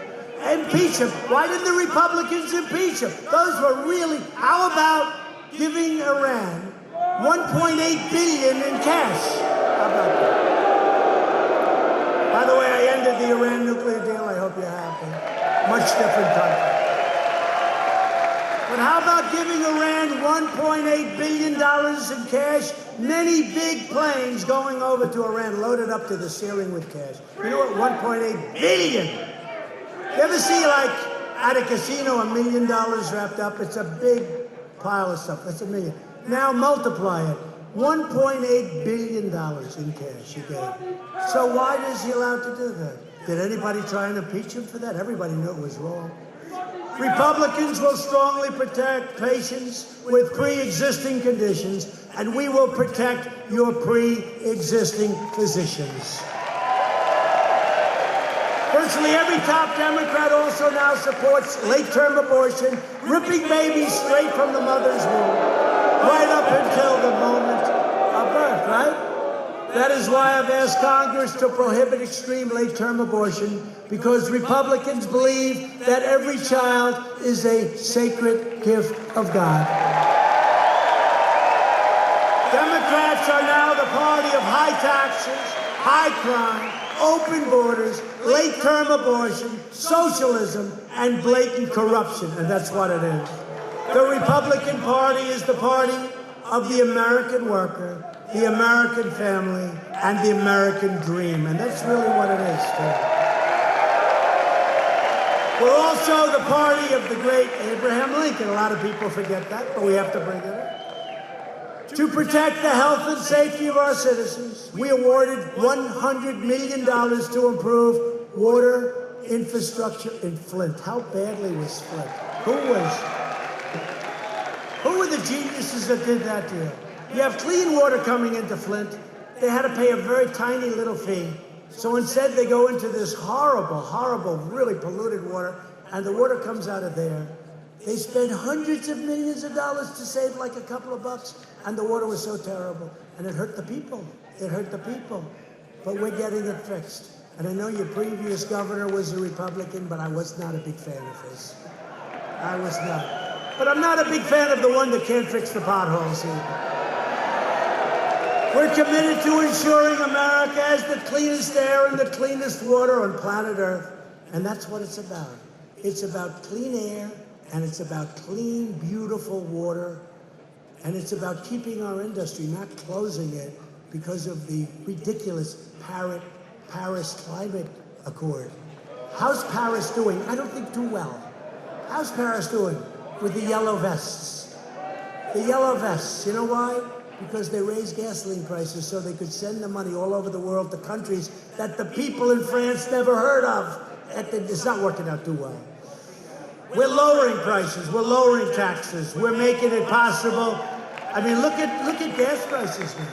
Impeach him. Why didn't the Republicans impeach him? Those were really. How about giving Iran $1.8 billion in cash? How about that? By the way, I ended the Iran nuclear deal. I hope you're happy. Much different country. But how about giving Iran $1.8 billion in cash? Many big planes going over to Iran, loaded up to the ceiling with cash. You know what? $1.8 billion. You ever see, like, at a casino, $1 million wrapped up? It's a big pile of stuff. That's $1 million. Now multiply it. $1.8 billion in cash he gave. So why is he allowed to do that? Did anybody try and impeach him for that? Everybody knew it was wrong. Republicans will strongly protect patients with pre-existing conditions, and we will protect your pre-existing physicians. Virtually every top Democrat also now supports late-term abortion, ripping babies straight from the mother's womb, right up until the moment of birth, right? That is why I've asked Congress to prohibit extreme late-term abortion, because Republicans believe that every child is a sacred gift of God. Democrats are now the party of high taxes, high crime, open borders, late-term abortion, socialism, and blatant corruption, and that's what it is. The Republican Party is the party of the American worker, the American family, and the American dream. And that's really what it is, too. We're also the party of the great Abraham Lincoln. A lot of people forget that, but we have to bring it up. To protect the health and safety of our citizens, we awarded $100 million to improve water infrastructure in Flint. How badly was Flint? Who were the geniuses that did that deal? You have clean water coming into Flint. They had to pay a very tiny little fee. So instead, they go into this horrible, horrible, really polluted water, and the water comes out of there. They spend hundreds of millions of dollars to save like a couple of bucks, and the water was so terrible. And it hurt the people. It hurt the people. But we're getting it fixed. And I know your previous governor was a Republican, but I was not a big fan of his. I was not. But I'm not a big fan of the one that can't fix the potholes either. We're committed to ensuring America has the cleanest air and the cleanest water on planet Earth. And that's what it's about. It's about clean air, and it's about clean, beautiful water, and it's about keeping our industry, not closing it because of the ridiculous Paris Climate Accord. How's Paris doing? I don't think too well. How's Paris doing with the yellow vests? The yellow vests, you know why? Because they raised gasoline prices so they could send the money all over the world to countries that the people in France never heard of. It's not working out too well. We're lowering prices, we're lowering taxes, we're making it possible. I mean, look at gas prices now.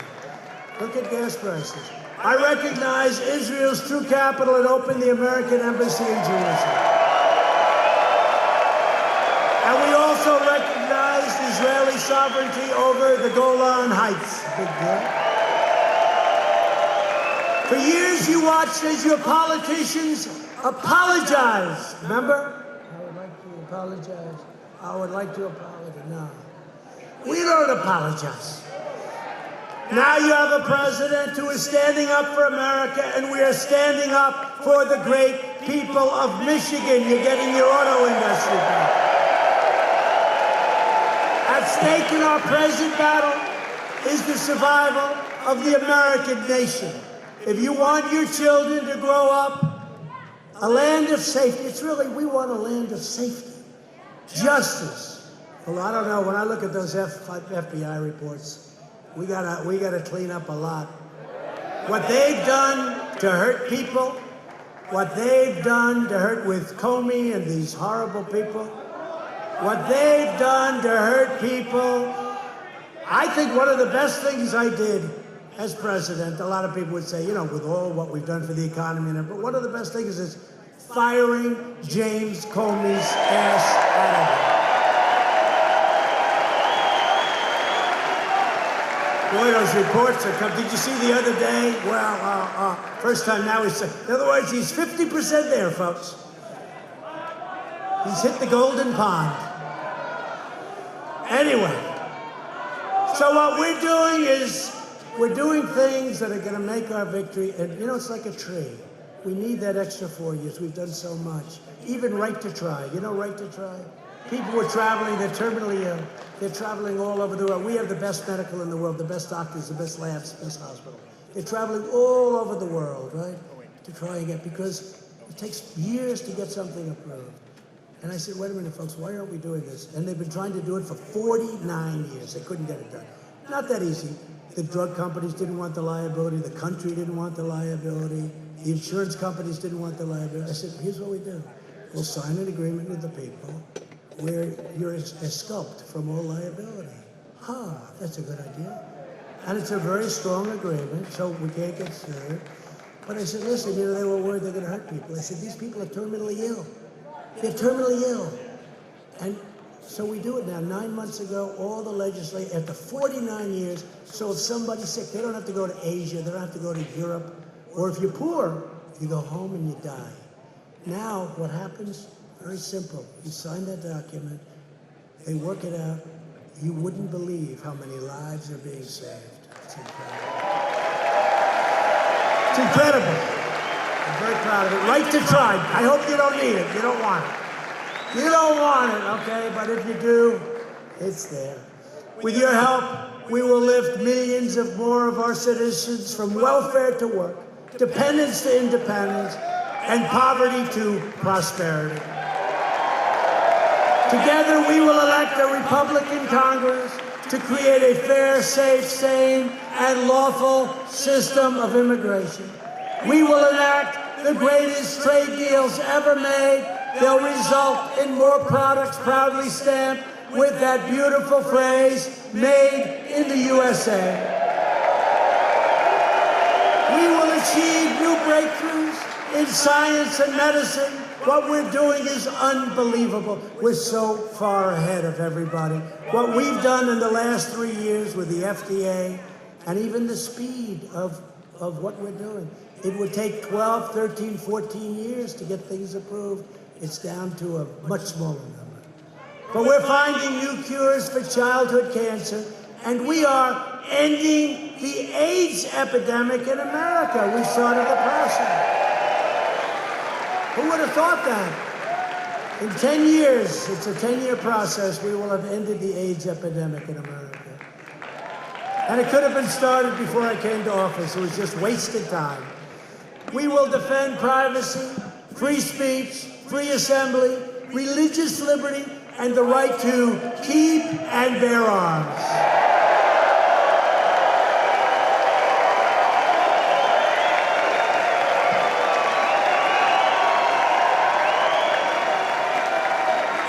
Look at gas prices. I recognize Israel's true capital and opened the American embassy in Jerusalem. And we also recognize Israeli sovereignty over the Golan Heights. Big deal. For years you watched as your politicians apologized. Remember? Apologize. I would like to apologize. No. We don't apologize. Now you have a president who is standing up for America, and we are standing up for the great people of Michigan. You're getting your auto industry back. At stake in our present battle is the survival of the American nation. If you want your children to grow up a land of safety, it's really, we want a land of safety. Justice. Well, I don't know. When I look at those FBI reports, we gotta clean up a lot. What they've done to hurt people, what they've done to hurt with Comey and these horrible people, what they've done to hurt people. I think one of the best things I did as president, a lot of people would say, you know, with all what we've done for the economy, and but one of the best things is firing James Comey's ass out of here. Boy, those reports are coming. Did you see the other day? Well, first time now he's, in other words, he's 50% there, folks. He's hit the golden pond. Anyway, so what we're doing is we're doing things that are going to make our victory, and you know, it's like a tree. We need that extra 4 years. We've done so much. Even Right to Try. You know Right to Try? People were traveling, they're terminally ill. They're traveling all over the world. We have the best medical in the world, the best doctors, the best labs, the best hospitals. They're traveling all over the world, right? To try and get, because it takes years to get something approved. And I said, wait a minute, folks, why aren't we doing this? And they've been trying to do it for 49 years. They couldn't get it done. Not that easy. The drug companies didn't want the liability. The country didn't want the liability. The insurance companies didn't want the liability. I said, here's what we do. We'll sign an agreement with the people where you're exculped from all liability. That's a good idea. And it's a very strong agreement, so we can't get sued. But I said, listen, you know, they were worried they're going to hurt people. I said, these people are terminally ill. They're terminally ill. And so we do it now. 9 months ago, all the legislators, after 49 years, so if somebody's sick, they don't have to go to Asia, they don't have to go to Europe, or if you're poor, you go home and you die. Now, what happens? Very simple. You sign that document, they work it out. You wouldn't believe how many lives are being saved. It's incredible. It's incredible. I'm very proud of it. Right to Try. I hope you don't need it. You don't want it. You don't want it, okay? But if you do, it's there. With your help, we will lift millions of more of our citizens from welfare to work, dependence to independence, and poverty to prosperity. Together, we will elect a Republican Congress to create a fair, safe, sane, and lawful system of immigration. We will enact the greatest trade deals ever made. They'll result in more products proudly stamped with that beautiful phrase, made in the USA. We will achieve new breakthroughs in science and medicine. What we're doing is unbelievable. We're so far ahead of everybody. What we've done in the last 3 years with the FDA and even the speed of what we're doing. It would take 12, 13, 14 years to get things approved. It's down to a much smaller number. But we're finding new cures for childhood cancer, and we are ending the AIDS epidemic in America. We started the process. Who would have thought that? In 10 years, it's a 10-year process, we will have ended the AIDS epidemic in America. And it could have been started before I came to office. It was just wasted time. We will defend privacy, free speech, free assembly, religious liberty, and the right to keep and bear arms.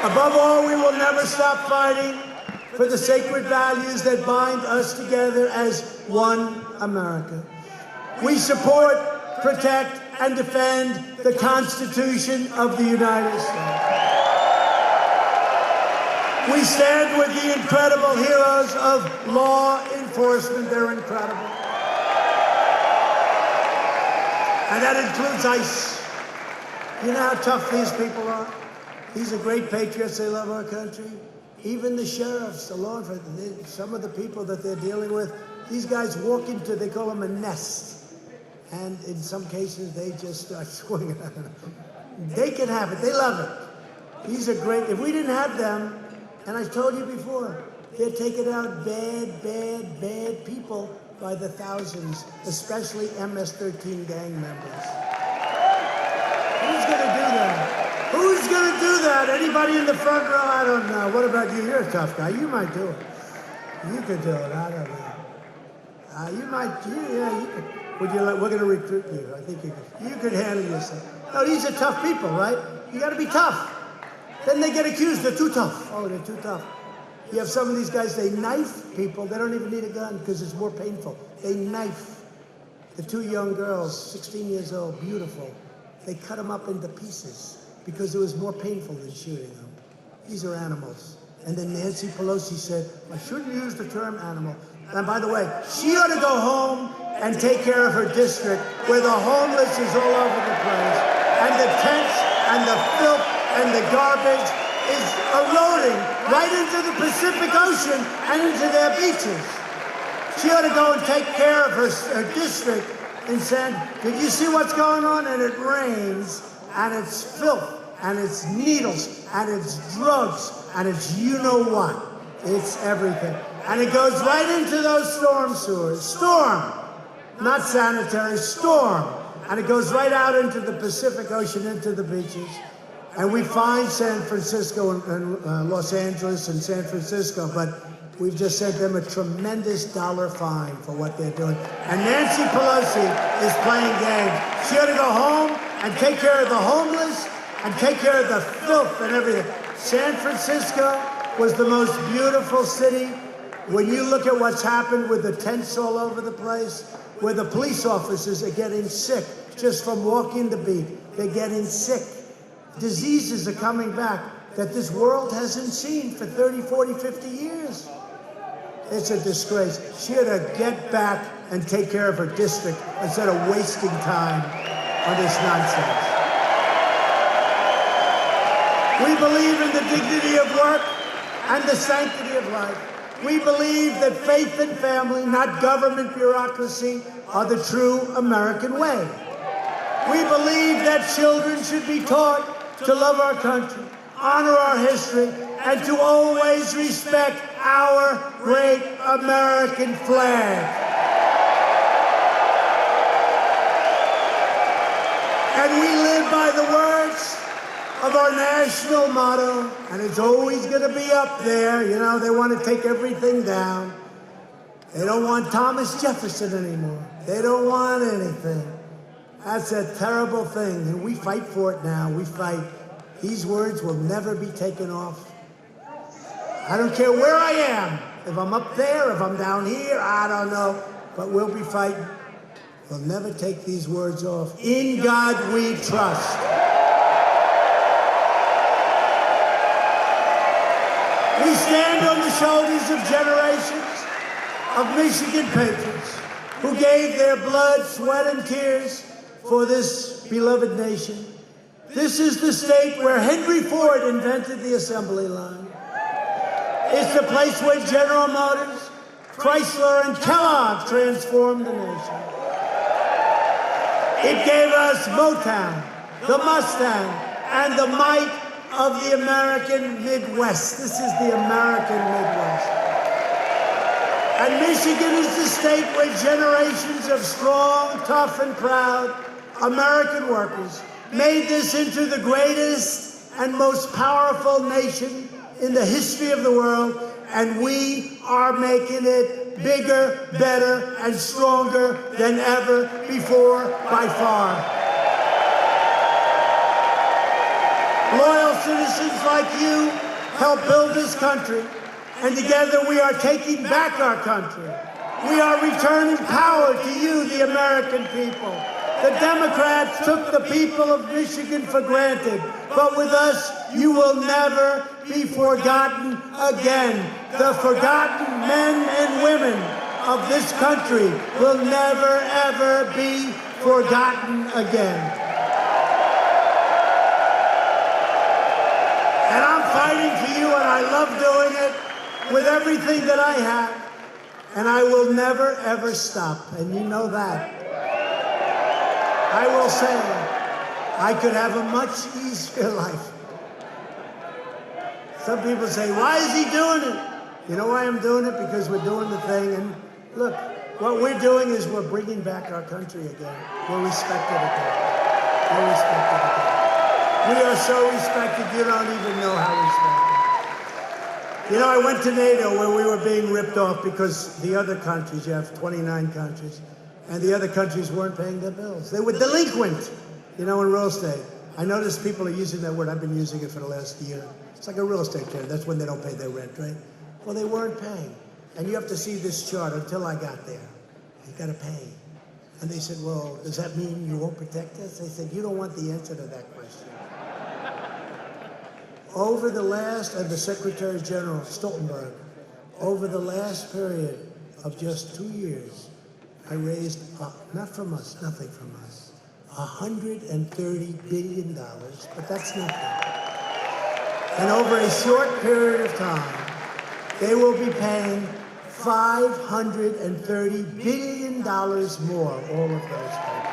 Above all, we will never stop fighting for the sacred values that bind us together as one America. We support, protect, and defend the Constitution of the United States. We stand with the incredible heroes of law enforcement. They're incredible. And that includes ICE. You know how tough these people are? These are great patriots. They love our country. Even the sheriffs, the law enforcement, some of the people that they're dealing with, these guys walk into, they call them a nest. And in some cases, they just start swinging. They can have it. They love it. These are great. If we didn't have them, and I told you before, they're taking out bad people by the thousands, especially MS-13 gang members. Who's going to do that? Who's going to do that? Anybody in the front row? I don't know. What about you? You're a tough guy. You might do it. You could do it. I don't know. You might. Yeah, you could. Would you? We're going to recruit you. I think you could. You could handle yourself. No, these are tough people, right? You got to be tough. Then they get accused. They're too tough. Oh, they're too tough. You have some of these guys. They knife people. They don't even need a gun because it's more painful. They knife the two young girls, 16 years old, beautiful. They cut them up into pieces because it was more painful than shooting them. These are animals. And then Nancy Pelosi said, I shouldn't use the term animal. And by the way, she ought to go home and take care of her district where the homeless is all over the place and the tents and the filth and the garbage is eroding right into the Pacific Ocean and into their beaches. She ought to go and take care of her district and said, did you see what's going on? And it rains, and it's filth, and it's needles, and it's drugs, and it's you know what. It's everything. And it goes right into those storm sewers. Storm, not sanitary, storm. And it goes right out into the Pacific Ocean, into the beaches. And we find San Francisco and Los Angeles and San Francisco, but we've just sent them a tremendous dollar fine for what they're doing. And Nancy Pelosi is playing games. She ought to go home and take care of the homeless and take care of the filth and everything. San Francisco was the most beautiful city. When you look at what's happened with the tents all over the place, where the police officers are getting sick just from walking the beat. They're getting sick. Diseases are coming back that this world hasn't seen for 30, 40, 50 years. It's a disgrace. She ought to get back and take care of her district instead of wasting time on this nonsense. We believe in the dignity of work and the sanctity of life. We believe that faith and family, not government bureaucracy, are the true American way. We believe that children should be taught to love our country, honor our history, and to always respect our great American flag. And we live by the words of our national motto, and it's always going to be up there. You know, they want to take everything down. They don't want Thomas Jefferson anymore. They don't want anything. That's a terrible thing, and we fight for it now. We fight. These words will never be taken off. I don't care where I am. If I'm up there, if I'm down here, I don't know. But we'll be fighting. We'll never take these words off. In God we trust. We stand on the shoulders of generations of Michigan patriots who gave their blood, sweat, and tears for this beloved nation. This is the state where Henry Ford invented the assembly line. It's the place where General Motors, Chrysler, and Kellogg transformed the nation. It gave us Motown, the Mustang, and the might of the American Midwest. This is the American Midwest. And Michigan is the state where generations of strong, tough, and proud American workers made this into the greatest and most powerful nation in the history of the world, and we are making it bigger, better, and stronger than ever before by far. Loyal citizens like you help build this country, and together we are taking back our country. We are returning power to you, the American people. The Democrats took the people of Michigan for granted, but with us, you will never be forgotten again. The forgotten men and women of this country will never, ever be forgotten again. And I'm fighting for you, and I love doing it with everything that I have, and I will never, ever stop, and you know that. I will say, I could have a much easier life. Some people say, why is he doing it? You know why I'm doing it? Because we're doing the thing. And look, what we're doing is we're bringing back our country again. We're respected again. We're respected again. We are so respected, you don't even know how respected. You know, I went to NATO where we were being ripped off because the other countries, you have 29 countries, and the other countries weren't paying their bills. They were delinquent, you know, in real estate. I notice people are using that word. I've been using it for the last year. It's like a real estate term. That's when they don't pay their rent, right? Well, they weren't paying. And you have to see this chart until I got there. You got to pay. And they said, well, does that mean you won't protect us? They said, you don't want the answer to that question. Over the last, and the Secretary General, Stoltenberg, over the last period of just 2 years, I raised, not from us, nothing from us, $130 billion, but that's nothing. And over a short period of time, they will be paying $530 billion more, all of those countries.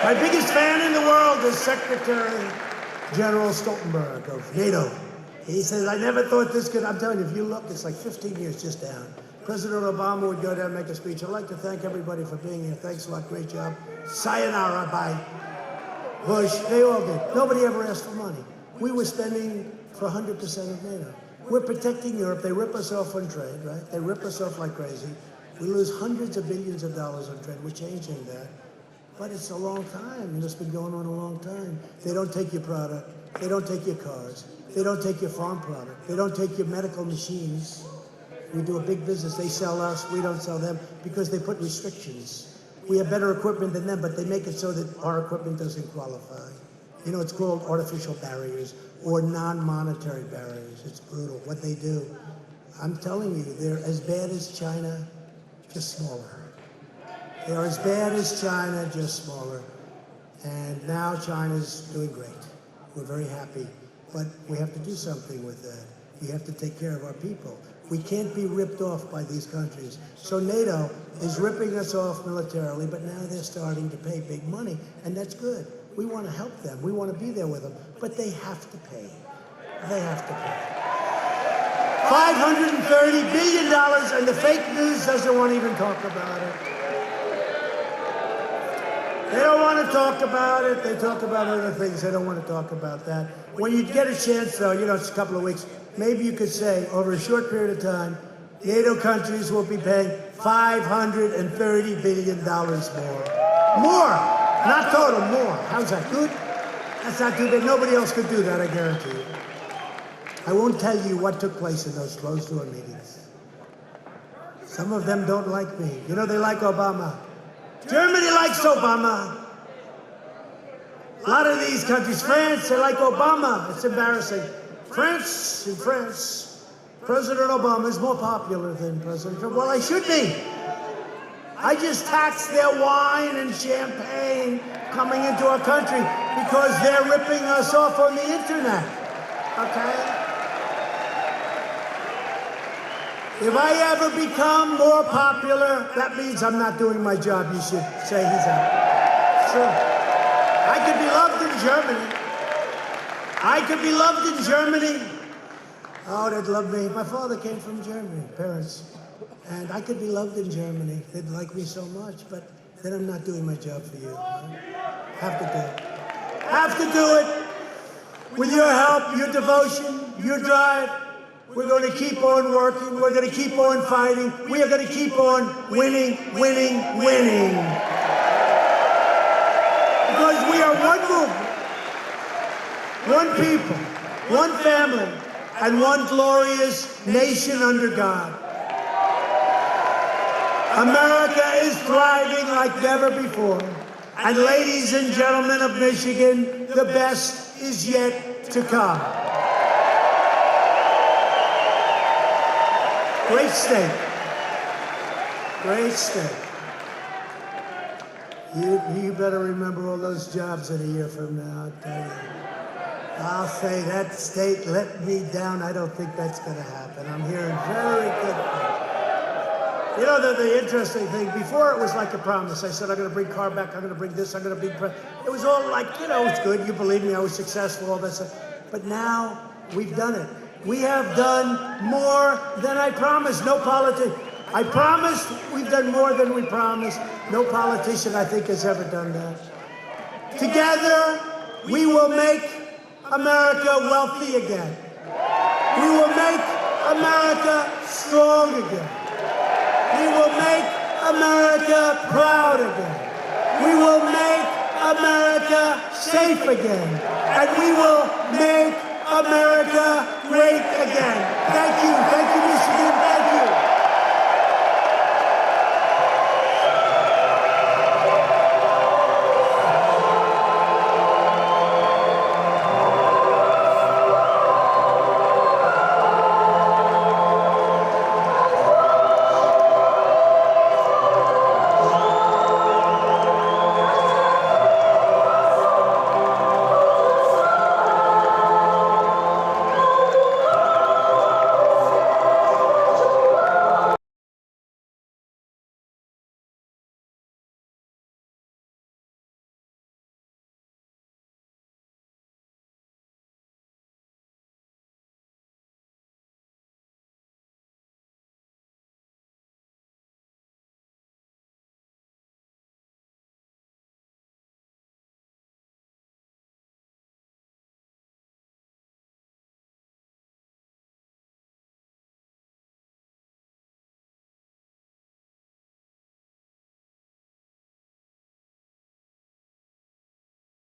My biggest fan in the world is Secretary General Stoltenberg of NATO. He says, I never thought this could, I'm telling you, if you look, it's like 15 years just down. President Obama would go down and make a speech. I'd like to thank everybody for being here. Thanks a lot, great job. Sayonara, bye. Bush, they all did. Nobody ever asked for money. We were spending for 100% of NATO. We're protecting Europe. They rip us off on trade, right? They rip us off like crazy. We lose hundreds of billions of dollars on trade. We're changing that. But it's a long time, and it's been going on a long time. They don't take your product. They don't take your cars. They don't take your farm product. They don't take your medical machines. We do a big business. They sell us. We don't sell them because they put restrictions. We have better equipment than them, but they make it so that our equipment doesn't qualify. You know, it's called artificial barriers or non-monetary barriers. It's brutal what they do. I'm telling you, they're as bad as China, just smaller. They are as bad as China, just smaller. And now China's doing great. We're very happy. But we have to do something with that. We have to take care of our people. We can't be ripped off by these countries. So NATO is ripping us off militarily, but now they're starting to pay big money, and that's good. We want to help them. We want to be there with them. But they have to pay. They have to pay. $530 billion, and the fake news doesn't want to even talk about it. They don't want to talk about it. They talk about other things. They don't want to talk about that. When you get a chance, though, it's a couple of weeks, maybe you could say, over a short period of time, NATO countries will be paying $530 billion more. More! Not total, more. How's that? Good? That's not too bad. Nobody else could do that, I guarantee you. I won't tell you what took place in those closed-door meetings. Some of them don't like me. They like Obama. Germany likes Obama. A lot of these countries, France, they like Obama. It's embarrassing. In France, President Obama is more popular than President Trump. Well, I should be. I just tax their wine and champagne coming into our country because they're ripping us off on the internet. Okay? If I ever become more popular, that means I'm not doing my job. You should say he's out. Sure. I could be loved in Germany. I could be loved in Germany. Oh, they'd love me. My father came from Germany, parents. And I could be loved in Germany. They'd like me so much, but then I'm not doing my job for you. Have to do it. Have to do it. With your help, your devotion, your drive. We're going to keep on working. We're going to keep on fighting. We are going to keep on winning, winning, winning. Because we are one movement, one people, one family, and one glorious nation under God. America is thriving like never before. And ladies and gentlemen of Michigan, the best is yet to come. Great state. Great state. You better remember all those jobs in a year from now, I'll tell you. I'll say that state let me down. I don't think that's going to happen. I'm hearing very good things. The interesting thing, before it was like a promise. I said, I'm going to bring car back, I'm going to bring this, I'm going to bring... It was all like, it's good, you believe me, I was successful, all that stuff. But now, we've done it. We have done more than I promised. No politician. I promised we've done more than we promised. No politician, I think, has ever done that. Together, we will make America wealthy again. We will make America strong again. We will make America proud again. We will make America safe again. And we will make America great again. Thank you, Michigan.